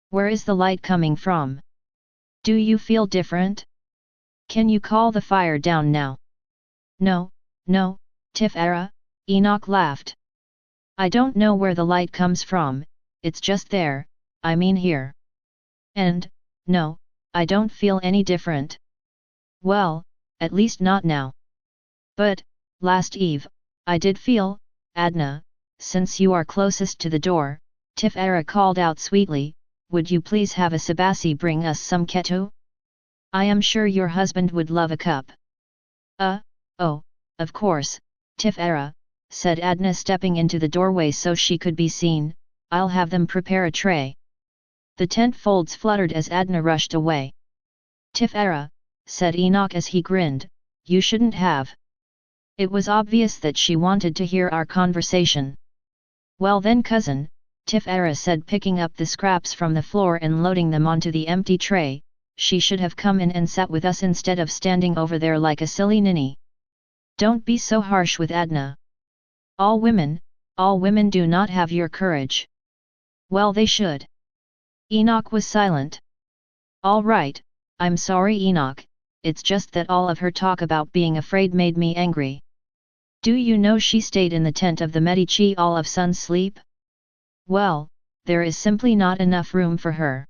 Where is the light coming from? Do you feel different? Can you call the fire down now? No, Tafero, Enoch laughed. I don't know where the light comes from, it's just there, I mean here. And, no, I don't feel any different. Well, at least not now. But, last eve, I did feel, Adna, since you are closest to the door, Tafero called out sweetly, would you please have a Sabasi bring us some ketu? I am sure your husband would love a cup. Oh, of course, Tafero, said Adna stepping into the doorway so she could be seen, I'll have them prepare a tray. The tent folds fluttered as Adna rushed away. Tafero, said Enoch as he grinned, you shouldn't have. It was obvious that she wanted to hear our conversation. Well then cousin, Tafero said picking up the scraps from the floor and loading them onto the empty tray, she should have come in and sat with us instead of standing over there like a silly ninny. Don't be so harsh with Adna. All women do not have your courage. Well they should. Enoch was silent. All right, I'm sorry Enoch, it's just that all of her talk about being afraid made me angry. Do you know she stayed in the tent of the Medici all of Sun's sleep? Well, there is simply not enough room for her.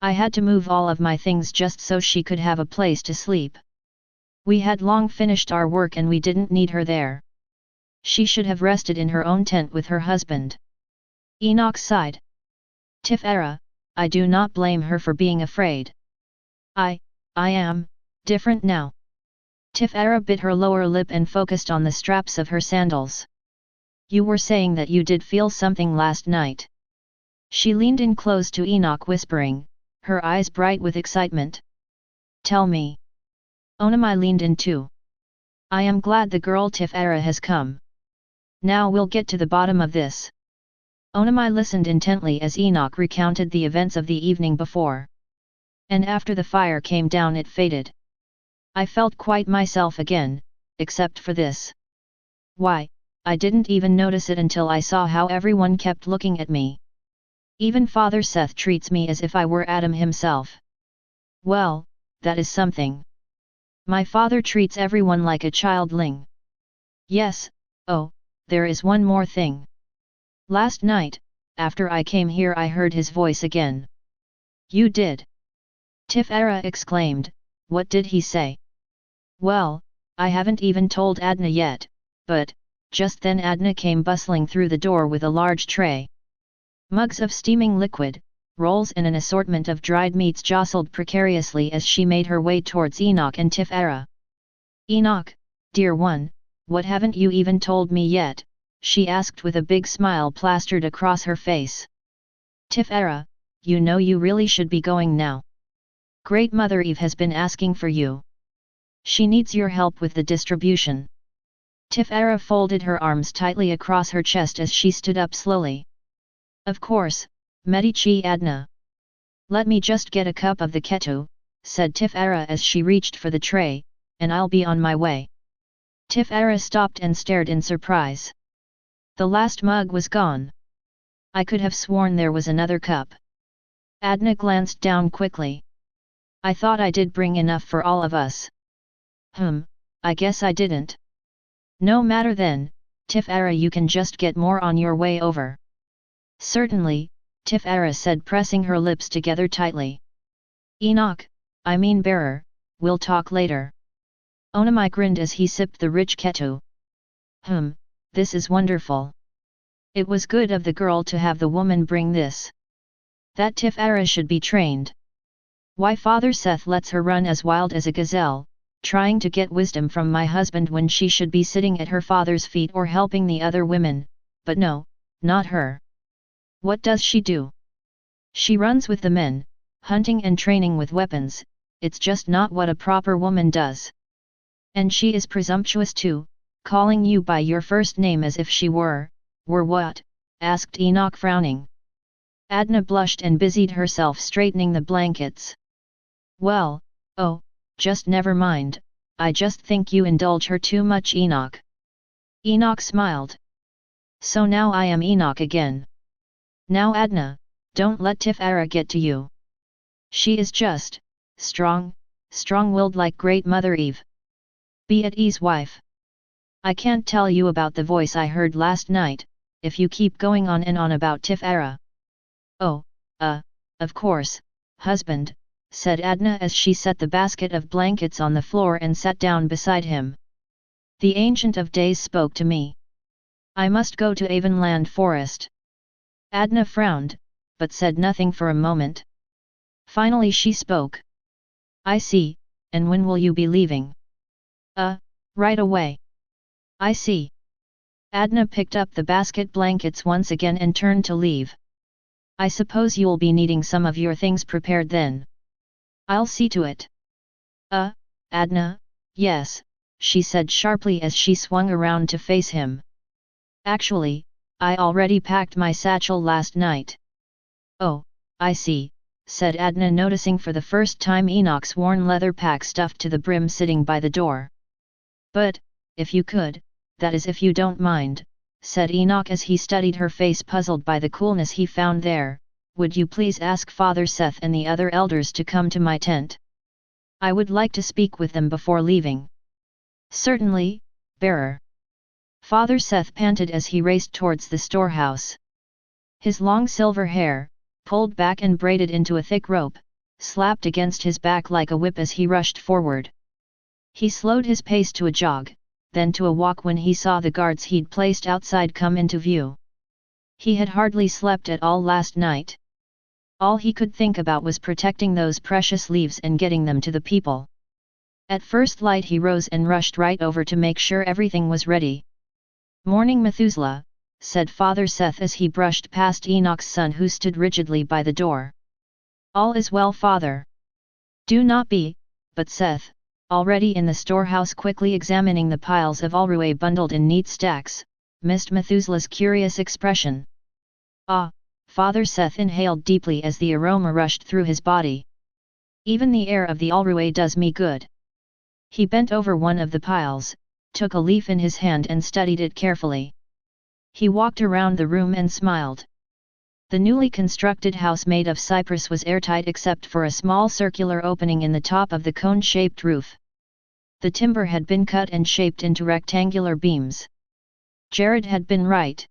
I had to move all of my things just so she could have a place to sleep. We had long finished our work and we didn't need her there. She should have rested in her own tent with her husband. Enoch sighed. Tafero, I do not blame her for being afraid. I am different now. Tafero bit her lower lip and focused on the straps of her sandals. You were saying that you did feel something last night. She leaned in close to Enoch whispering, her eyes bright with excitement. Tell me. Onam leaned in too. I am glad the girl Tafero has come. Now we'll get to the bottom of this. Onam listened intently as Enoch recounted the events of the evening before. And after the fire came down it faded. I felt quite myself again, except for this. Why, I didn't even notice it until I saw how everyone kept looking at me. Even Father Seth treats me as if I were Adam himself. Well, that is something. My father treats everyone like a childling. Yes, oh, there is one more thing. Last night, after I came here I heard his voice again. You did? Tafero exclaimed, what did he say? Well, I haven't even told Adna yet, but, just then Adna came bustling through the door with a large tray. Mugs of steaming liquid, rolls and an assortment of dried meats jostled precariously as she made her way towards Enoch and Tafero. Enoch, dear one, what haven't you even told me yet? She asked with a big smile plastered across her face. Tafero, you know you really should be going now. Great Mother Eve has been asking for you. She needs your help with the distribution. Tafero folded her arms tightly across her chest as she stood up slowly. Of course, Medici Adna. Let me just get a cup of the ketu, said Tafero as she reached for the tray, and I'll be on my way. Tafero stopped and stared in surprise. The last mug was gone. I could have sworn there was another cup. Adna glanced down quickly. I thought I did bring enough for all of us. I guess I didn't. No matter then, Tafero, you can just get more on your way over. Certainly, Tafero said pressing her lips together tightly. Enoch, I mean bearer, we'll talk later. Onam grinned as he sipped the rich ketu. This is wonderful. It was good of the girl to have the woman bring this. That Tafero should be trained. Why Father Seth lets her run as wild as a gazelle, trying to get wisdom from my husband when she should be sitting at her father's feet or helping the other women, but no, not her. What does she do? She runs with the men, hunting and training with weapons, it's just not what a proper woman does. And she is presumptuous too, calling you by your first name as if she were what? Asked Enoch frowning. Adna blushed and busied herself straightening the blankets. Well, oh, just never mind, I just think you indulge her too much, Enoch. Enoch smiled. So now I am Enoch again. Now Adna, don't let Tafero get to you. She is just strong-willed like Great Mother Eve. Be at ease, wife. I can't tell you about the voice I heard last night, if you keep going on and on about Tafero. Oh, of course, husband, said Adna as she set the basket of blankets on the floor and sat down beside him. The Ancient of Days spoke to me. I must go to Avonland Forest. Adna frowned, but said nothing for a moment. Finally she spoke. I see, and when will you be leaving? Right away. I see. Adna picked up the basket blankets once again and turned to leave. I suppose you'll be needing some of your things prepared then. I'll see to it. Adna, yes, she said sharply as she swung around to face him. Actually, I already packed my satchel last night. Oh, I see, said Adna, noticing for the first time Enoch's worn leather pack stuffed to the brim sitting by the door. But, if you could, that is if you don't mind, said Enoch as he studied her face puzzled by the coolness he found there, would you please ask Father Seth and the other elders to come to my tent? I would like to speak with them before leaving. Certainly, bearer. Father Seth panted as he raced towards the storehouse. His long silver hair, pulled back and braided into a thick rope, slapped against his back like a whip as he rushed forward. He slowed his pace to a jog, then to a walk when he saw the guards he'd placed outside come into view. He had hardly slept at all last night. All he could think about was protecting those precious leaves and getting them to the people. At first light he rose and rushed right over to make sure everything was ready. Morning, Methuselah, said Father Seth as he brushed past Enoch's son who stood rigidly by the door. All is well, father. Do not be, but Seth, already in the storehouse quickly examining the piles of alruwe bundled in neat stacks, missed Methuselah's curious expression. Ah, Father Seth inhaled deeply as the aroma rushed through his body. Even the air of the alruwe does me good. He bent over one of the piles, took a leaf in his hand and studied it carefully. He walked around the room and smiled. The newly constructed house made of cypress was airtight except for a small circular opening in the top of the cone-shaped roof. The timber had been cut and shaped into rectangular beams. Jared had been right.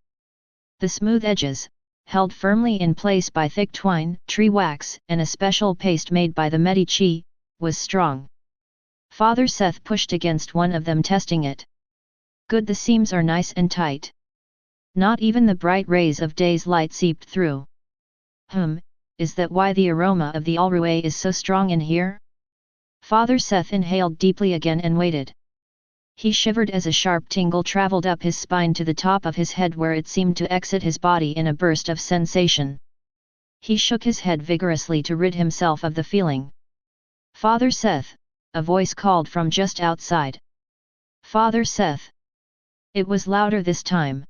The smooth edges, held firmly in place by thick twine, tree wax, and a special paste made by the Medici, was strong. Father Seth pushed against one of them, testing it. Good, the seams are nice and tight. Not even the bright rays of day's light seeped through. Is that why the aroma of the alruwe is so strong in here? Father Seth inhaled deeply again and waited. He shivered as a sharp tingle traveled up his spine to the top of his head where it seemed to exit his body in a burst of sensation. He shook his head vigorously to rid himself of the feeling. Father Seth, a voice called from just outside. Father Seth. It was louder this time.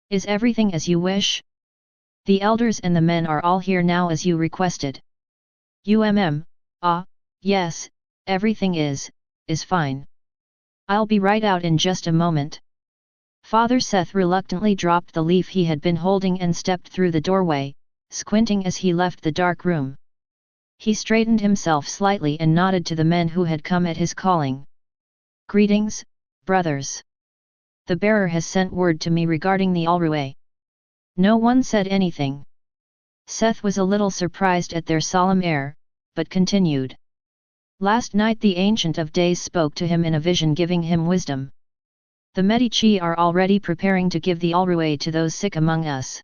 Is everything as you wish? The elders and the men are all here now as you requested. Yes, everything is fine. I'll be right out in just a moment. Father Seth reluctantly dropped the leaf he had been holding and stepped through the doorway, squinting as he left the dark room. He straightened himself slightly and nodded to the men who had come at his calling. Greetings, brothers. The bearer has sent word to me regarding the alruwe. No one said anything. Seth was a little surprised at their solemn air, but continued. Last night the Ancient of Days spoke to him in a vision, giving him wisdom. The Medici are already preparing to give the alruwe to those sick among us.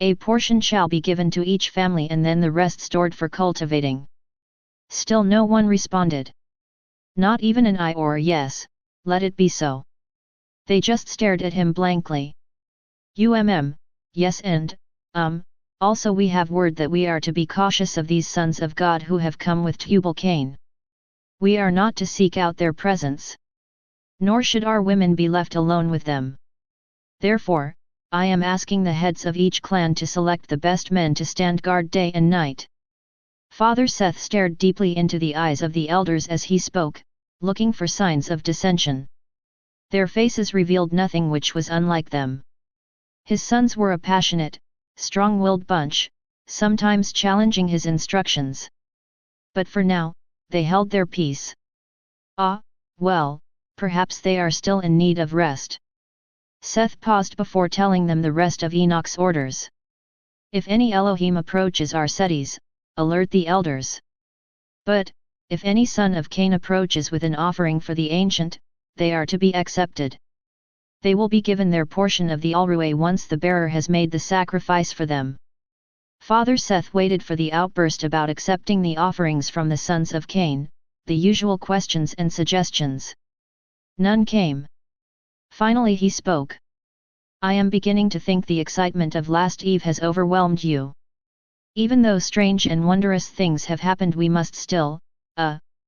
A portion shall be given to each family and then the rest stored for cultivating. Still no one responded. Not even an I or a yes, let it be so. They just stared at him blankly. Yes, and, also we have word that we are to be cautious of these sons of God who have come with Tubal-Cain. We are not to seek out their presence. Nor should our women be left alone with them. Therefore, I am asking the heads of each clan to select the best men to stand guard day and night." Father Seth stared deeply into the eyes of the elders as he spoke, looking for signs of dissension. Their faces revealed nothing which was unlike them. His sons were a passionate, strong-willed bunch, sometimes challenging his instructions. But for now, they held their peace. "Ah, well, perhaps they are still in need of rest." Seth paused before telling them the rest of Enoch's orders. "If any Elohim approaches our cities, alert the elders. But, if any son of Cain approaches with an offering for the ancient, they are to be accepted. They will be given their portion of the Alruay once the bearer has made the sacrifice for them." Father Seth waited for the outburst about accepting the offerings from the sons of Cain, the usual questions and suggestions. None came. Finally he spoke. "I am beginning to think the excitement of last eve has overwhelmed you. Even though strange and wondrous things have happened, we must still,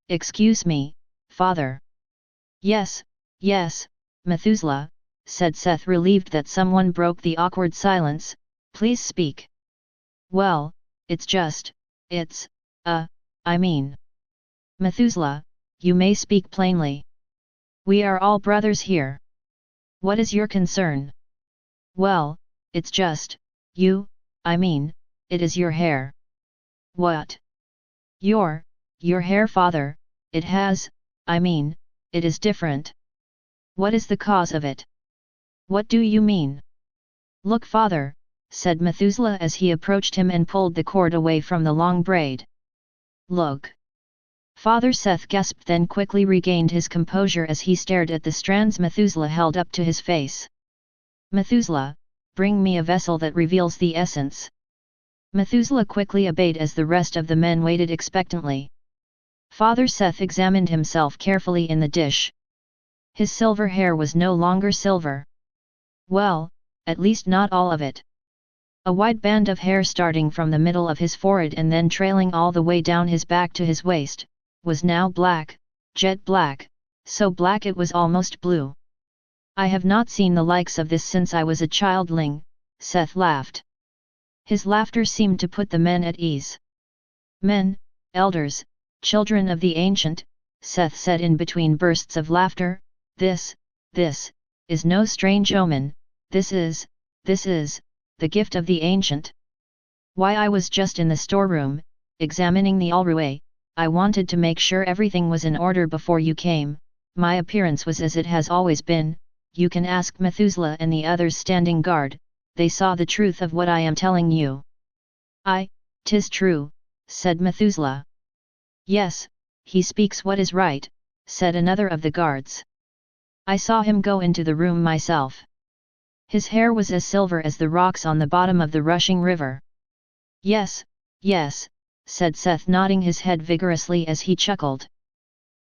excuse me, Father." "Yes, yes, Methuselah," said Seth, relieved that someone broke the awkward silence, "please speak." "Well, I mean. Methuselah, you may speak plainly. We are all brothers here. What is your concern?" "Well, it's just, it is your hair." "What? Your hair, Father, it is different. What is the cause of it? What do you mean?" "Look, Father," said Methuselah as he approached him and pulled the cord away from the long braid. "Look." Father Seth gasped, then quickly regained his composure as he stared at the strands Methuselah held up to his face. "Methuselah, bring me a vessel that reveals the essence." Methuselah quickly obeyed as the rest of the men waited expectantly. Father Seth examined himself carefully in the dish. His silver hair was no longer silver. Well, at least not all of it. A wide band of hair starting from the middle of his forehead and then trailing all the way down his back to his waist, was now black, jet black, so black it was almost blue. "I have not seen the likes of this since I was a childling," Seth laughed. His laughter seemed to put the men at ease. "Men, elders, children of the ancient," Seth said in between bursts of laughter, this is no strange omen, this is, the gift of the ancient. Why, I was just in the storeroom, examining the Alruay. I wanted to make sure everything was in order before you came. My appearance was as it has always been. You can ask Methuselah and the others standing guard, they saw the truth of what I am telling you." "'Tis true," said Methuselah. "Yes, he speaks what is right," said another of the guards. "I saw him go into the room myself. His hair was as silver as the rocks on the bottom of the rushing river." Yes, said Seth, nodding his head vigorously as he chuckled.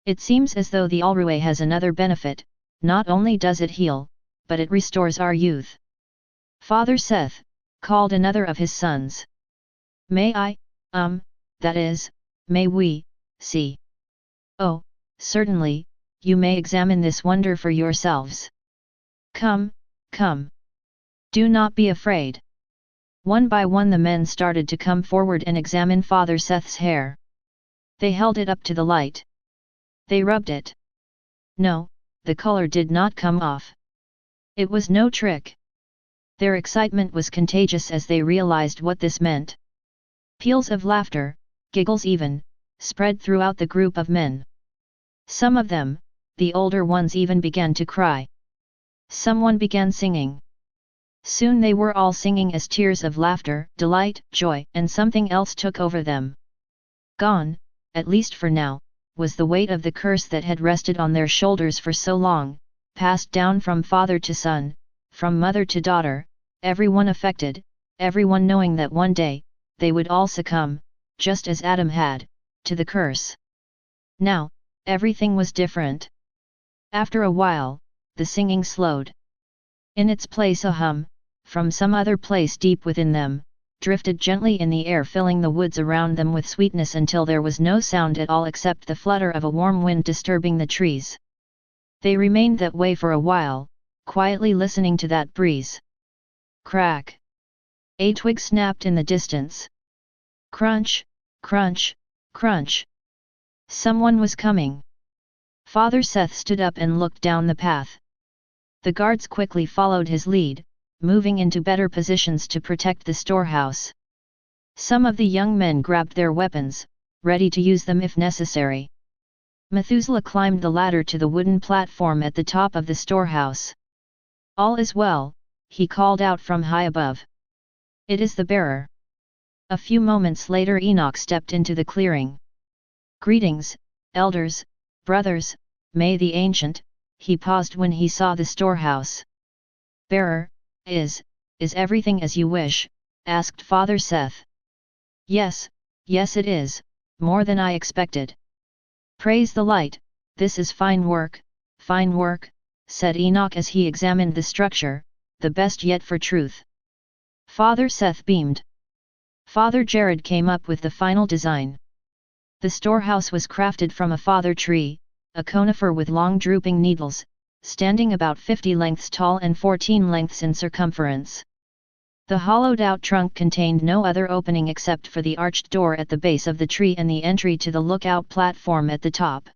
"It seems as though the Alruay has another benefit, not only does it heal, but it restores our youth." "Father Seth," called another of his sons. "May we see?" "Oh, certainly, you may examine this wonder for yourselves. Come. Do not be afraid." One by one the men started to come forward and examine Father Seth's hair. They held it up to the light. They rubbed it. No, the color did not come off. It was no trick. Their excitement was contagious as they realized what this meant. Peals of laughter, giggles even, spread throughout the group of men. Some of them, the older ones, even began to cry. Someone began singing. Soon they were all singing as tears of laughter, delight, joy, and something else took over them. Gone, at least for now, was the weight of the curse that had rested on their shoulders for so long, passed down from father to son, from mother to daughter, everyone affected, everyone knowing that one day, they would all succumb, just as Adam had, to the curse. Now, everything was different. After a while, the singing slowed. In its place a hum, from some other place deep within them, drifted gently in the air, filling the woods around them with sweetness until there was no sound at all except the flutter of a warm wind disturbing the trees. They remained that way for a while, quietly listening to that breeze. Crack! A twig snapped in the distance. Crunch, crunch, crunch. Someone was coming. Father Seth stood up and looked down the path. The guards quickly followed his lead, moving into better positions to protect the storehouse. Some of the young men grabbed their weapons, ready to use them if necessary. Methuselah climbed the ladder to the wooden platform at the top of the storehouse. "All is well," he called out from high above. "It is the bearer." A few moments later Enoch stepped into the clearing. "Greetings, elders, brothers, may the ancient," he paused when he saw the storehouse. "Bearer, is everything as you wish?" asked Father Seth. Yes, it is, more than I expected." "Praise the light, this is fine work," said Enoch as he examined the structure, "the best yet for truth." Father Seth beamed. Father Jared came up with the final design. The storehouse was crafted from a father tree, a conifer with long drooping needles, standing about 50 lengths tall and 14 lengths in circumference. The hollowed-out trunk contained no other opening except for the arched door at the base of the tree and the entry to the lookout platform at the top.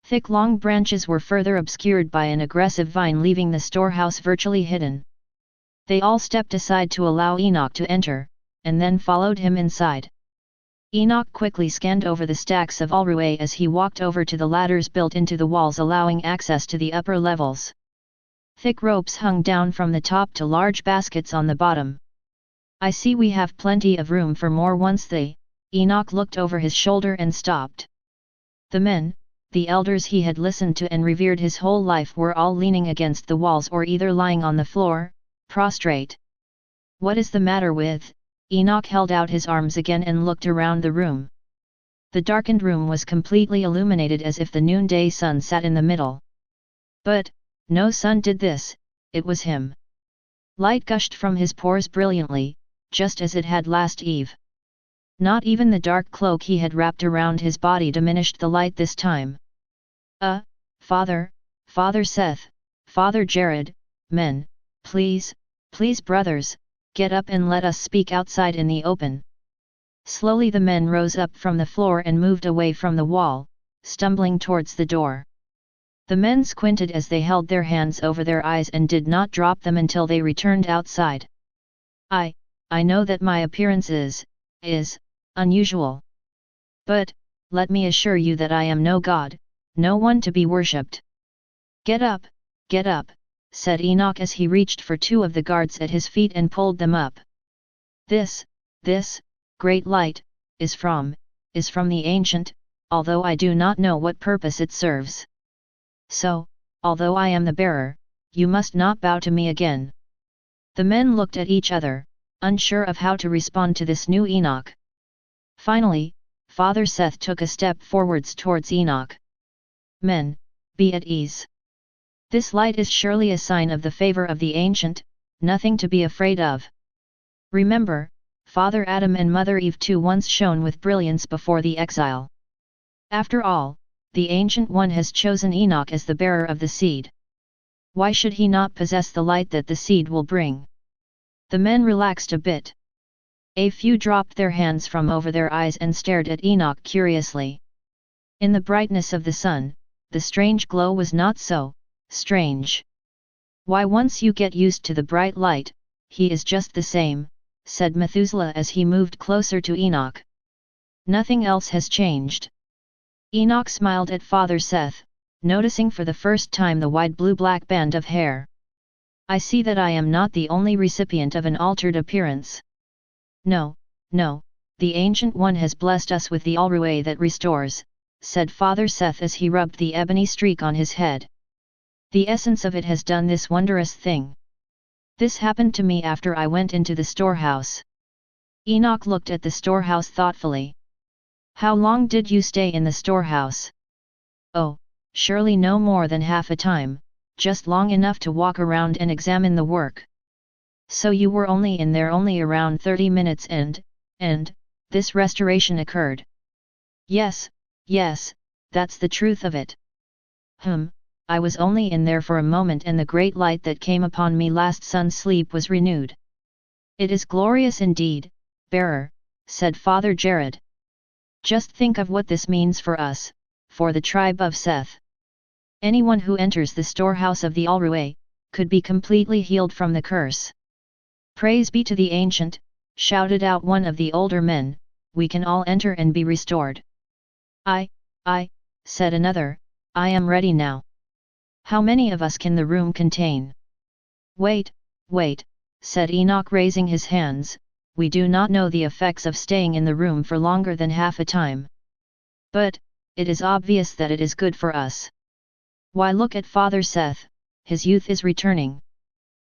Thick long branches were further obscured by an aggressive vine, leaving the storehouse virtually hidden. They all stepped aside to allow Enoch to enter, and then followed him inside. Enoch quickly scanned over the stacks of alrué as he walked over to the ladders built into the walls, allowing access to the upper levels. Thick ropes hung down from the top to large baskets on the bottom. "I see we have plenty of room for more once they..." Enoch looked over his shoulder and stopped. The men, the elders he had listened to and revered his whole life, were all leaning against the walls or either lying on the floor, prostrate. "What is the matter with..." Enoch held out his arms again and looked around the room. The darkened room was completely illuminated as if the noonday sun sat in the middle. But no sun did this, it was him. Light gushed from his pores brilliantly, just as it had last eve. Not even the dark cloak he had wrapped around his body diminished the light this time. Father Seth, Father Jared, men, please brothers, get up and let us speak outside in the open." Slowly the men rose up from the floor and moved away from the wall, stumbling towards the door. The men squinted as they held their hands over their eyes and did not drop them until they returned outside. I know that my appearance is unusual. But, let me assure you that I am no god, no one to be worshipped." Get up, said Enoch as he reached for two of the guards at his feet and pulled them up. This great light, is from the ancient, although I do not know what purpose it serves. So, although I am the bearer, you must not bow to me again." The men looked at each other, unsure of how to respond to this new Enoch. Finally, Father Seth took a step forwards towards Enoch. "Men, be at ease. This light is surely a sign of the favor of the ancient, nothing to be afraid of. Remember, Father Adam and Mother Eve too once shone with brilliance before the exile. After all, the Ancient One has chosen Enoch as the bearer of the seed. Why should he not possess the light that the seed will bring?" The men relaxed a bit. A few dropped their hands from over their eyes and stared at Enoch curiously. In the brightness of the sun, the strange glow was not so strange. "Why, once you get used to the bright light, he is just the same," said Methuselah as he moved closer to Enoch. "Nothing else has changed." Enoch smiled at Father Seth, noticing for the first time the wide blue-black band of hair. "I see that I am not the only recipient of an altered appearance." No, the Ancient One has blessed us with the alrué that restores," said Father Seth as he rubbed the ebony streak on his head. "The essence of it has done this wondrous thing. This happened to me after I went into the storehouse." Enoch looked at the storehouse thoughtfully. "How long did you stay in the storehouse?" "Oh, surely no more than half a time, just long enough to walk around and examine the work." "So you were only in there only around 30 minutes and this restoration occurred?" Yes, that's the truth of it." I was only in there for a moment and the great light that came upon me last sun's sleep was renewed. It is glorious indeed, bearer, said Father Jared. Just think of what this means for us, for the tribe of Seth. Anyone who enters the storehouse of the Alruay, could be completely healed from the curse. Praise be to the Ancient, shouted out one of the older men, we can all enter and be restored. I, said another, I am ready now. How many of us can the room contain? Wait, said Enoch raising his hands, we do not know the effects of staying in the room for longer than half a time. But, it is obvious that it is good for us. Why look at Father Seth, his youth is returning.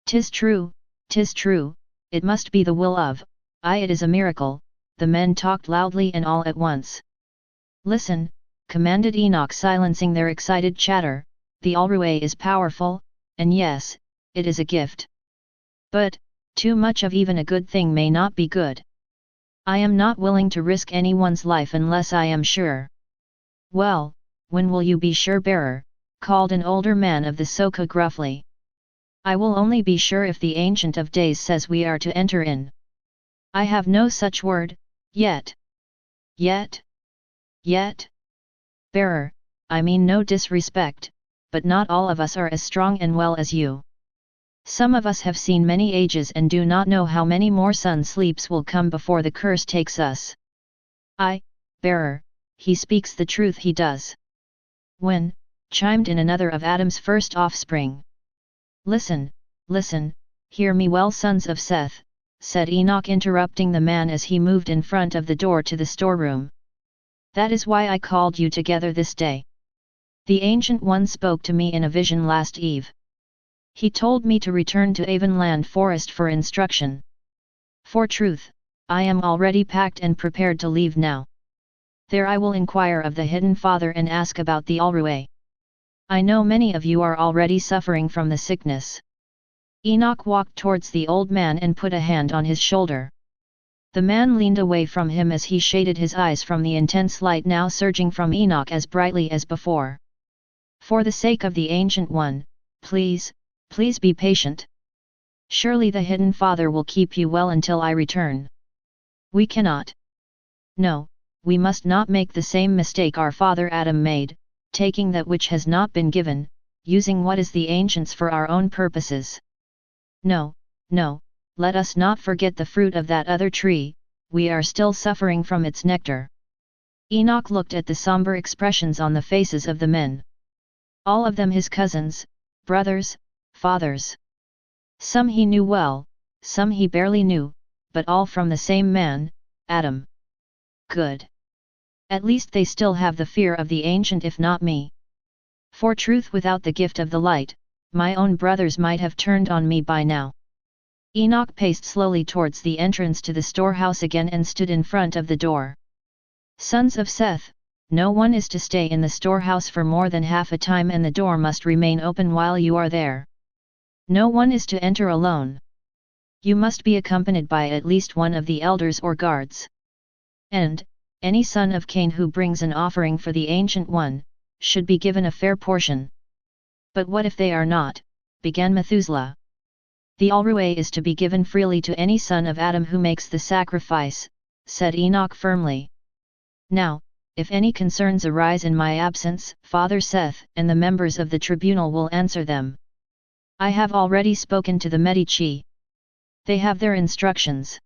'Tis true, it must be the will of, it is a miracle, the men talked loudly and all at once. Listen, commanded Enoch silencing their excited chatter, the Alruay is powerful, and yes, it is a gift. But, too much of even a good thing may not be good. I am not willing to risk anyone's life unless I am sure. Well, when will you be sure, bearer? Called an older man of the Soka gruffly. I will only be sure if the Ancient of Days says we are to enter in. I have no such word, yet. Bearer, I mean no disrespect, but not all of us are as strong and well as you. Some of us have seen many ages and do not know how many more sun sleeps will come before the curse takes us. Bearer, he speaks the truth, he does. When, chimed in another of Adam's first offspring. Listen, hear me well, sons of Seth, said Enoch interrupting the man as he moved in front of the door to the storeroom. That is why I called you together this day. The Ancient One spoke to me in a vision last eve. He told me to return to Avonland Forest for instruction. For truth, I am already packed and prepared to leave now. There I will inquire of the Hidden Father and ask about the Alruay. I know many of you are already suffering from the sickness. Enoch walked towards the old man and put a hand on his shoulder. The man leaned away from him as he shaded his eyes from the intense light now surging from Enoch as brightly as before. For the sake of the Ancient One, please be patient. Surely the Hidden Father will keep you well until I return. We cannot. No, we must not make the same mistake our father Adam made, taking that which has not been given, using what is the Ancient's for our own purposes. No, let us not forget the fruit of that other tree, we are still suffering from its nectar. Enoch looked at the somber expressions on the faces of the men. All of them his cousins, brothers, fathers. Some he knew well, some he barely knew, but all from the same man, Adam. Good. At least they still have the fear of the Ancient if not me. For truth without the gift of the light, my own brothers might have turned on me by now. Enoch paced slowly towards the entrance to the storehouse again and stood in front of the door. Sons of Seth, no one is to stay in the storehouse for more than half a time and the door must remain open while you are there. No one is to enter alone. You must be accompanied by at least one of the elders or guards. And, any son of Cain who brings an offering for the Ancient One, should be given a fair portion. But what if they are not, began Methuselah. The Alruay is to be given freely to any son of Adam who makes the sacrifice, said Enoch firmly. Now, if any concerns arise in my absence, Father Seth and the members of the tribunal will answer them. I have already spoken to the Medici. They have their instructions.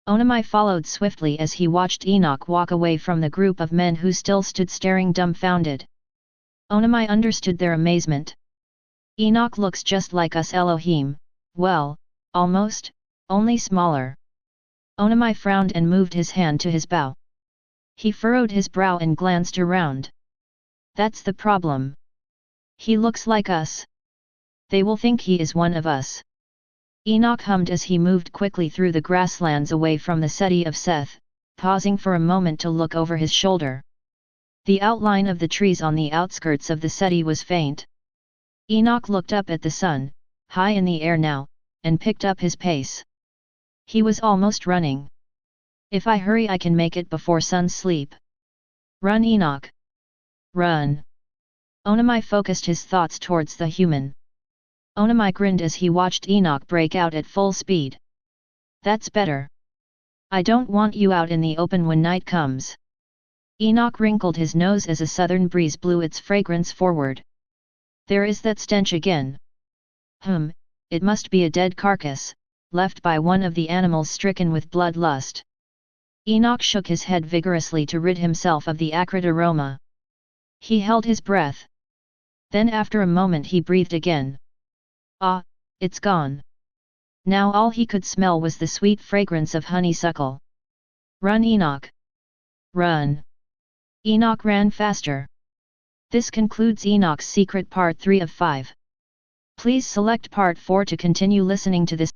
Onam followed swiftly as he watched Enoch walk away from the group of men who still stood staring dumbfounded. Onam understood their amazement. Enoch looks just like us Elohim, well, almost, only smaller. Onam frowned and moved his hand to his bow. He furrowed his brow and glanced around. That's the problem. He looks like us. They will think he is one of us. Enoch hummed as he moved quickly through the grasslands away from the city of Seth, pausing for a moment to look over his shoulder. The outline of the trees on the outskirts of the city was faint. Enoch looked up at the sun, high in the air now, and picked up his pace. He was almost running. If I hurry I can make it before sun's sleep. Run, Enoch! Run! Onam focused his thoughts towards the human. Onam grinned as he watched Enoch break out at full speed. That's better. I don't want you out in the open when night comes. Enoch wrinkled his nose as a southern breeze blew its fragrance forward. There is that stench again. It must be a dead carcass, left by one of the animals stricken with bloodlust. Enoch shook his head vigorously to rid himself of the acrid aroma. He held his breath. Then after a moment he breathed again. Ah, it's gone. Now all he could smell was the sweet fragrance of honeysuckle. Run, Enoch! Run! Enoch ran faster. This concludes Enoch's Secret Part 3 of 5. Please select Part 4 to continue listening to this.